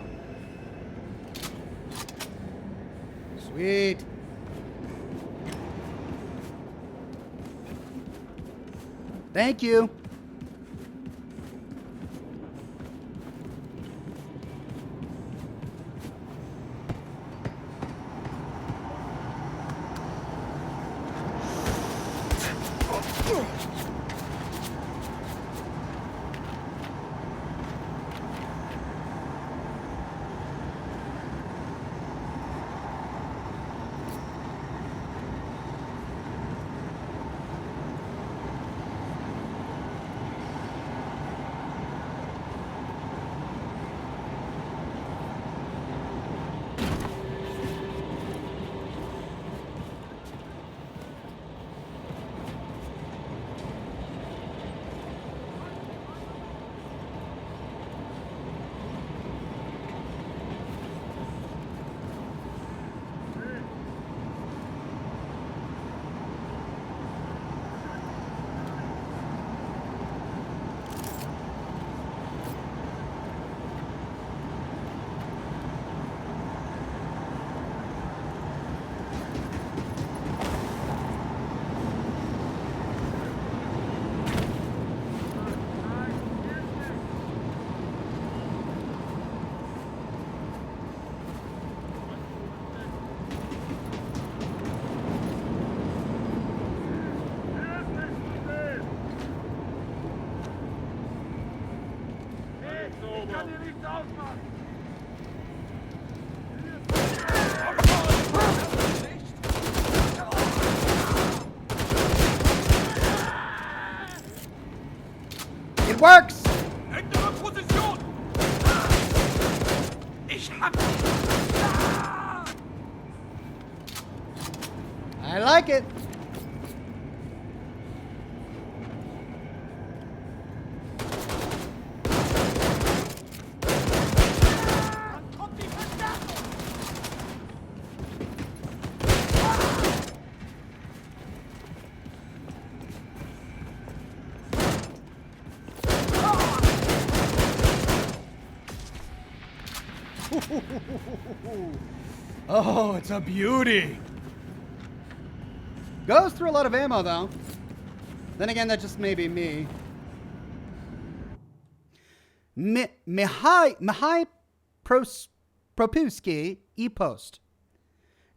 Sweet. Thank you. It works! I like it. Oh, it's a beauty. Goes through a lot of ammo, though. Then again, that just may be me. Mihai Propuski, e-post.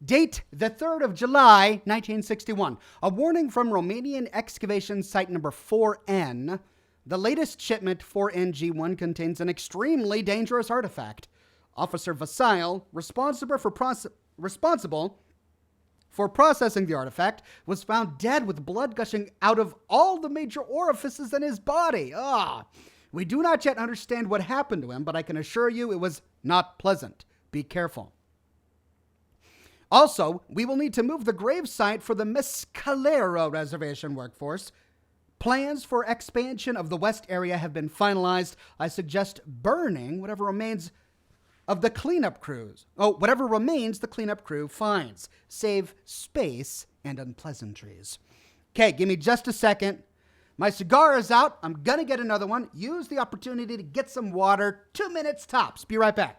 Date the 3rd of July, 1961. A warning from Romanian excavation site number 4N. The latest shipment, 4NG1, contains an extremely dangerous artifact. Officer Vasile, responsible for processing the artifact, was found dead with blood gushing out of all the major orifices in his body. We do not yet understand what happened to him, but I can assure you it was not pleasant. be careful. Also, we will need to move the gravesite for the Mescalero Reservation workforce. Plans for expansion of the west area have been finalized. I suggest burning whatever remains of the cleanup crews. Whatever remains the cleanup crew finds. Save space and unpleasantries. Okay, give me just a second. My cigar is out. I'm gonna get another one. Use the opportunity to get some water. 2 minutes tops. Be right back.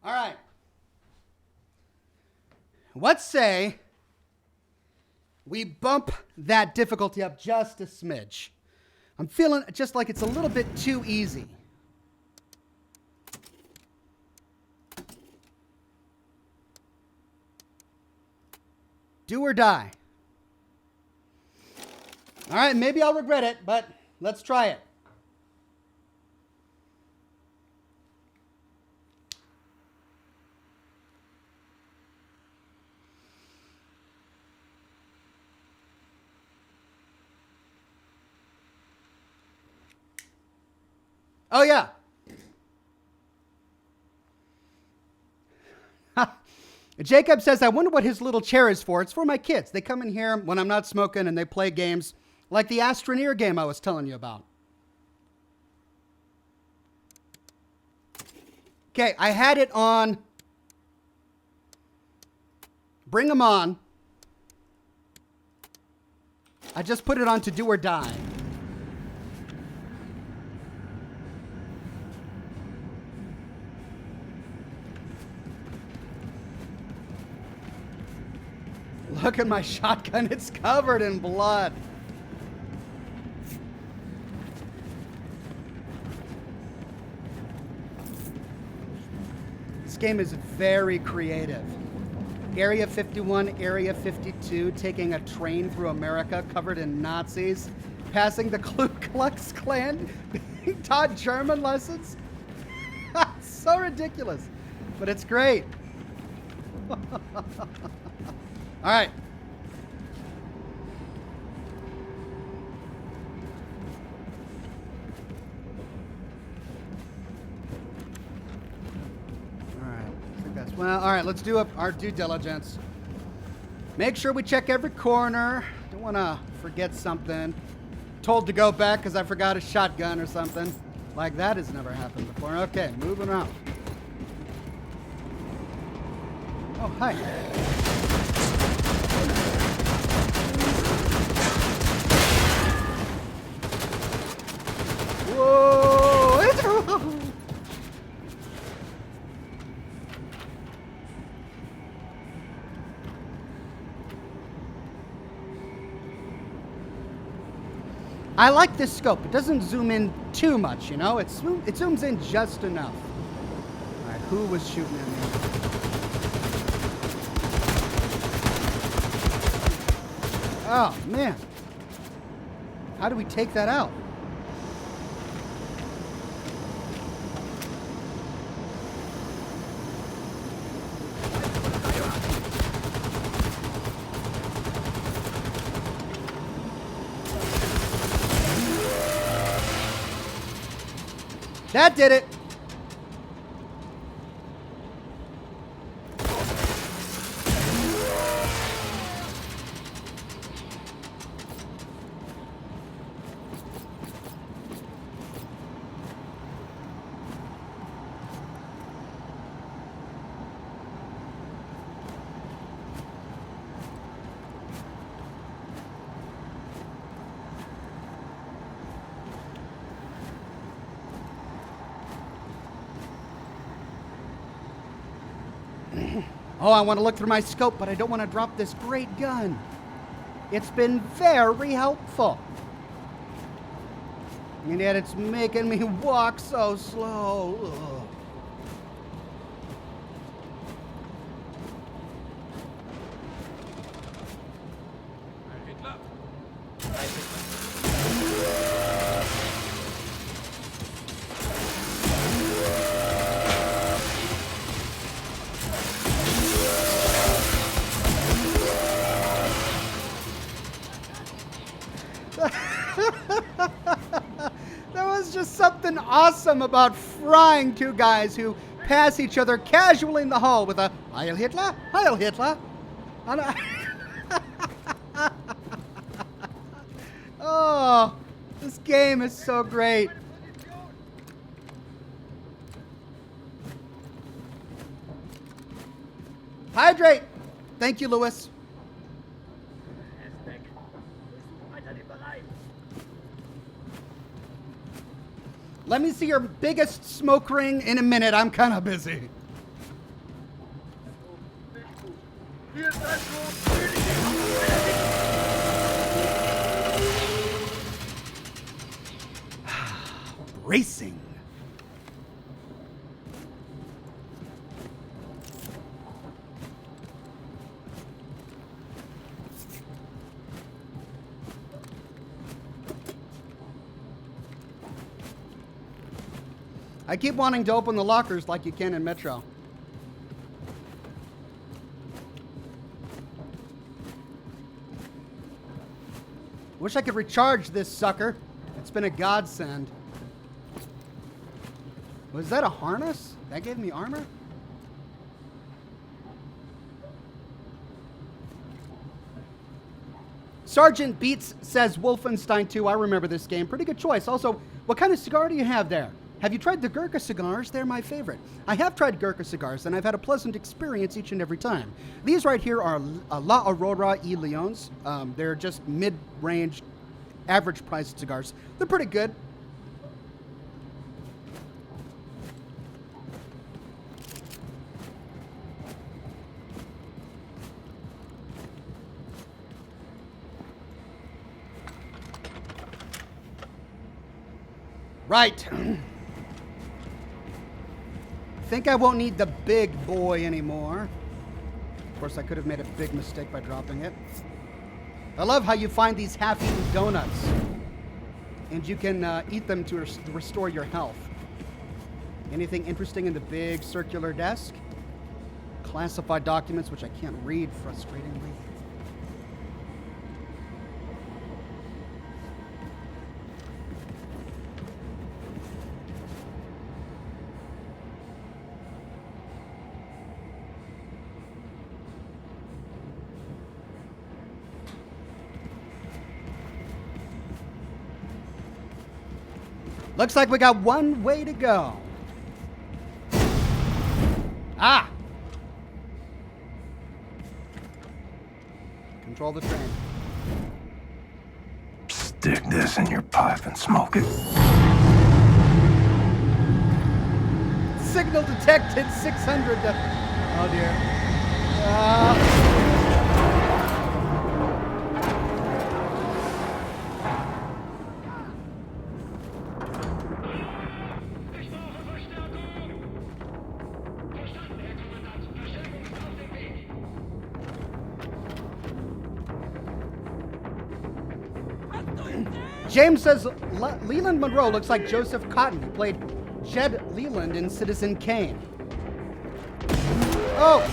All right. Let's say we bump that difficulty up just a smidge. I'm feeling just like it's a little bit too easy. Do or die. All right, maybe I'll regret it, but let's try it. Oh, yeah. Jacob says, I wonder what his little chair is for. It's for my kids. They come in here when I'm not smoking and they play games like the Astroneer game I was telling you about. Okay, I had it on Bring 'em On. I just put it on to Do or Die. Look at my shotgun. It's covered in blood. This game is very creative. Area 51, Area 52, taking a train through America covered in Nazis, passing the Ku Klux Klan, being taught German lessons. So ridiculous, but it's great. All right. Well, all right, let's do our due diligence. Make sure we check every corner. Don't want to forget something. Told to go back because I forgot a shotgun or something. Like that has never happened before. Okay, moving around. Oh, hi. Whoa! I like this scope. It doesn't zoom in too much, you know? It zooms in just enough. All right, who was shooting at me? Oh, man. How do we take that out? That did it. Oh, I want to look through my scope, but I don't want to drop this great gun. It's been very helpful. And yet it's making me walk so slow. Ugh. There was just something awesome about frying two guys who pass each other casually in the hall with a Heil Hitler, Heil Hitler. Oh, this game is so great. Hydrate. Thank you, Lewis. Let me see your biggest smoke ring in a minute. I'm kind of busy. Racing. I keep wanting to open the lockers like you can in Metro. Wish I could recharge this sucker. It's been a godsend. Was that a harness? That gave me armor? Sergeant Beats says Wolfenstein 2. I remember this game. Pretty good choice. Also, what kind of cigar do you have there? Have you tried the Gurkha cigars? They're my favorite. I have tried Gurkha cigars, and I've had a pleasant experience each and every time. These right here are La Aurora y Leones. They're just mid-range, average-priced cigars. They're pretty good. Right. Think I won't need the big boy anymore. Of course, I could have made a big mistake by dropping it. I love how you find these half-eaten donuts, and you can eat them to restore your health. Anything interesting in the big circular desk? Classified documents, which I can't read frustratingly. Looks like we got one way to go. Ah! Control the train. Stick this in your pipe and smoke it. Signal detected 600. Oh dear. James says Leland Monroe looks like Joseph Cotton, who played Jed Leland in Citizen Kane. Oh!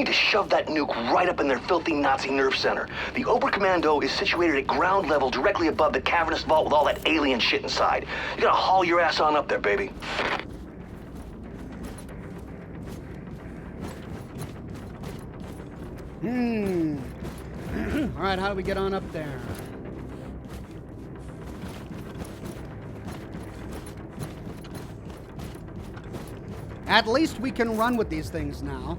to shove that nuke right up in their filthy Nazi nerve center. The Oberkommando is situated at ground level directly above the cavernous vault with all that alien shit inside. You gotta haul your ass on up there, baby. All right, how do we get on up there? At least we can run with these things now.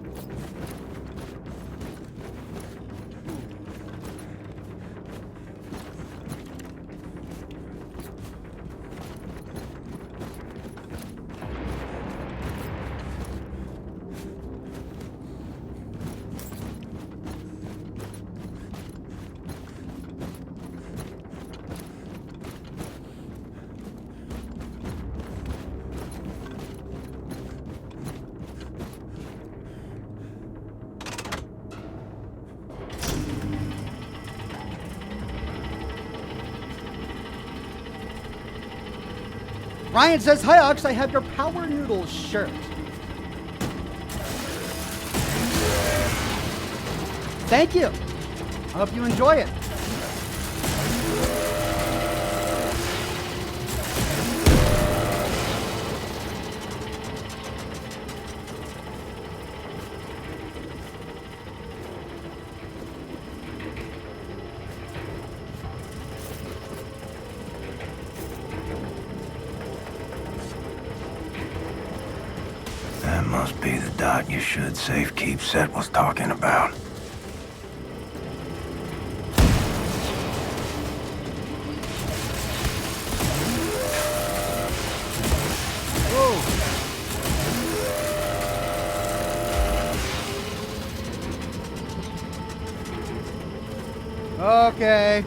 Ryan says, "Hi, Ox, I have your Power Noodles shirt." Thank you. I hope you enjoy it. That must be the dot you should safe keep Set was talking about. Okay.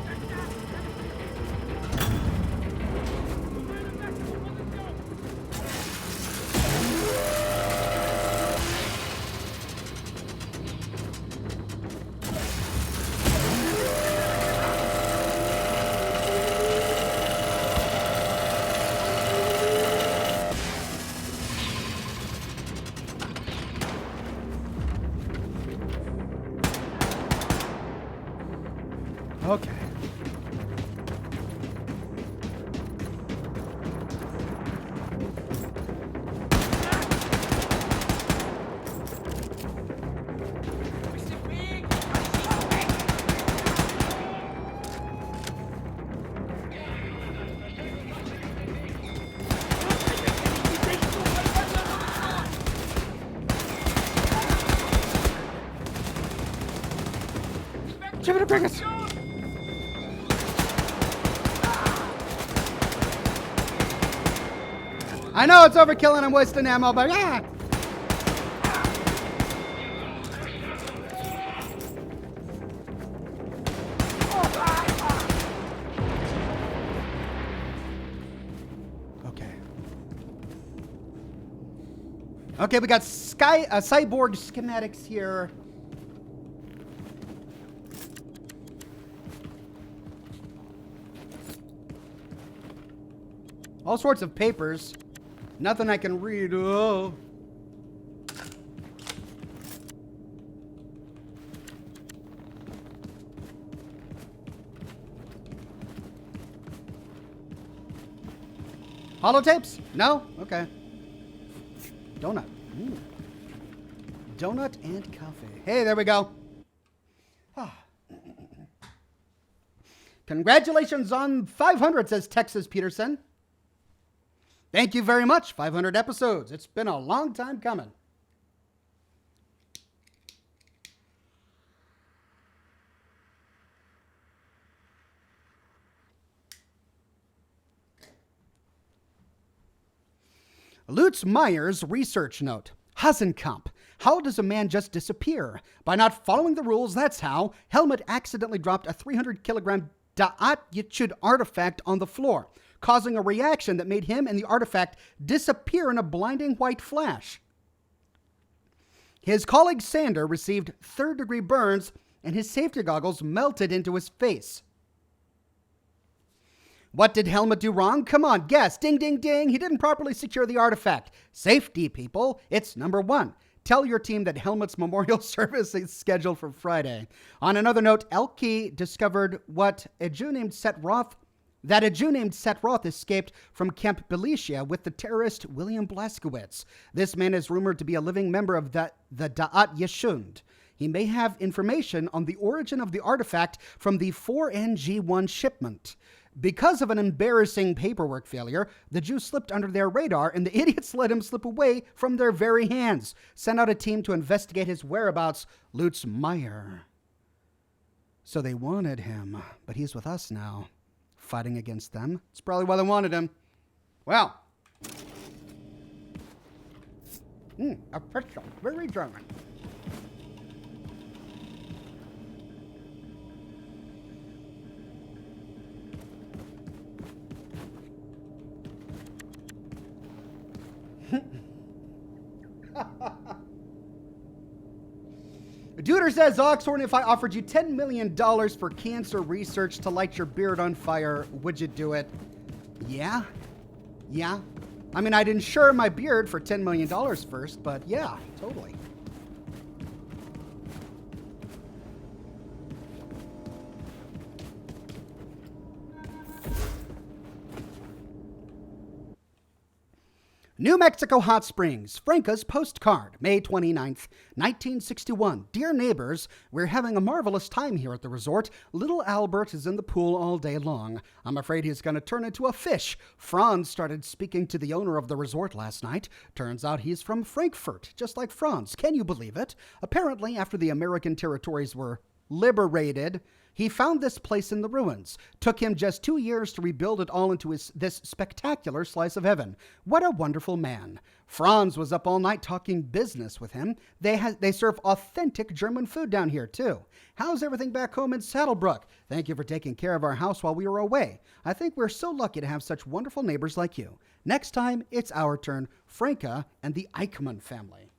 Okay. Jimmy, bring us. I know it's overkill and I'm wasting ammo, but yeah. Okay. Okay, we got cyborg schematics here. All sorts of papers. Nothing I can read. Oh. Holotapes? No? Okay. Donut. Ooh. Donut and coffee. Hey, there we go. Congratulations on 500, says Texas Peterson. Thank you very much. 500 episodes. It's been a long time coming. Lutz Meyer's research note. Hasenkamp. How does a man just disappear? By not following the rules, that's how. Helmut accidentally dropped a 300-kilogram Da'at artifact on the floor, causing a reaction that made him and the artifact disappear in a blinding white flash. His colleague Sander received third-degree burns, and his safety goggles melted into his face. What did Helmut do wrong? Come on, guess. Ding, ding, ding. He didn't properly secure the artifact. Safety, people. It's number 1. Tell your team that Helmut's memorial service is scheduled for Friday. On another note, Elke discovered that a Jew named Set Roth escaped from Camp Belicia with the terrorist William Blaskowitz. This man is rumored to be a living member of the Da'at Yeshund. He may have information on the origin of the artifact from the 4NG1 shipment. Because of an embarrassing paperwork failure, the Jew slipped under their radar and the idiots let him slip away from their very hands. Sent out a team to investigate his whereabouts, Lutz Meyer. So they wanted him, but he's with us now, fighting against them. It's probably why they wanted him. Well. Official. Very German. Duder says, Oxhorn, if I offered you $10 million for cancer research to light your beard on fire, would you do it? Yeah. Yeah. I mean, I'd insure my beard for $10 million first, but yeah, totally. New Mexico Hot Springs, Franca's postcard, May 29th, 1961. Dear neighbors, we're having a marvelous time here at the resort. Little Albert is in the pool all day long. I'm afraid he's going to turn into a fish. Franz started speaking to the owner of the resort last night. Turns out he's from Frankfurt, just like Franz. Can you believe it? Apparently, after the American territories were liberated, he found this place in the ruins. Took him just 2 years to rebuild it all into this spectacular slice of heaven. What a wonderful man. Franz was up all night talking business with him. They serve authentic German food down here, too. How's everything back home in Saddlebrook? Thank you for taking care of our house while we were away. I think we're so lucky to have such wonderful neighbors like you. Next time, it's our turn. Franca and the Eichmann family.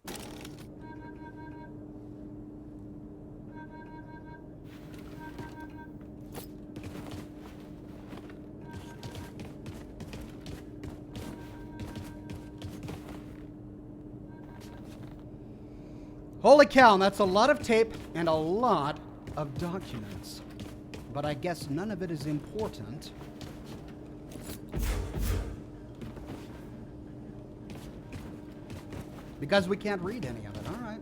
Holy cow, that's a lot of tape and a lot of documents. But I guess none of it is important. Because we can't read any of it, all right.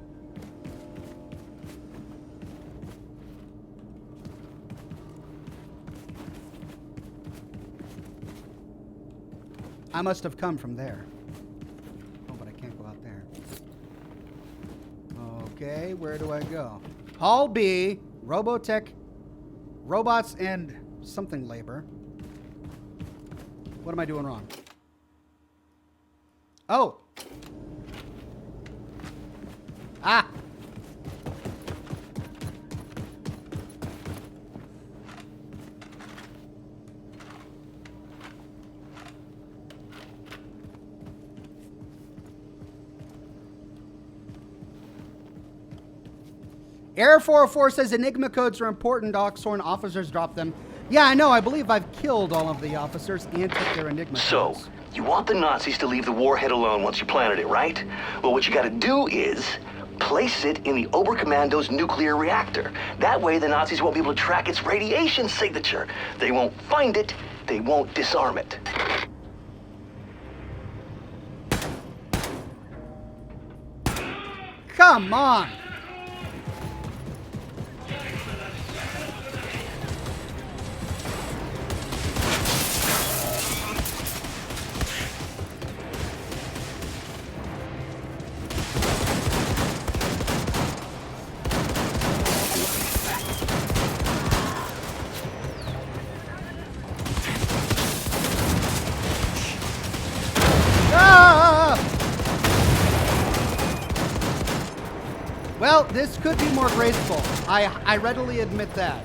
I must have come from there. Oh, but I can't go out there. Okay, where do I go? Hall B, Robotech, robots and something labor. What am I doing wrong? Oh. Ah. Air 404 says Enigma codes are important. Oxhorn officers drop them. Yeah, I know. I believe I've killed all of the officers and took their Enigma codes. So, you want the Nazis to leave the warhead alone once you planted it, right? Well, what you gotta do is place it in the Oberkommando's nuclear reactor. That way the Nazis won't be able to track its radiation signature. They won't find it, they won't disarm it. Come on! Well, this could be more graceful. I readily admit that.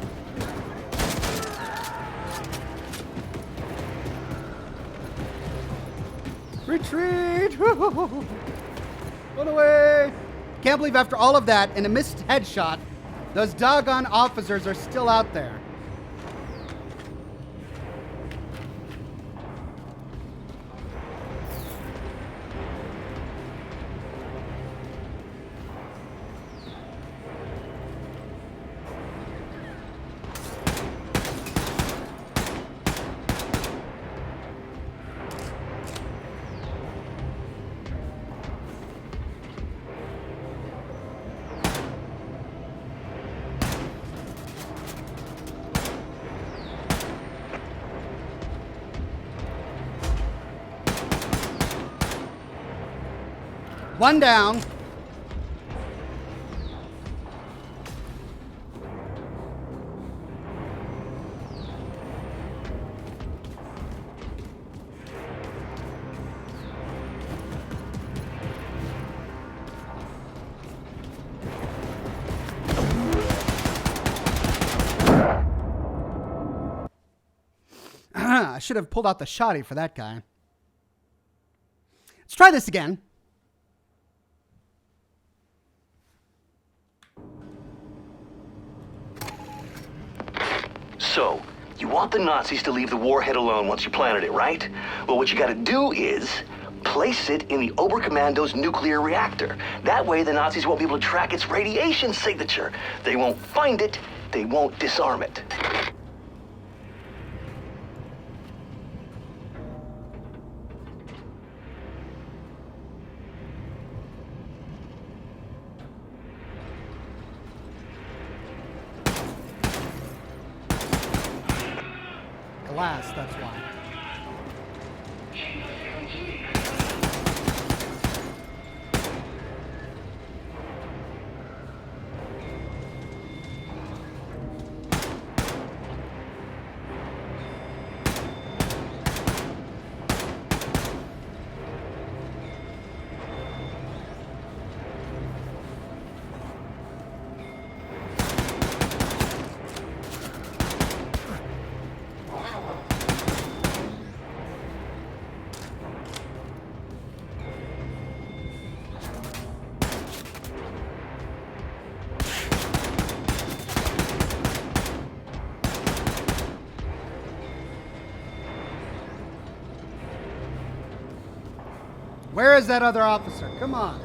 Retreat! Run away! Can't believe after all of that and a missed headshot, those doggone officers are still out there. One down. I should have pulled out the shotty for that guy. Let's try this again. So, you want the Nazis to leave the warhead alone once you planted it, right? Well, what you gotta do is place it in the Oberkommando's nuclear reactor. That way, the Nazis won't be able to track its radiation signature. They won't find it, they won't disarm it. Glass, that's why. Where is that other officer? Come on.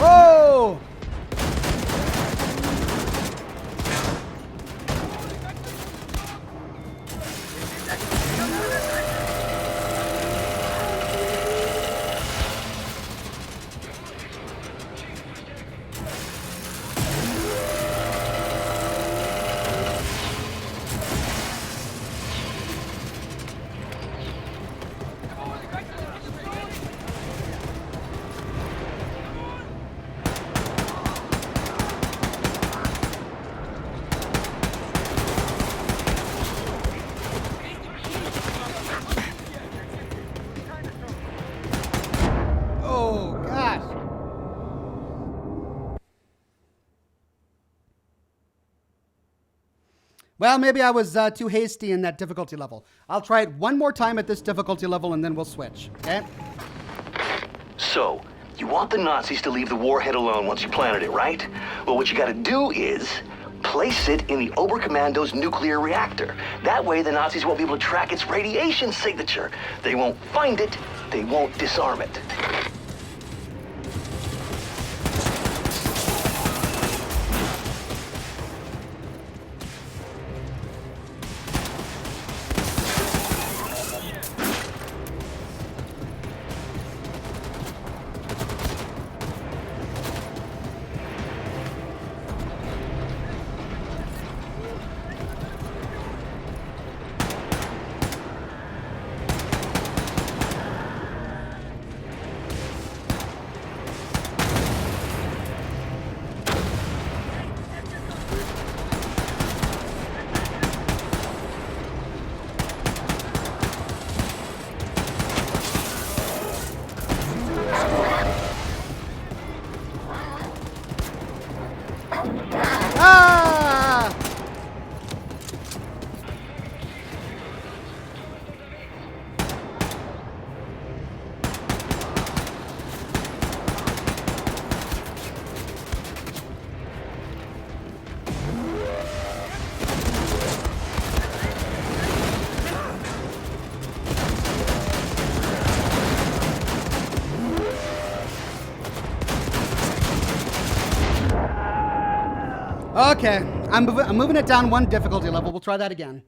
Oh! Oh, gosh. Well, maybe I was too hasty in that difficulty level. I'll try it one more time at this difficulty level and then we'll switch, okay? So, you want the Nazis to leave the warhead alone once you planted it, right? Well, what you gotta do is place it in the Oberkommando's nuclear reactor. That way, the Nazis won't be able to track its radiation signature. They won't find it, they won't disarm it. Okay, I'm moving it down one difficulty level. We'll try that again.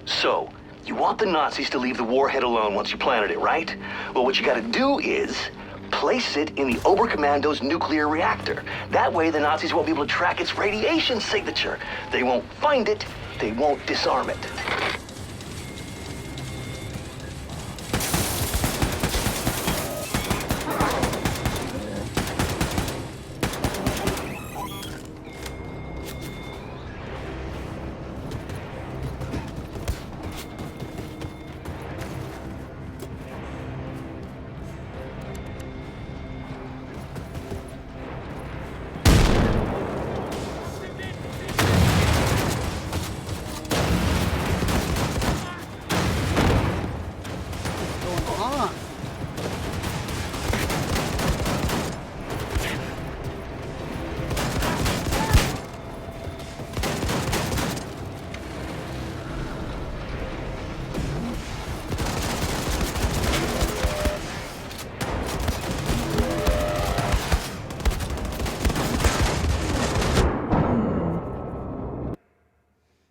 So, you want the Nazis to leave the warhead alone once you planted it, right? Well, what you gotta do is place it in the Oberkommando's nuclear reactor. That way the Nazis won't be able to track its radiation signature. They won't find it, they won't disarm it.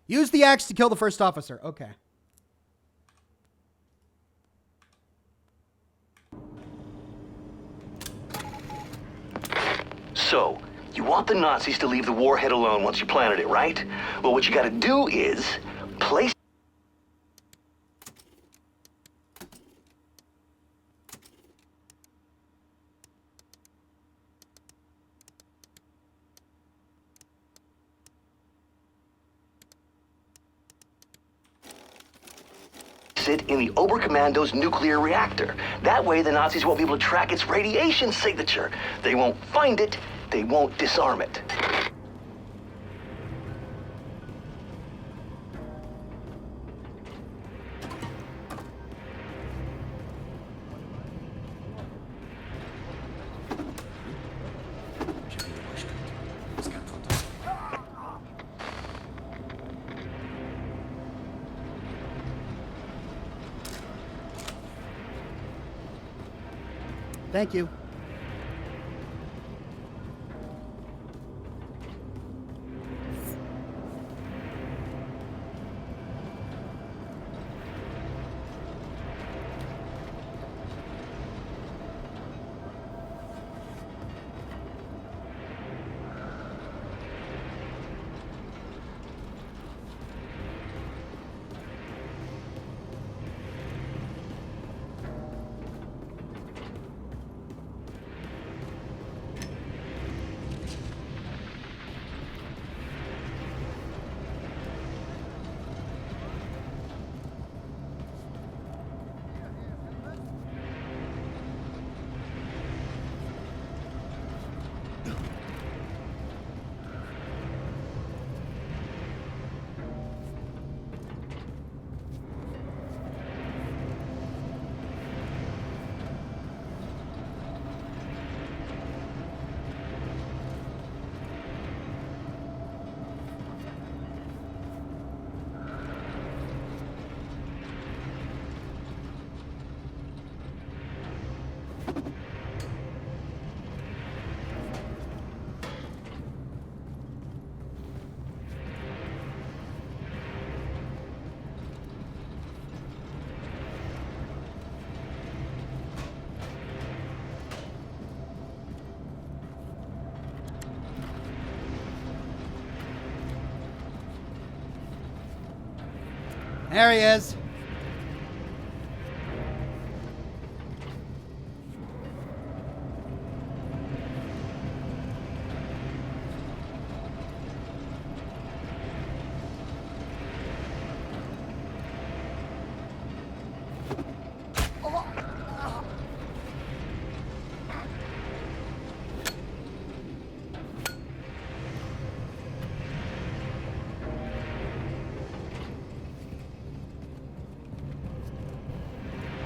Use the axe to kill the first officer. Okay. So, you want the Nazis to leave the warhead alone once you planted it, right? Well, what you gotta do is place it in the Oberkommando's nuclear reactor. That way the Nazis won't be able to track its radiation signature. They won't find it, they won't disarm it. Thank you. There he is.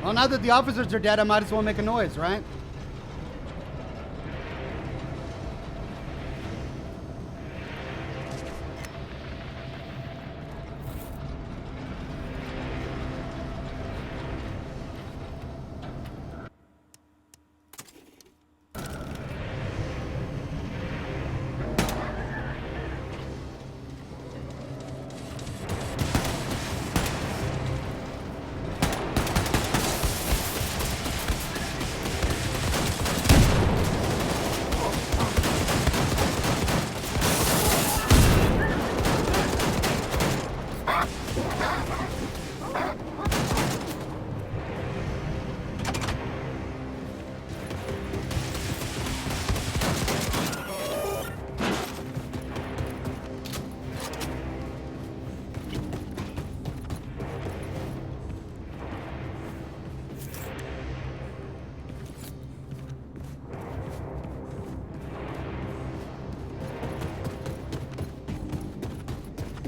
Well, now that the officers are dead, I might as well make a noise, right?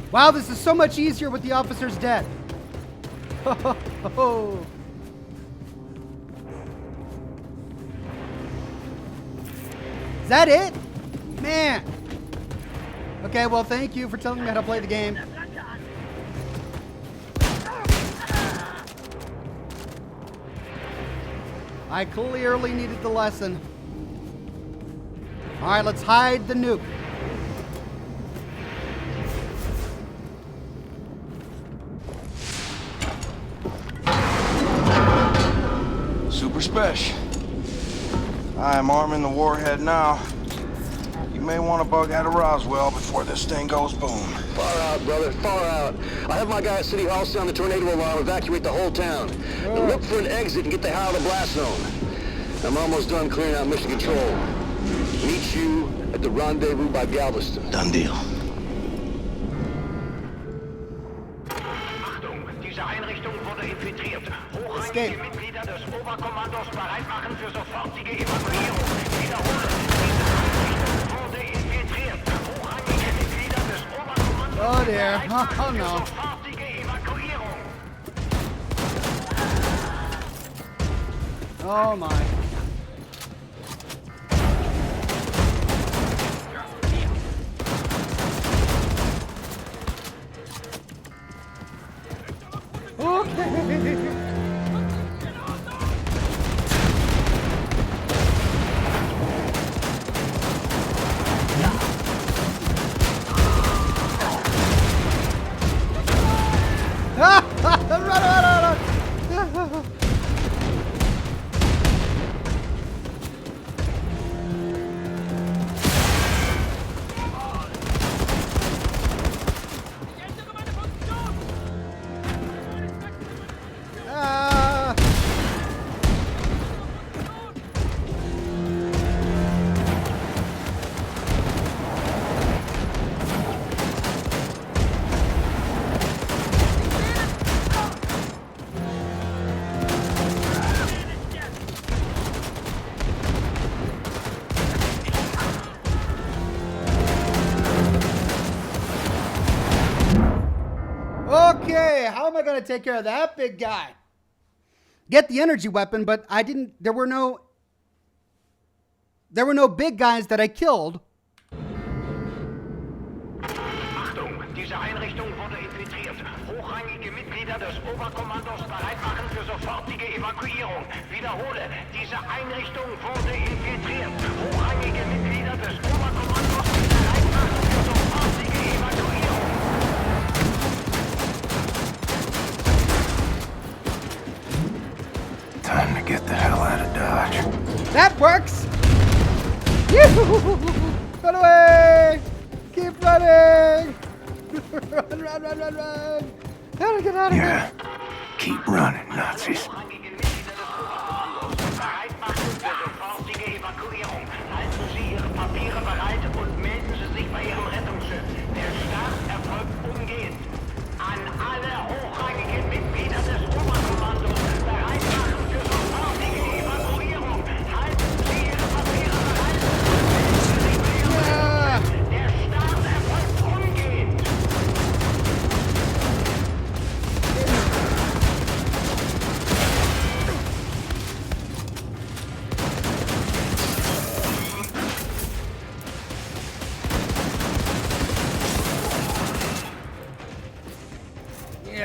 Wow, this is so much easier with the officers dead. Is that it? Man. Okay, well, thank you for telling me how to play the game. I clearly needed the lesson. All right, let's hide the nuke. Super Spesh. I'm arming the warhead now. You may want to bug out of Roswell before this thing goes boom. Far out, brother, far out. I have my guy at City Hall sound the tornado alarm, evacuate the whole town. And look for an exit and get the hell out of the blast zone. I'm almost done clearing out mission control. Meet you at the rendezvous by Galveston. Done deal. Achtung, diese Einrichtung wurde infiltriert. Hochrangige Mitglieder des Oberkommandos bereit machen für sofortige Evakuierung. Wiederhole, diese Einrichtung wurde infiltriert. Hochrangige Mitglieder des Oberkommandos bereit machen für sofortige Evakuierung. Oh my. Okay. Run. Okay, how am I going to take care of that big guy? Get the energy weapon, but I didn't. There were no big guys that I killed. Achtung, diese Einrichtung wurde infiltriert. Hochrangige Mitglieder des Oberkommandos bereit machen für sofortige Evakuierung. Wiederhole, diese Einrichtung wurde infiltriert. Hochrangige Mitglieder des Oberkommandos bereit machen für sofortige Evakuierung. Time to get the hell out of Dodge. That works! Run away! Keep running! Run! Gotta get out of here! Keep running, Nazis. Bereit machen für sofortige Evakuierung. Halten Sie Ihre Papiere bereit und melden Sie sich bei Ihrem Rettungsschiff. Der Start erfolgt umgehend. An alle hochrangigen Mitglieder des Oberkommandos bereit machen für sofortige Evakuierung. Halten Sie Ihre Papiere bereit und melden Sie sich bei Ihrem Rettungsschiff. Der Start erfolgt umgehend.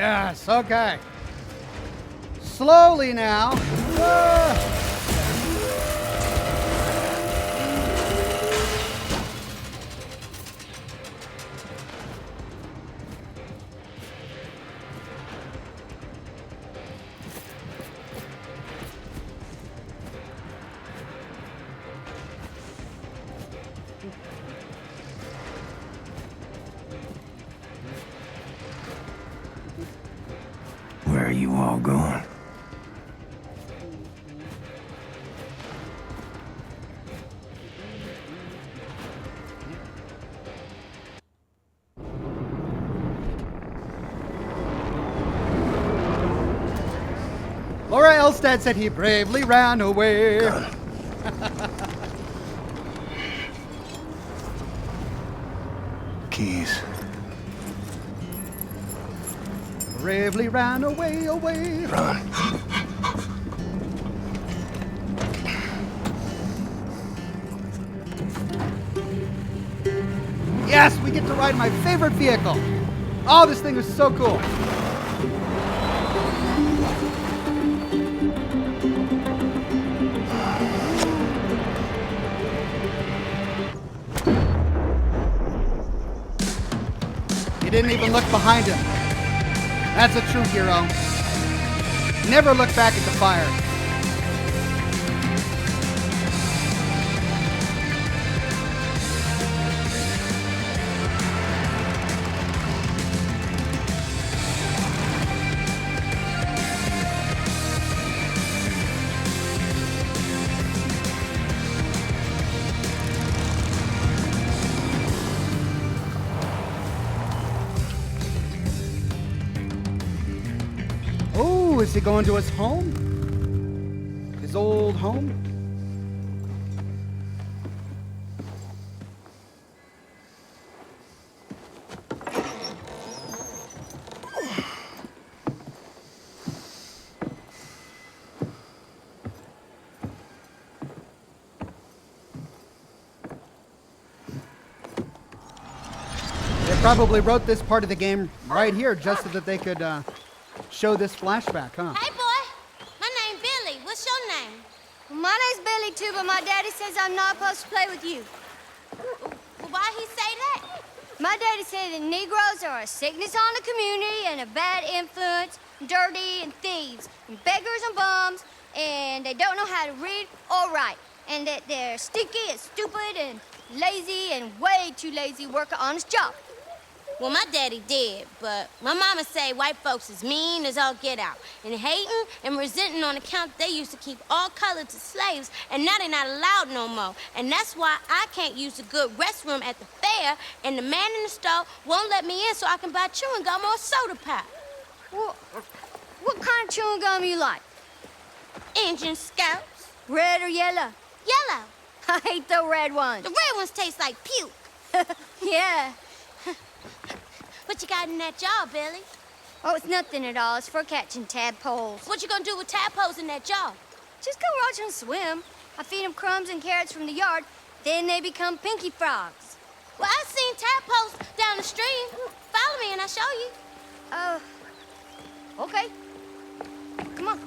Yes, okay. Slowly now. Where are you all going? Laura Elstad said he bravely ran away. Keys. Bravely ran away, away. Run. Yes, we get to ride my favorite vehicle. Oh, this thing is so cool. He didn't even look behind him. That's a true hero. Never look back at the fire. Oh, is he going to his home? His old home? They probably wrote this part of the game right here just so that they could show this flashback, huh? Hey, boy. My name's Billy. What's your name? My name's Billy, too, but my daddy says I'm not supposed to play with you. Well, why he say that? My daddy said that Negroes are a sickness on the community and a bad influence, dirty and thieves, and beggars and bums, and they don't know how to read or write, and that they're stinky and stupid and lazy and way too lazy to work an honest job. Well, my daddy did, but my mama say white folks is mean as all get out, and hating and resenting on account they used to keep all colors as slaves, and now they're not allowed no more. And that's why I can't use the good restroom at the fair, and the man in the store won't let me in so I can buy chewing gum or soda pop. Well, what kind of chewing gum you like? Injun Scouts. Red or yellow? Yellow. I hate the red ones. The red ones taste like puke. Yeah. What you got in that jar, Billy? Oh, it's nothing at all. It's for catching tadpoles. What you gonna do with tadpoles in that jar? Just go watch them swim. I feed them crumbs and carrots from the yard. Then they become pinky frogs. Well, I've seen tadpoles down the stream. Follow me and I'll show you. Okay. Come on.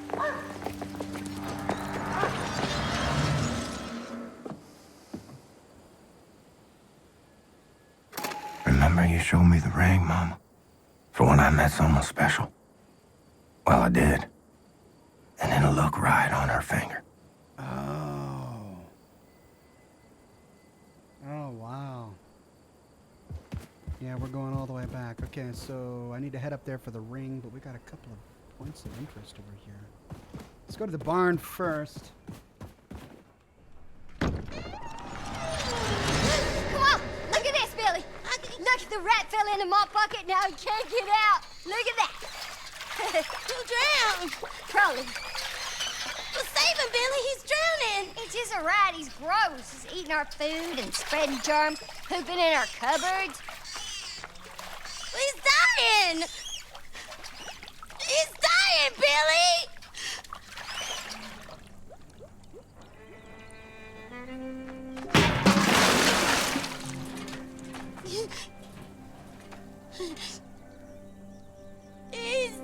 Remember you showed me the ring, Mama? For when I met someone special? Well, I did. And it'll look right on her finger. Oh. Oh, wow. Yeah, we're going all the way back. Okay, so I need to head up there for the ring, but we got a couple of points of interest over here. Let's go to the barn first. Come on! Look at this, Billy! Look, the rat fell into my bucket, now he can't get out! Look at that! He'll drown! Probably. Well, save him, Billy! He's drowning! He's just a rat, he's gross. He's eating our food and spreading germs, pooping in our cupboards. He's dying! He's dying, Billy! He's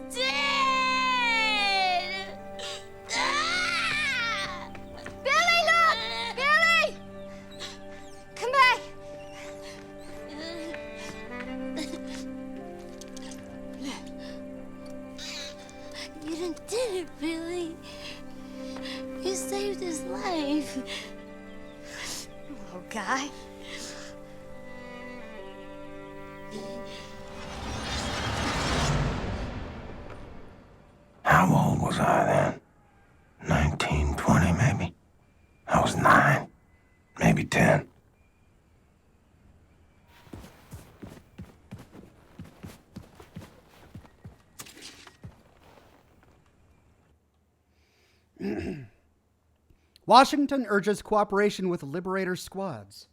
Washington urges cooperation with liberator squads.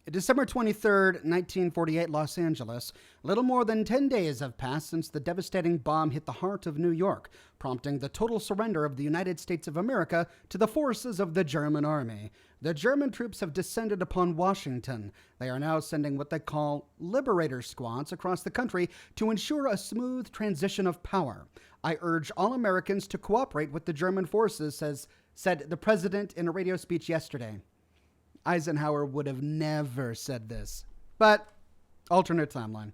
December 23rd, 1948, Los Angeles. A little more than 10 days have passed since the devastating bomb hit the heart of New York, prompting the total surrender of the United States of America to the forces of the German army. The German troops have descended upon Washington. They are now sending what they call liberator squads across the country to ensure a smooth transition of power. I urge all Americans to cooperate with the German forces, said the president in a radio speech yesterday. Eisenhower would have never said this, but alternate timeline.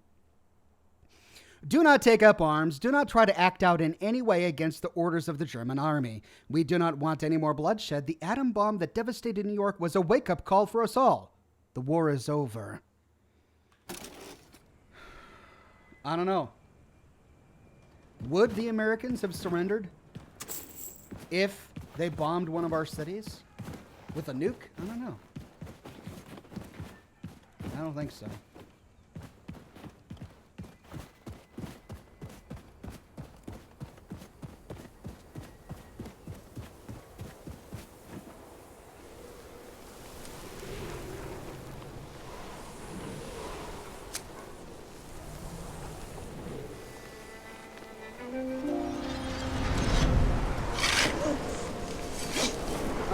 Do not take up arms. Do not try to act out in any way against the orders of the German army. We do not want any more bloodshed. The atom bomb that devastated New York was a wake-up call for us all. The war is over. I don't know. Would the Americans have surrendered if they bombed one of our cities with a nuke? I don't know. I don't think so.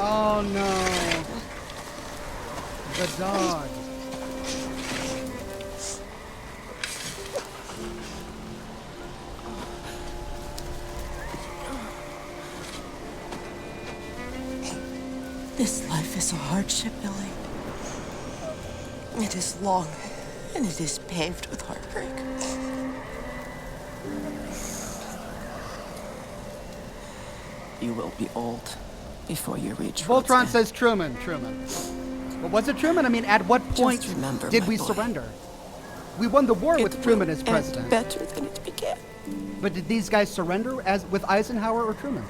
Oh no. The dog. This life is a hardship, Billy. It is long, and it is paved with heartbreak. You will be old before you reach Voltron says Truman. But was it Truman? I mean, at what point did we surrender? We won the war with Truman as president. Better than it began. But did these guys surrender as with Eisenhower or Truman?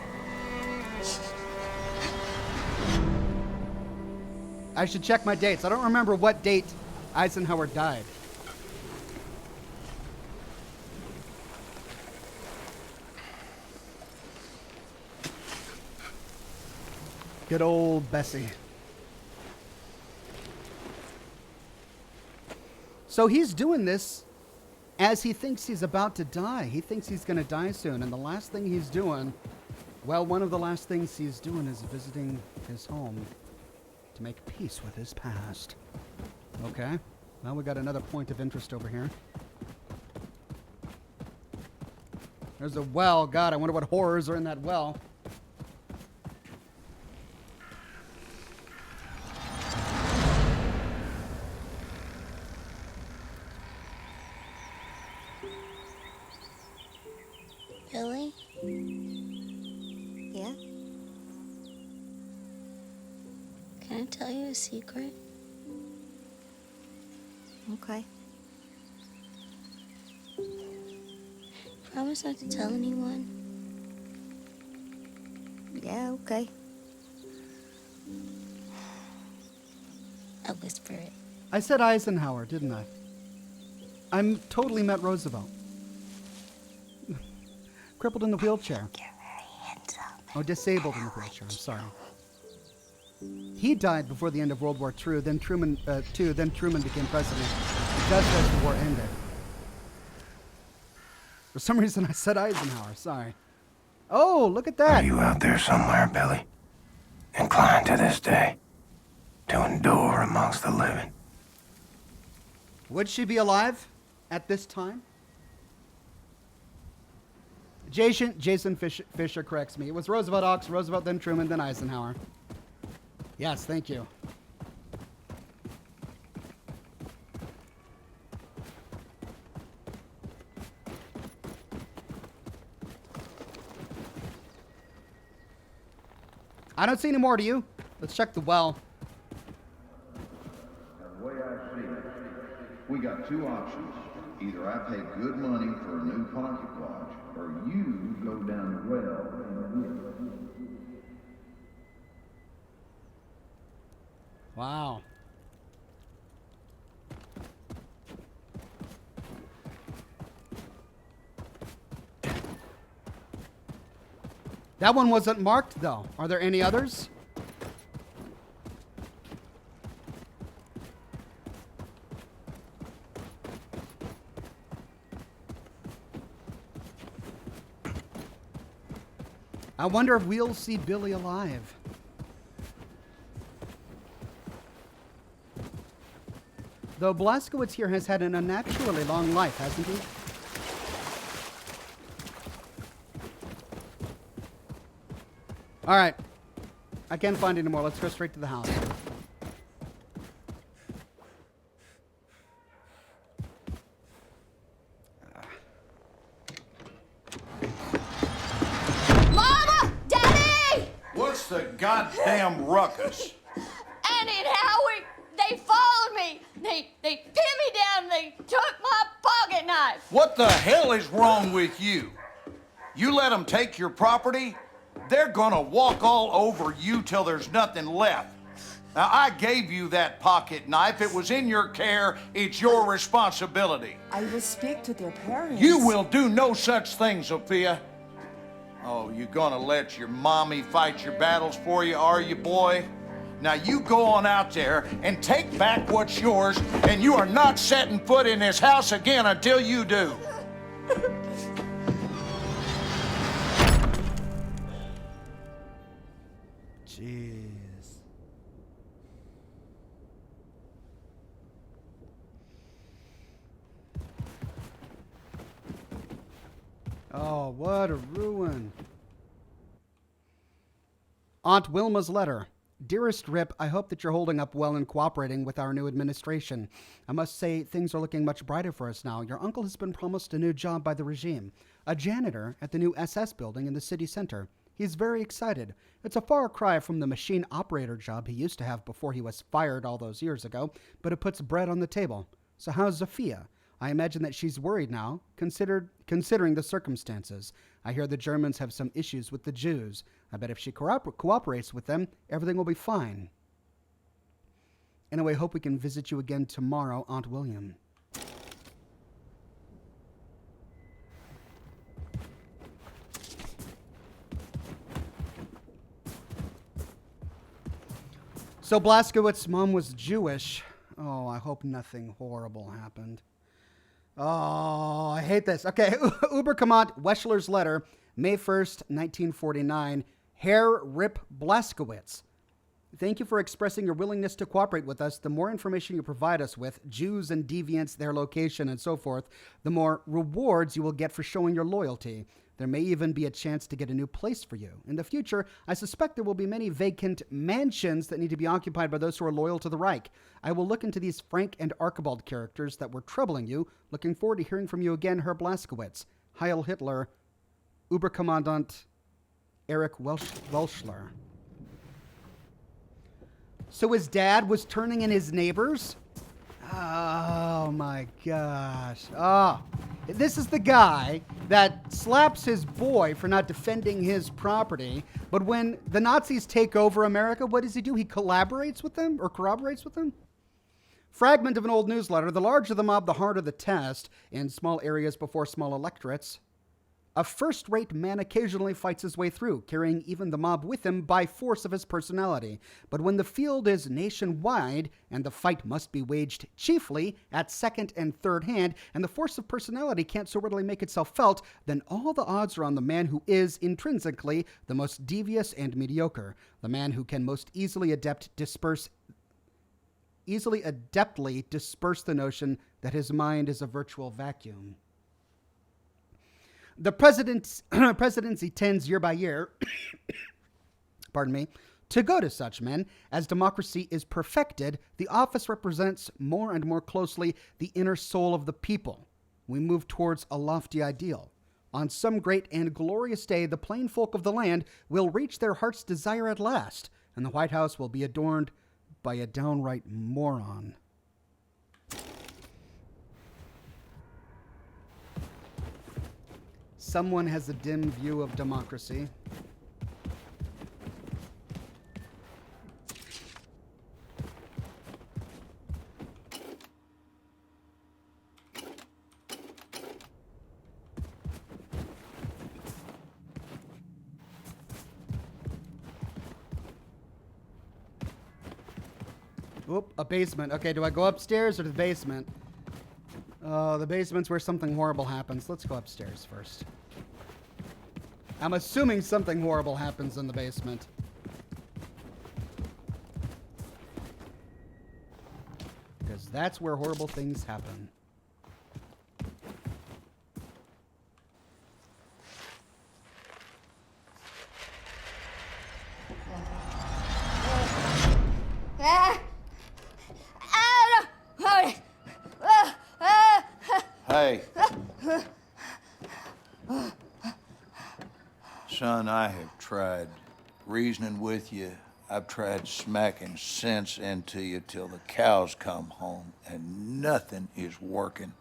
I should check my dates. I don't remember what date Eisenhower died. Good old Bessie. So he's doing this as he thinks he's about to die. He thinks he's going to die soon. And the last thing he's doing, well, one of the last things he's doing is visiting his home to make peace with his past. Okay. Well, we got another point of interest over here. There's a well. God, I wonder what horrors are in that well. Billy? Yeah? Can I tell you a secret? Okay. Promise not to tell anyone. Yeah, okay. I'll whisper it. I said Eisenhower, didn't I? I totally meant Roosevelt. Crippled in the wheelchair. Oh, disabled in the wheelchair. I'm sorry. He died before the end of World War II. Then Truman became president just as the war ended. For some reason, I said Eisenhower. Sorry. Oh, look at that. Are you out there somewhere, Billy? Inclined to this day to endure amongst the living? Would she be alive at this time? Jason Fisher corrects me. It was Roosevelt, then Truman, then Eisenhower. Yes, thank you. I don't see any more, do you? Let's check the well. The way I see it, we got two options. Either I pay good money for a new pocket watch, or you go down the well and win. Wow. That one wasn't marked, though. Are there any others? I wonder if we'll see Billy alive. Though Blazkowicz here has had an unnaturally long life, hasn't he? All right. I can't find any more. Let's go straight to the house. Mama! Daddy! What's the goddamn ruckus? Annie and Howie, they followed me. They pinned me down. They took my pocket knife. What the hell is wrong with you? You let them take your property? They're gonna walk all over you till there's nothing left. Now, I gave you that pocket knife. It was in your care. It's your responsibility. I will speak to their parents. You will do no such thing, Sophia. Oh, you gonna let your mommy fight your battles for you, are you, boy? Now, you go on out there and take back what's yours, and you are not setting foot in this house again until you do. Jeez. Oh, what a ruin. Aunt Wilma's letter. Dearest Rip, I hope that you're holding up well and cooperating with our new administration. I must say, things are looking much brighter for us now. Your uncle has been promised a new job by the regime, a janitor at the new SS building in the city center. He's very excited. It's a far cry from the machine operator job he used to have before he was fired all those years ago, but it puts bread on the table. So how's Zofia? I imagine that she's worried now, considering the circumstances. I hear the Germans have some issues with the Jews. I bet if she cooperates with them, everything will be fine. Anyway, hope we can visit you again tomorrow, Aunt William. So Blazkowicz's mom was Jewish. Oh, I hope nothing horrible happened. Oh, I hate this. Okay, Uberkommand Weschler's letter, May 1st, 1949. Herr Rip Blazkowicz. Thank you for expressing your willingness to cooperate with us. The more information you provide us with, Jews and deviants, their location, and so forth, the more rewards you will get for showing your loyalty. There may even be a chance to get a new place for you. In the future, I suspect there will be many vacant mansions that need to be occupied by those who are loyal to the Reich. I will look into these Frank and Archibald characters that were troubling you. Looking forward to hearing from you again, Herr Blazkowicz. Heil Hitler, Oberkommandant Erich Welschler. So his dad was turning in his neighbors? Oh my gosh. Oh, this is the guy that slaps his boy for not defending his property. But when the Nazis take over America, what does he do? He collaborates with them or corroborates with them? Fragment of an old newsletter. The larger the mob, the harder the test. In small areas before small electorates, a first-rate man occasionally fights his way through, carrying even the mob with him by force of his personality. But when the field is nationwide, and the fight must be waged chiefly at second and third hand, and the force of personality can't so readily make itself felt, then all the odds are on the man who is, intrinsically, the most devious and mediocre, the man who can most easily adeptly disperse the notion that his mind is a virtual vacuum. The presidency tends year by year, pardon me, to go to such men. As democracy is perfected, the office represents more and more closely the inner soul of the people. We move towards a lofty ideal. On some great and glorious day, the plain folk of the land will reach their heart's desire at last, and the White House will be adorned by a downright moron. Someone has a dim view of democracy. Oop, a basement. Okay, do I go upstairs or the basement? The basement's where something horrible happens. Let's go upstairs first. I'm assuming something horrible happens in the basement. Because that's where horrible things happen. Hey. Son, I have tried reasoning with you. I've tried smacking sense into you till the cows come home, and nothing is working.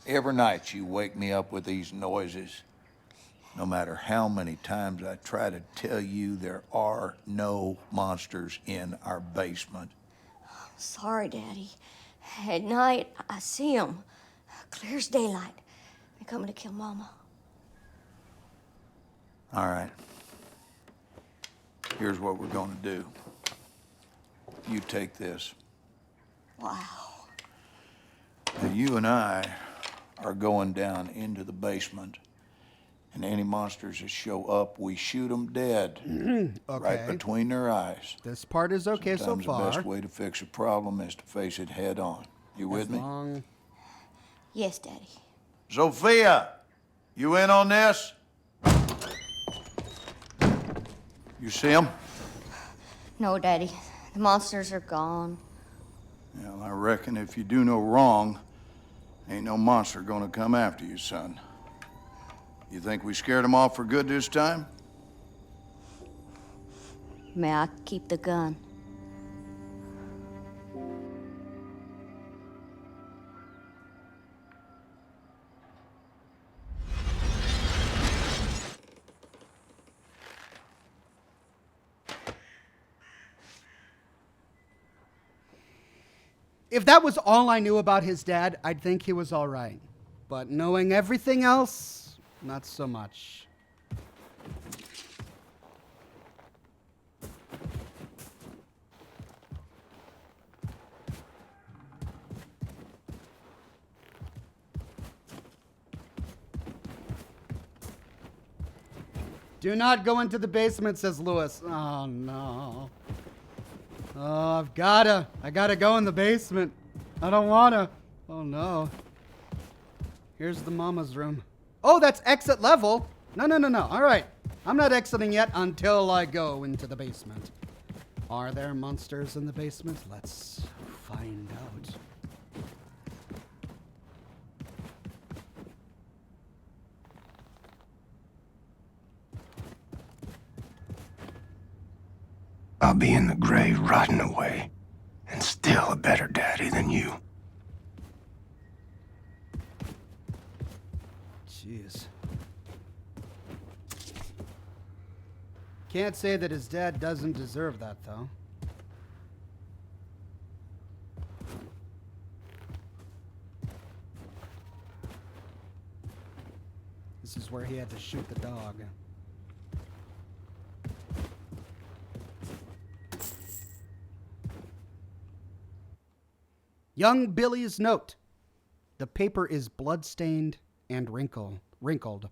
Every night you wake me up with these noises. No matter how many times I try to tell you there are no monsters in our basement. Sorry, Daddy. At night, I see them. Clear as daylight. They're coming to kill Mama. All right. Here's what we're going to do. You take this. Wow. Now, you and I are going down into the basement, and any monsters that show up, we shoot them dead. Okay. Right between their eyes. This part is okay so Sometimes far. the best way to fix a problem is to face it head on. You with me? Yes, Daddy. Sophia, you in on this? You see him? No, Daddy. The monsters are gone. Well, I reckon if you do no wrong, ain't no monster gonna come after you, son. You think we scared them off for good this time? May I keep the gun? If that was all I knew about his dad, I'd think he was all right. But knowing everything else, not so much. Do not go into the basement, says Lewis. Oh, no. Oh, I gotta go in the basement. I don't wanna. Oh, no. Here's the mama's room. Oh, that's exit level. No. All right. I'm not exiting yet until I go into the basement. Are there monsters in the basement? Let's find out. I'll be in the grave rotting away, and still a better daddy than you. Jeez. Can't say that his dad doesn't deserve that, though. This is where he had to shoot the dog. Young Billy's note. The paper is blood-stained and wrinkled.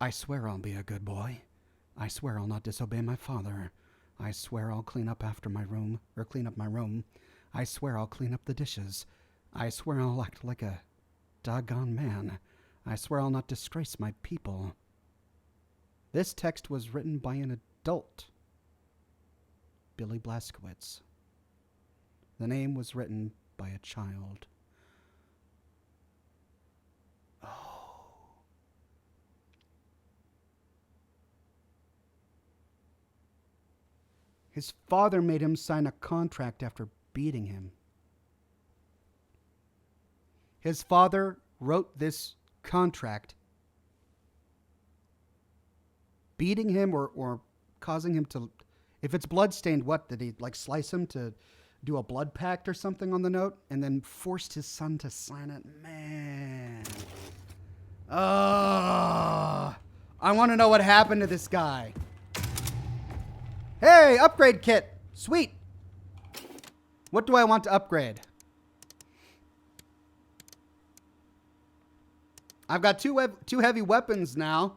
I swear I'll be a good boy. I swear I'll not disobey my father. I swear I'll clean up my room. I swear I'll clean up the dishes. I swear I'll act like a doggone man. I swear I'll not disgrace my people. This text was written by an adult, Billy Blazkowicz. The name was written by a child. Oh. His father made him sign a contract after beating him. His father wrote this contract beating him or causing him to... If it's bloodstained, what? Did he, like, slice him to do a blood pact or something on the note, and then forced his son to sign it? Man. I want to know what happened to this guy. Hey, upgrade kit. Sweet. What do I want to upgrade? I've got two heavy weapons now.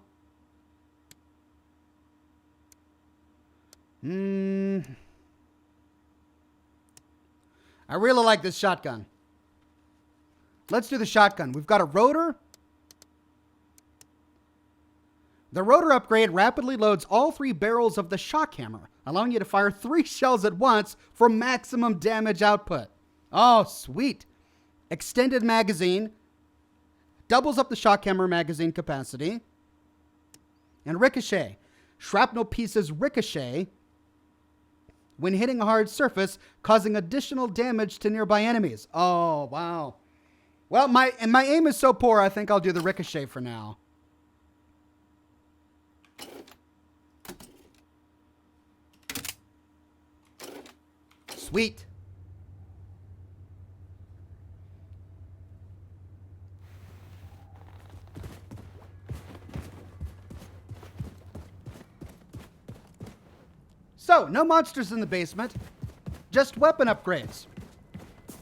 I really like this shotgun. Let's do the shotgun. We've got a rotor. The rotor upgrade rapidly loads all 3 barrels of the shock hammer, allowing you to fire 3 shells at once for maximum damage output. Oh, sweet. Extended magazine. Doubles up the shock hammer magazine capacity. And ricochet. Shrapnel pieces ricochet when hitting a hard surface, causing additional damage to nearby enemies. Oh, wow. Well, my aim is so poor, I think I'll do the ricochet for now. Sweet. So, no monsters in the basement, just weapon upgrades.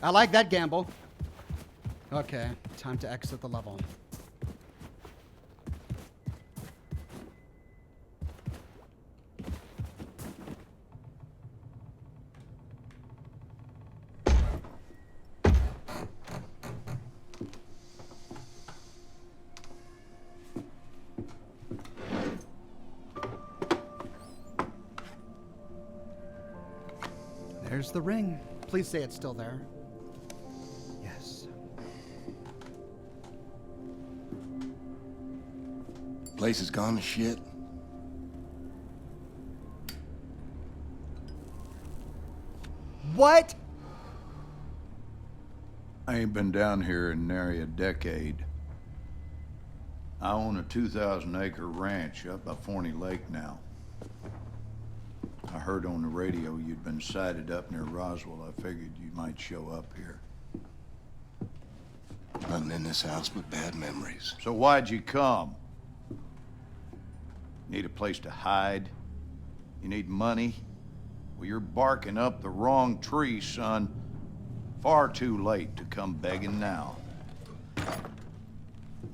I like that gamble. Okay, time to exit the level. There's the ring. Please say it's still there. Yes. Place has gone to shit. What? I ain't been down here in nary a decade. I own a 2,000-acre ranch up by Forney Lake now. I heard on the radio you'd been sighted up near Roswell. I figured you might show up here. Nothing in this house but bad memories. So why'd you come? Need a place to hide? You need money? Well, you're barking up the wrong tree, son. Far too late to come begging now.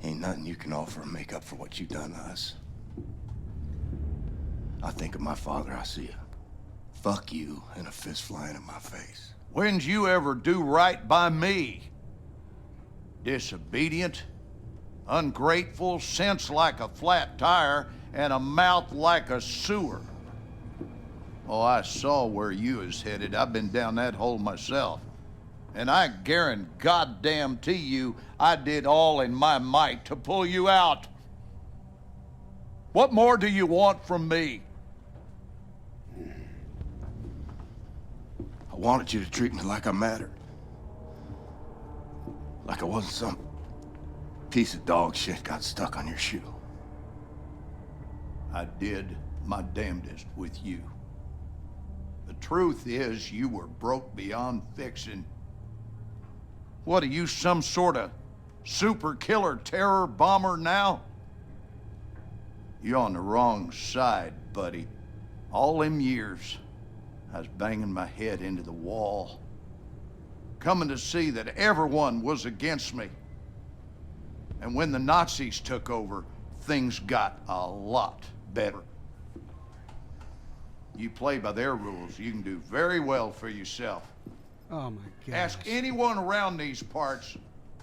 Ain't nothing you can offer to make up for what you done to us. I think of my father, I see a fuck you and a fist flying in my face. When'd you ever do right by me? Disobedient, ungrateful, sense like a flat tire, and a mouth like a sewer. Oh, I saw where you was headed. I've been down that hole myself. And I guarantee you, I did all in my might to pull you out. What more do you want from me? I wanted you to treat me like I mattered. Like I wasn't some piece of dog shit got stuck on your shoe. I did my damnedest with you. The truth is, you were broke beyond fixing. What are you, some sort of super killer terror bomber now? You're on the wrong side, buddy. All them years, I was banging my head into the wall, coming to see that everyone was against me. And when the Nazis took over, things got a lot better. You play by their rules, you can do very well for yourself. Oh my God. Ask anyone around these parts.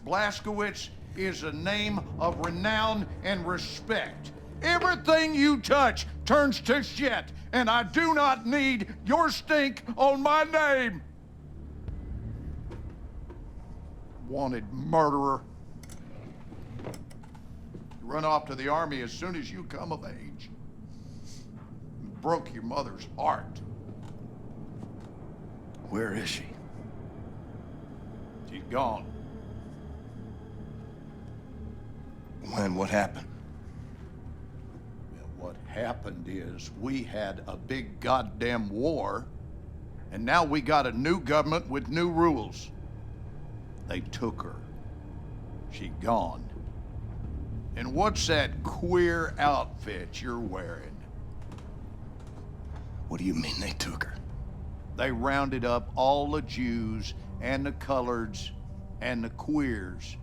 Blazkowicz is a name of renown and respect. Everything you touch turns to shit, and I do not need your stink on my name. Wanted murderer. You run off to the army as soon as you come of age. Broke your mother's heart. Where is she? She's gone. When? What happened? What happened is we had a big goddamn war, and now we got a new government with new rules. They took her. She gone. And what's that queer outfit you're wearing? What do you mean they took her? they rounded up all the Jews and the coloreds and the queers.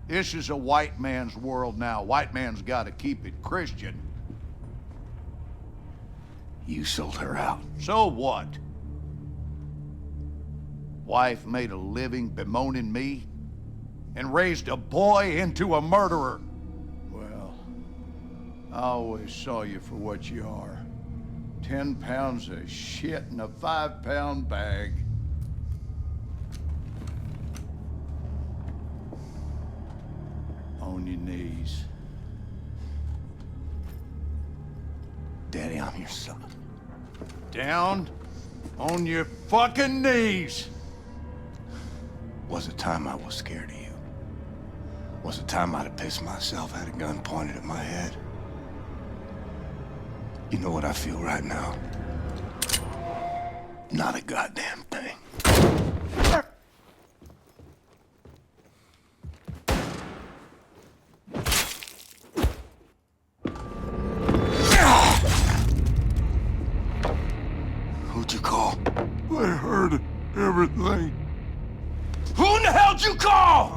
This is a white man's world now. White man's got to keep it Christian. You sold her out. So what? Wife made a living bemoaning me and raised a boy into a murderer. Well, I always saw you for what you are. 10 pounds of shit in a 5-pound bag. On your knees. Daddy, I'm your son. Down on your fucking knees. Was a time I was scared of you. Was a time I'd have pissed myself, had a gun pointed at my head. You know what I feel right now? Not a goddamn thing. Who'd you call? I heard everything. Who in the hell'd you call?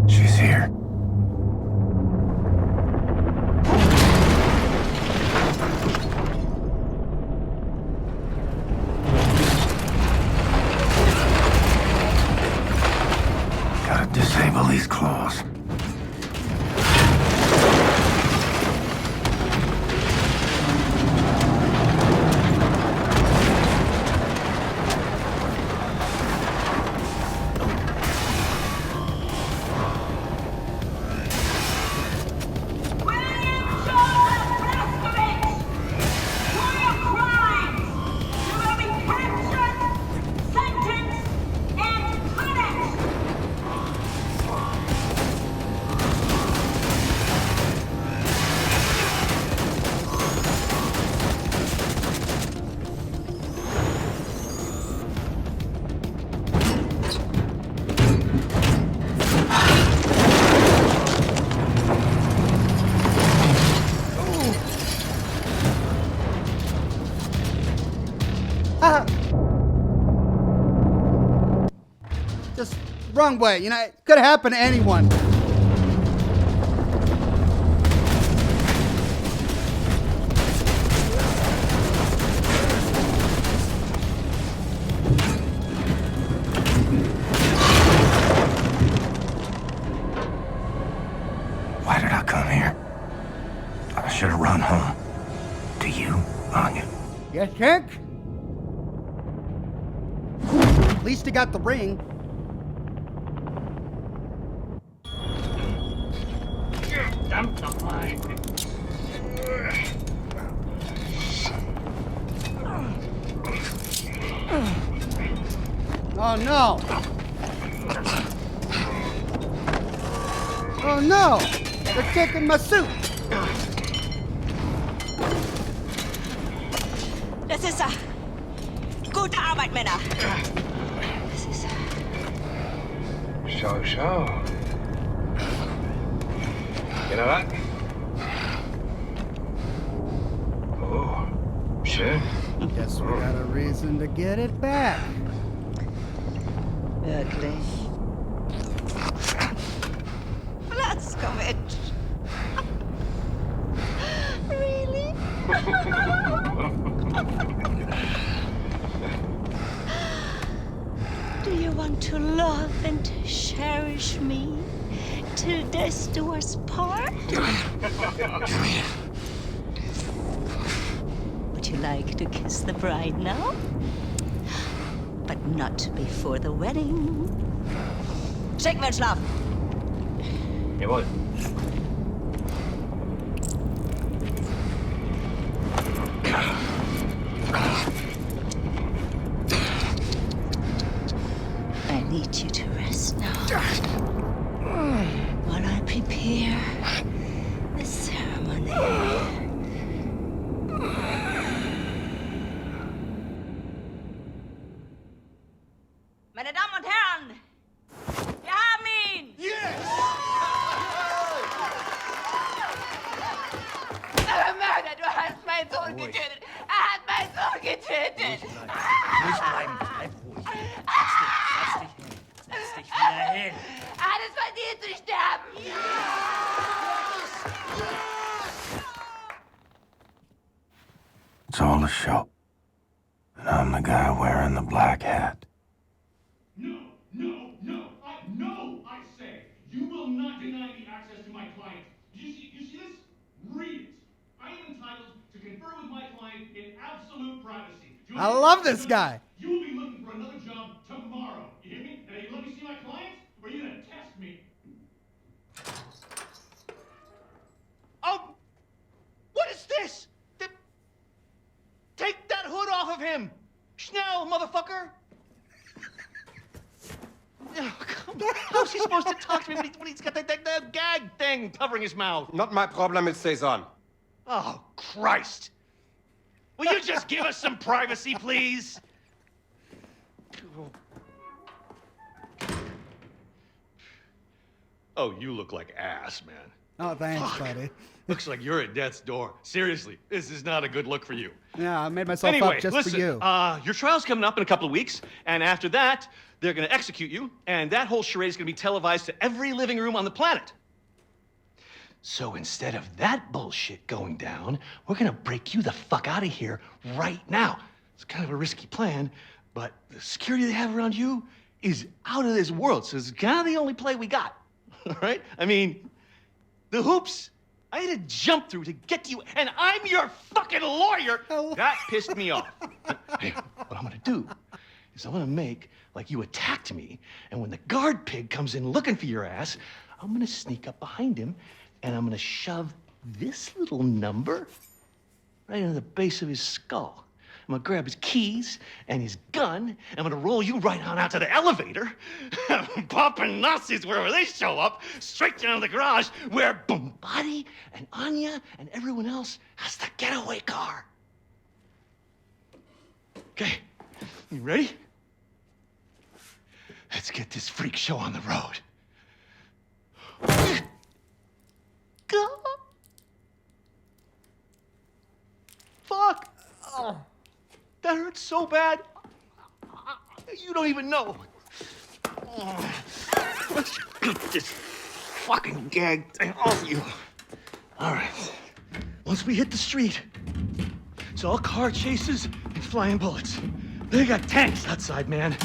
She's here. Gotta disable these claws. Just wrong way, you know, it could happen to anyone. Why did I come here? I should have run home. To you, Anya. You think? At least he got the ring. Verdammt nochmal. Oh no! Oh no! They're taking my suit! Das ist er. Gute Arbeit, Männer. Das ist er. So. You know what? Oh, schön. Guess we got a reason to get it back. Wirklich? Blaskowitz. Really? Do you want to love and cherish me till death do us part? Would you like to kiss the bride now? But not before the wedding. Schick mir Schlaf. Jawohl. I need you to rest now. While I prepare the ceremony. Meine Damen und Herren, wir haben ihn! Sohn getötet! Er hat meinen Sohn getötet! Ruhig bleiben, bleib ruhig. Setz dich hin. Setz dich wieder hin. Er hat es verdient zu sterben! It's all a show. And I'm the guy wearing the black hat. No, I say. You will not deny me access to my client. You see this? Read it. I am entitled to confer with my client in absolute privacy. I love this guy. You will be looking for another job tomorrow. You hear me? And are you let me see my client? Or are you gonna test me? Oh! What is this? Take that hood off of him! Schnell, motherfucker! Oh, come on. How's he supposed to talk to me when he's got that gag thing covering his mouth? Not my problem, it stays on. Oh, Christ! Will you just give us some privacy, please? Oh, you look like ass, man. Oh, thanks, buddy. Looks like you're at death's door. Seriously, this is not a good look for you. Yeah, I made myself Anyway, up just listen, for you. Your trial's coming up in a couple of weeks, and after that, they're gonna execute you, and that whole charade is gonna be televised to every living room on the planet. So instead of that bullshit going down, we're gonna break you the fuck out of here right now. It's kind of a risky plan, but the security they have around you is out of this world, so it's kind of the only play we got. All right? I mean, the hoops I had to jump through to get to you, and I'm your fucking lawyer. That pissed me off. Hey, what I'm gonna do is I'm gonna make like you attacked me, and when the guard pig comes in looking for your ass, I'm gonna sneak up behind him, and I'm gonna shove this little number right into the base of his skull. I'm gonna grab his keys and his gun. I'm gonna roll you right on out to the elevator, popping Nazis wherever they show up, straight down to the garage where Bombati and Anya and everyone else has the getaway car. Okay, you ready? Let's get this freak show on the road. Go. Fuck. Oh. That hurts so bad. You don't even know. Let's beat this fucking gag thing off you. All right. Once we hit the street, it's all car chases and flying bullets. They got tanks outside, man.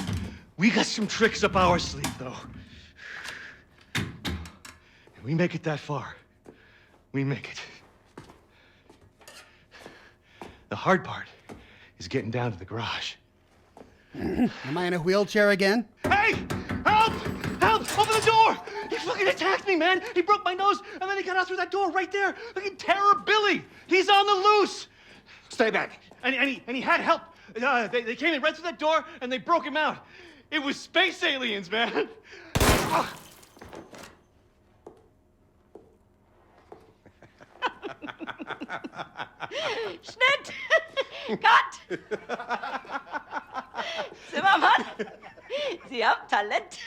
We got some tricks up our sleeve, though. If we make it that far, we make it. The hard part is getting down to the garage. Am I in a wheelchair again? Hey! Help! Help! Open the door! He fucking attacked me, man! He broke my nose, and then he got out through that door right there! Fucking Terror Billy! He's on the loose! Stay back! And he had help! They came in right through that door, and they broke him out. It was space aliens, man! Schnitt! Cut! Zimmermann, Sie haben Talent.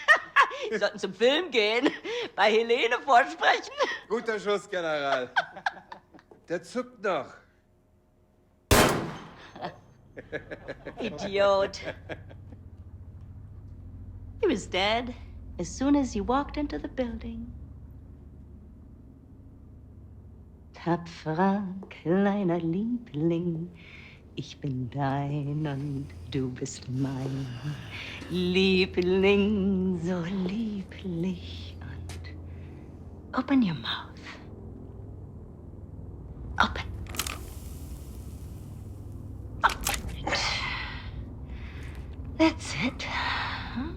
Sie sollten zum Film gehen, bei Helene vorsprechen. Guter Schuss, General. Der zuckt noch. Idiot. He was dead as soon as you walked into the building. Tapferer kleiner Liebling, ich bin dein und du bist mein. Liebling, so lieblich und... Open your mouth. Open. Open it. That's it. Huh?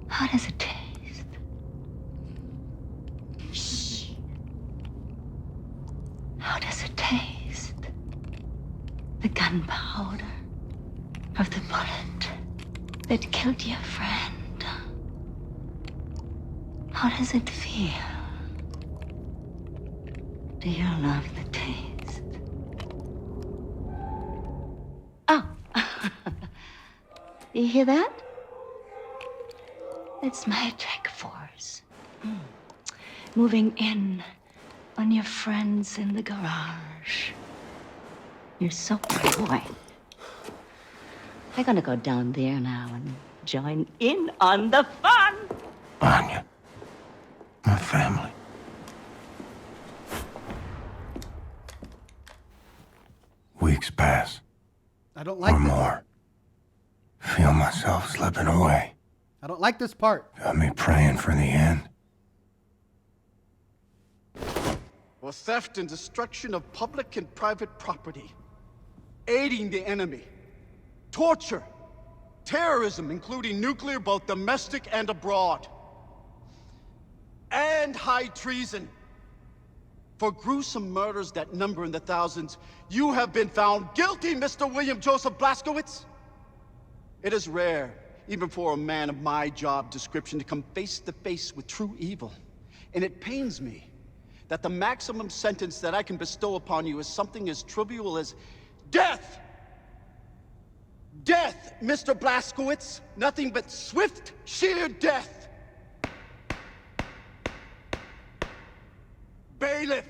How does it taste? Shh. How does it taste? The gunpowder of the bullet that killed your friend. How does it feel? Do you love the taste? Oh. You hear that? It's my attack force. Moving in on your friends in the garage. You're so boy. I'm gonna go down there now and join in on the fun. Anya, my family. Weeks pass. I don't like or this. more. Feel myself slipping away. I don't like this part. Got me praying for the end. For theft and destruction of public and private property, aiding the enemy, torture, terrorism, including nuclear, both domestic and abroad, and high treason. For gruesome murders that number in the thousands, you have been found guilty, Mr. William Joseph Blazkowicz. It is rare, even for a man of my job description, to come face to face with true evil. And it pains me that the maximum sentence that I can bestow upon you is something as trivial as death. Death, Mr. Blazkowicz. Nothing but swift, sheer death. Bailiff.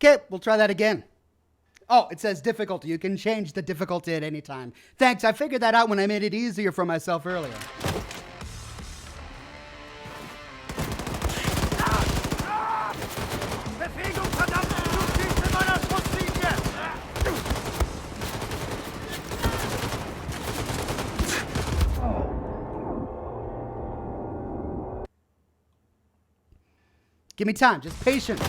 Okay, we'll try that again. Oh, it says difficulty. You can change the difficulty at any time. Thanks, I figured that out when I made it easier for myself earlier. Give me time, just patience.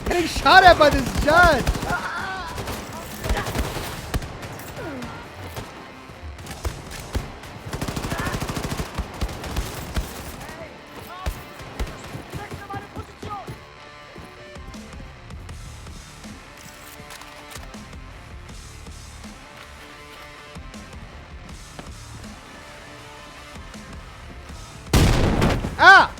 Getting shot at by this judge. Ah!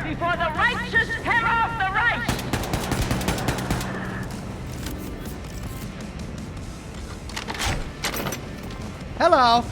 Before the righteous tear off the right! Hello.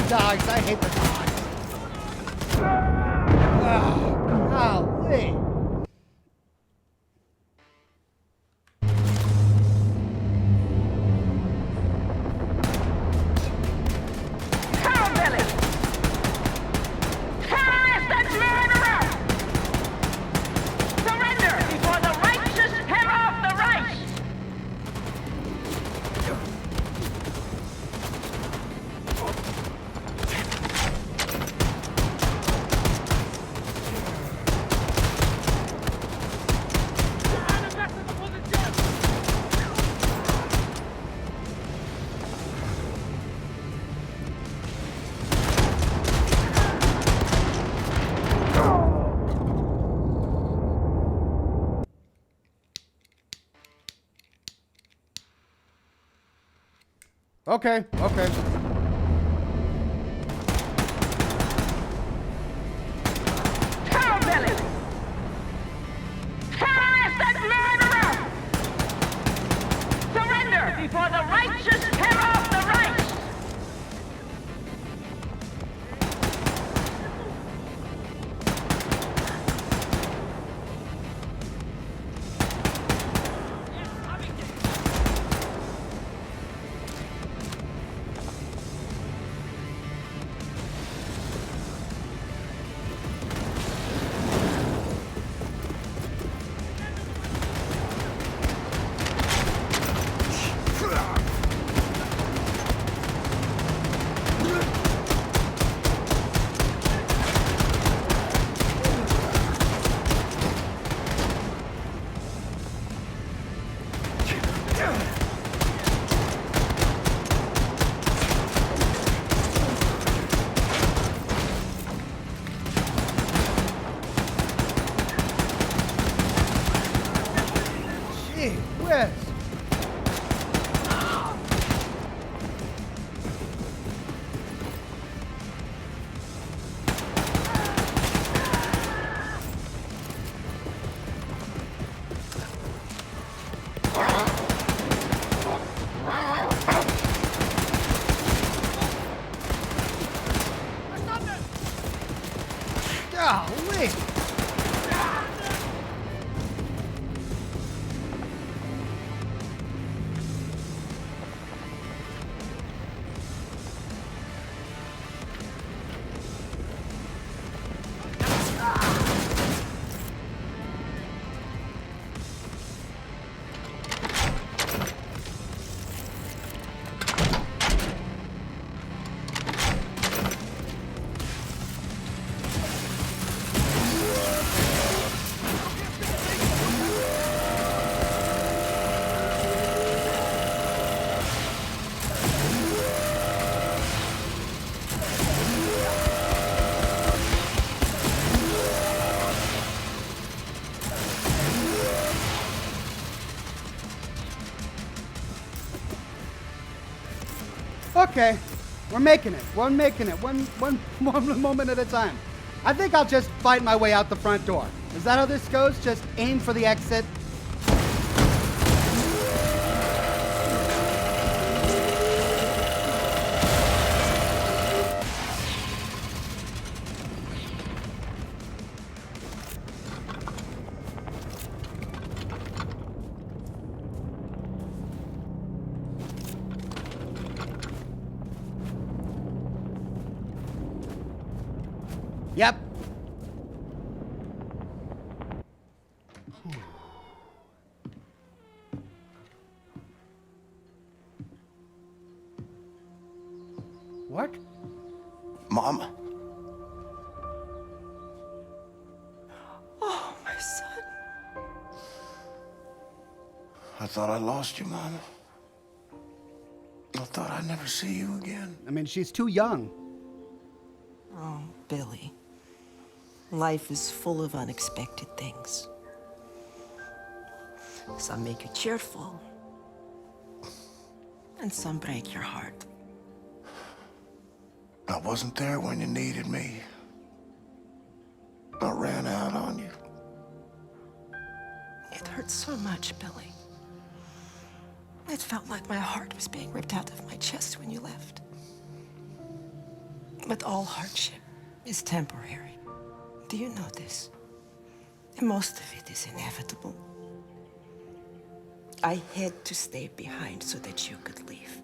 dogs. I hate the dogs. Golly. Okay, okay. Before the righteous tear off the right! Golly. Okay, we're making it. We're making it. One moment at a time. I think I'll just fight my way out the front door. Is that how this goes? Just aim for the exit. Yep. What? Mom? Oh, my son. I thought I lost you, Mama. I thought I'd never see you again. I mean, she's too young. Oh, Billy. Life is full of unexpected things. Some make you cheerful, and some break your heart. I wasn't there when you needed me. I ran out on you. It hurt so much, Billy. It felt like my heart was being ripped out of my chest when you left. But all hardship is temporary. Do you know this? And most of it is inevitable. I had to stay behind so that you could leave.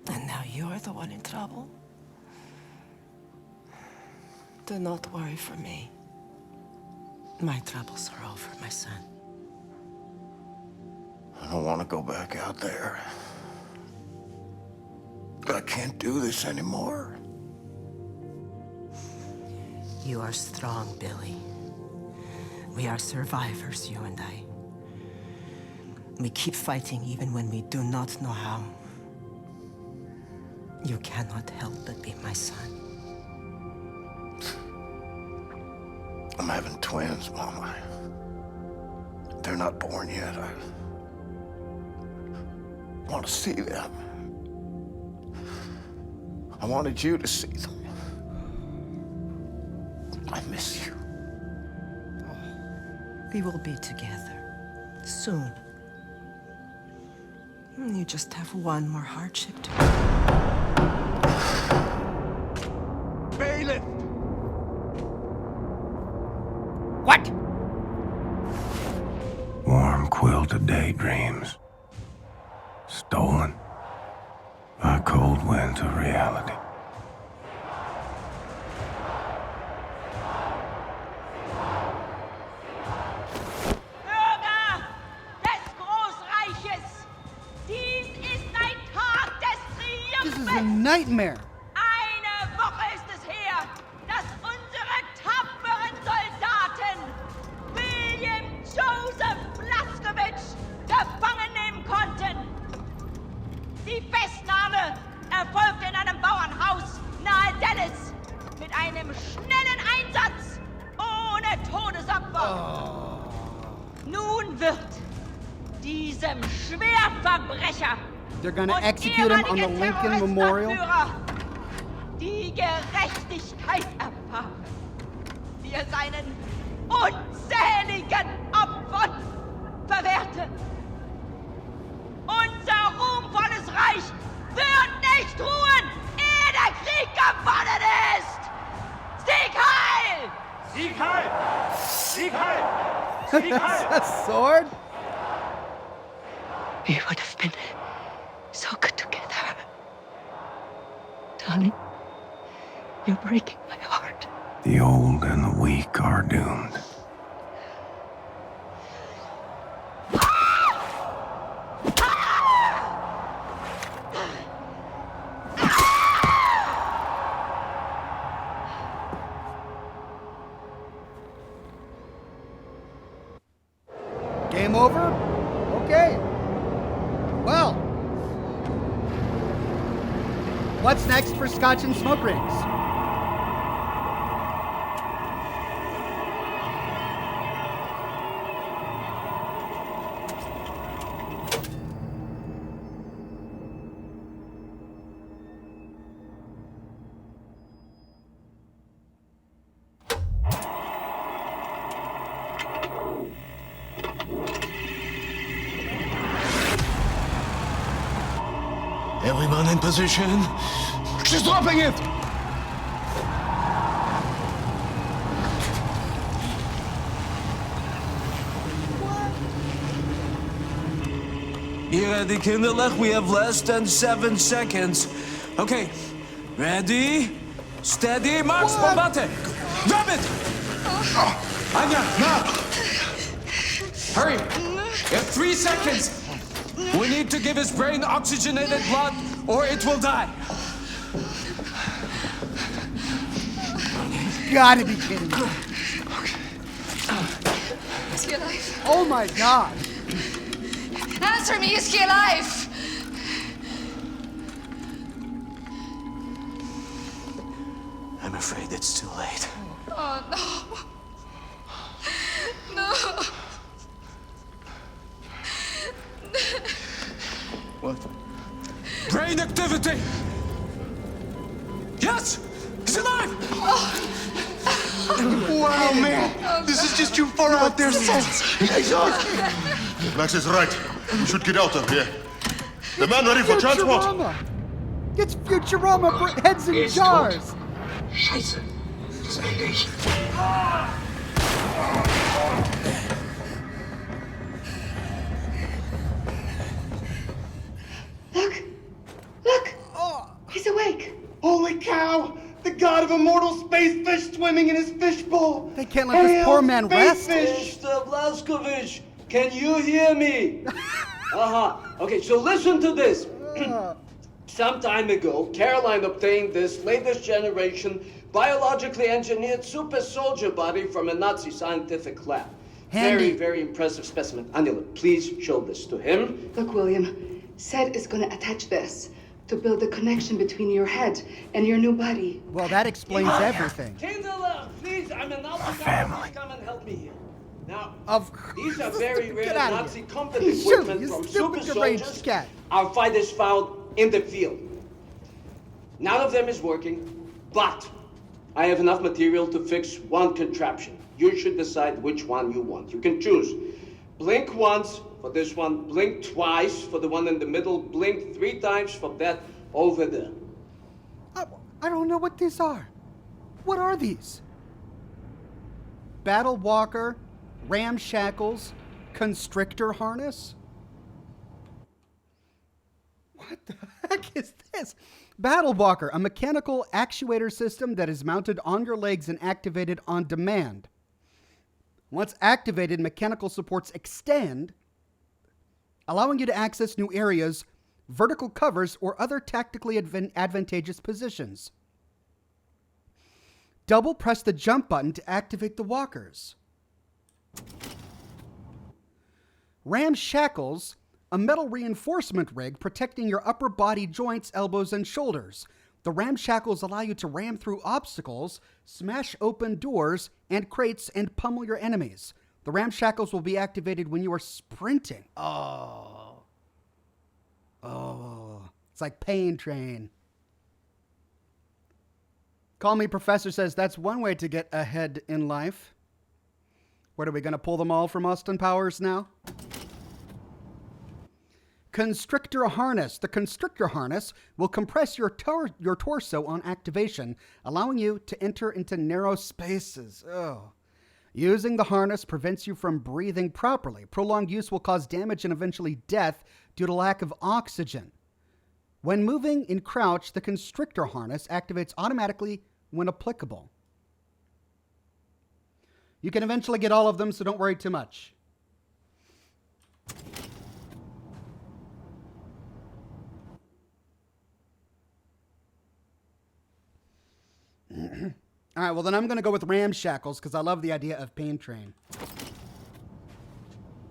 And now you're the one in trouble. Do not worry for me. My troubles are over, my son. I don't want to go back out there. I can't do this anymore. You are strong, Billy. We are survivors, you and I. We keep fighting even when we do not know how. You cannot help but be my son. I'm having twins, Mama. They're not born yet. I want to see them. I wanted you to see them. I miss you. We will be together soon. You just have one more hardship to do. Bailiff! What? Warm quilted daydreams. Stolen by cold winds of reality. Bürger des Großreiches, dies ist ein Tag des This is a Triumphes. nightmare. Eine Woche ist es her, dass unsere tapferen Soldaten William Joseph Blaskowitz gefangen nehmen konnten. Die Festnahme erfolgte in einem Bauernhaus nahe Dallas mit einem schnellen Einsatz ohne Todesopfer. Nun wird diesem Schwerverbrecher They're gonna und execute him on the ehemalige Lincoln Memorial. Terroristenanführer die Gerechtigkeit erfahren, die er seinen unzähligen Opfern verwehrte. Unser ruhmvolles Reich wird nicht ruhen, ehe der Krieg gewonnen ist! Sieg heil! Sieg heil! Sieg heil! A sword? We would have been so good together. Darling, you're breaking my heart. The old and the weak are doomed. Game over? Okay. Well, what's next for Scotch and Smoke Rings? Everyone in position. She's dropping it! Be ready, kinderlijk. We have less than 7 seconds. Okay, ready, steady, march, bombate! Grab it! Anya, now! Hurry! You have 3 seconds! We need to give his brain oxygenated blood, or it will die. You gotta be kidding me. Is he alive? Oh my god. Answer me, is he alive? I'm afraid it's too late. Oh, no. No. What? Brain activity! Yes! He's alive! Wow, man! This is just too far out there, Seth! Max is right. We should get out of here. The man ready for transport. It's Futurama heads in jars. Scheiße. Das will ich. Look! He's awake! Holy cow! The god of immortal space fish swimming in his fishbowl! They can't let this poor man rest. Mr. Blazkowicz, can you hear me? Okay, so listen to this. Some time ago, Caroline obtained this latest generation biologically engineered super soldier body from a Nazi scientific lab. Handy. Very impressive specimen. Anila, please show this to him. Look, William, Seth is gonna attach this to build a connection between your head and your new body. Well, that explains everything. Kindler, please, I'm an Nazi family. Come and help me here. Now, Of these are very rare Get outta Nazi here. combat You shoot, equipment you from stupid super deranged soldiers cat. our fighters found in the field. None of them is working, but I have enough material to fix one contraption. You should decide which one you want. You can choose. Blink once for this one, blink twice for the one in the middle, blink 3 times for that over there. I don't know what these are. What are these? Battle walker, ramshackles, constrictor harness? What the heck is this? Battle walker, a mechanical actuator system that is mounted on your legs and activated on demand. Once activated, mechanical supports extend, allowing you to access new areas, vertical covers, or other tactically advantageous positions. Double press the jump button to activate the walkers. Ramshackles, a metal reinforcement rig protecting your upper body joints, elbows, and shoulders. The ramshackles allow you to ram through obstacles, smash open doors and crates, and pummel your enemies. The ramshackles will be activated when you are sprinting. Oh. It's like Pain Train. Call Me Professor says that's one way to get ahead in life. What, are we going to pull them all from Austin Powers now? Constrictor harness. The constrictor harness will compress your torso on activation, allowing you to enter into narrow spaces. Using the harness prevents you from breathing properly. Prolonged use will cause damage and eventually death due to lack of oxygen. When moving in crouch, the constrictor harness activates automatically when applicable. You can eventually get all of them, so don't worry too much. All right, well, then I'm going to go with ramshackles because I love the idea of Pain Train.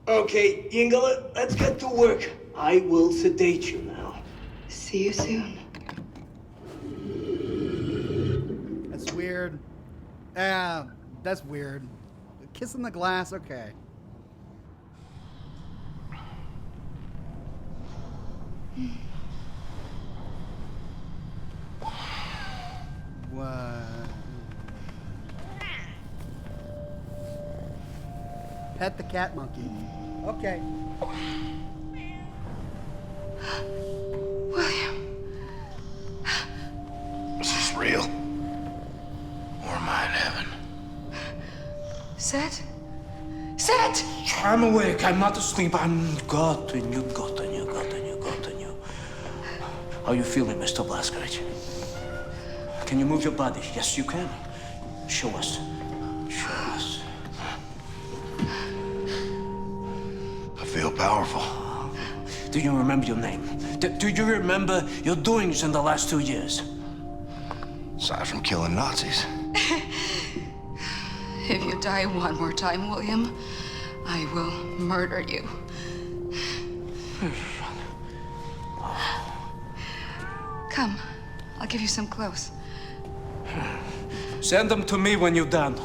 Okay, Yingala, let's get to work. I will sedate you now. See you soon. That's weird. That's weird. Kissing the glass, okay. What? Pet the cat monkey. Okay. William. Is this real? Or am I in heaven? Seth? Seth! I'm awake. I'm not asleep. I'm gotten you. How are you feeling, Mr. Blazkowicz? Can you move your body? Yes, you can. Show us. Show us. I feel powerful. Do you remember your name? Do you remember your doings in the last 2 years? Aside from killing Nazis. If you die one more time, William, I will murder you. Come, I'll give you some clothes. Send them to me when you're done.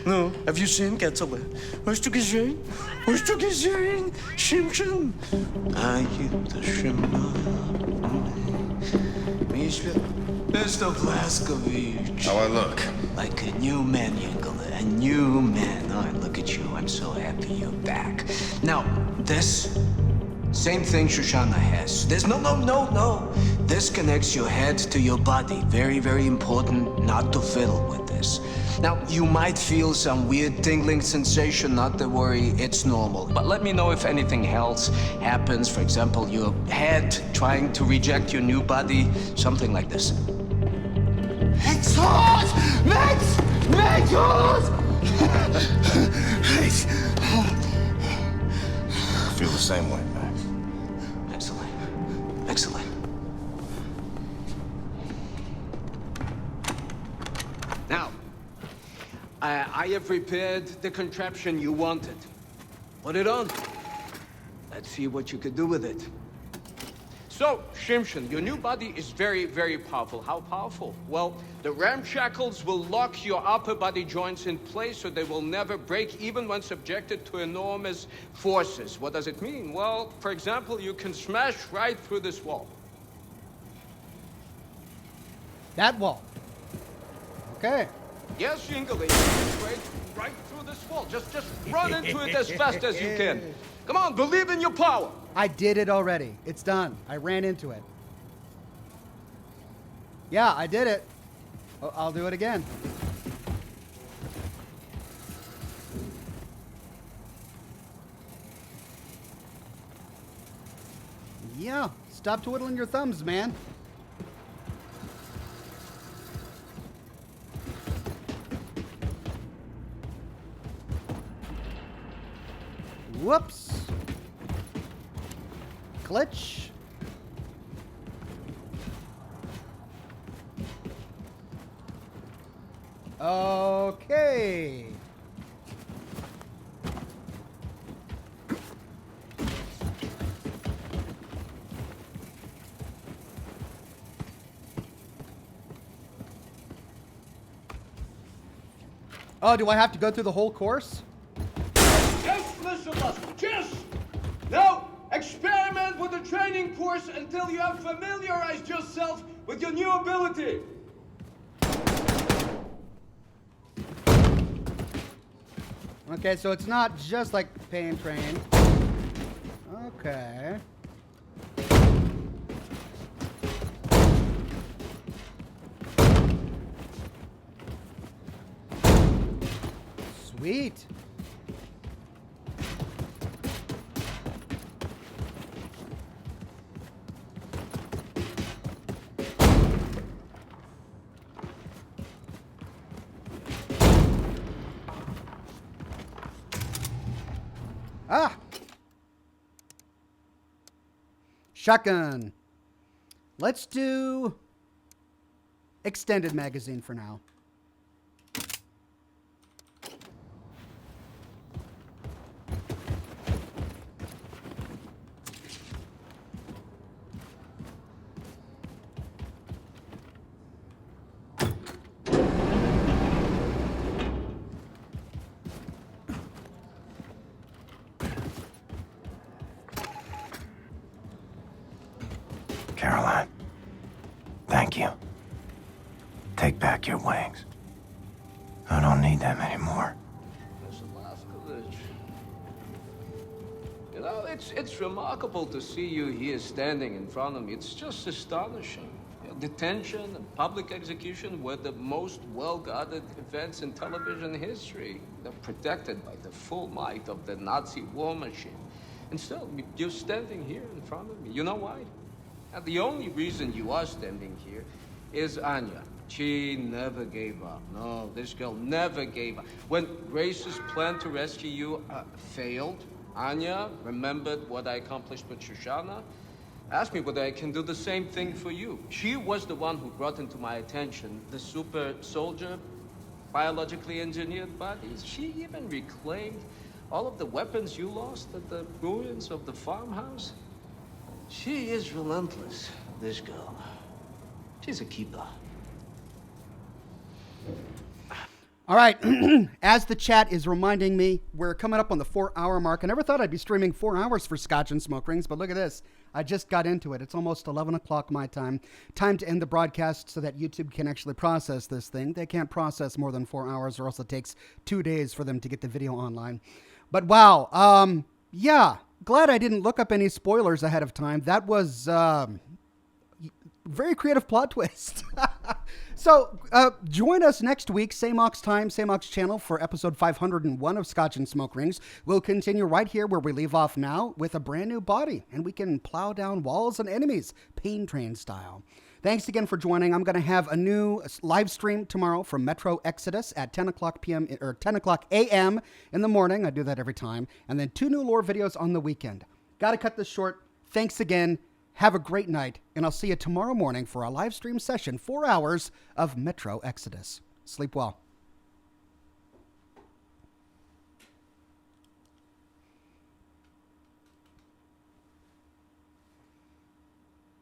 No, have you seen Ketzele? Hast du gesehen? Hast du gesehen? Simpson? Are you the Shimmer? Mr. Blazkowicz. How I look? Like a new man, Yingala. A new man. Oh, look at you. I'm so happy you're back. Now, this Same thing Shoshana has. There's no. This connects your head to your body. Very, very important not to fiddle with this. Now, you might feel some weird tingling sensation. Not to worry, it's normal. But let me know if anything else happens. For example, your head trying to reject your new body. Something like this. It's hot! Max! I feel the same way, Max. Excellent. Now, I have prepared the contraption you wanted. Put it on. Let's see what you could do with it. So, Shimshon, your new body is very, very powerful. How powerful? Well, the ramshackles will lock your upper body joints in place so they will never break even when subjected to enormous forces. What does it mean? Well, for example, you can smash right through this wall. That wall. Okay. Yes, Shingley, right through this wall. Just run into it as fast as you can. Come on, believe in your power. I did it already. It's done. I ran into it. Yeah, I did it. I'll do it again. Yeah, stop twiddling your thumbs, man. Whoops. Glitch. Okay. Oh, do I have to go through the whole course? Just listen, Buster. Just. Now, experiment with the training course until you have familiarized yourself with your new ability. Okay, so it's not just like pain train. Okay. Sweet. Ah! Shotgun. Let's do extended magazine for now. Caroline, thank you. Take back your wings. I don't need them anymore. You know, it's remarkable to see you here standing in front of me. It's just astonishing. You know, detention and public execution were the most well-guarded events in television history. They're protected by the full might of the Nazi war machine. And still, you're standing here in front of me. You know why? And the only reason you are standing here is Anya. She never gave up. No, this girl never gave up. When Grace's plan to rescue you failed, Anya remembered what I accomplished with Shoshana, asked me whether I can do the same thing for you. She was the one who brought into my attention the super soldier, biologically engineered bodies. She even reclaimed all of the weapons you lost at the ruins of the farmhouse. She is relentless, this girl. She's a keeper. All right, as the chat is reminding me, we're coming up on the 4-hour mark. I never thought I'd be streaming 4 hours for Scotch and Smoke Rings, but look at this. I just got into it. It's almost 11 o'clock my time. Time to end the broadcast so that YouTube can actually process this thing. They can't process more than 4 hours, or else it takes 2 days for them to get the video online. But wow, yeah, glad I didn't look up any spoilers ahead of time. That was very creative plot twist. So join us next week, same Ox time, same Ox channel, for episode 501 of Scotch and Smoke Rings. We'll continue right here where we leave off now with a brand new body, and we can plow down walls and enemies, Pain Train style. Thanks again for joining. I'm going to have a new live stream tomorrow from Metro Exodus at 10 o'clock p.m. or 10 o'clock a.m. in the morning. I do that every time. And then 2 new lore videos on the weekend. Got to cut this short. Thanks again. Have a great night, and I'll see you tomorrow morning for a live stream session, 4 hours of Metro Exodus. Sleep well.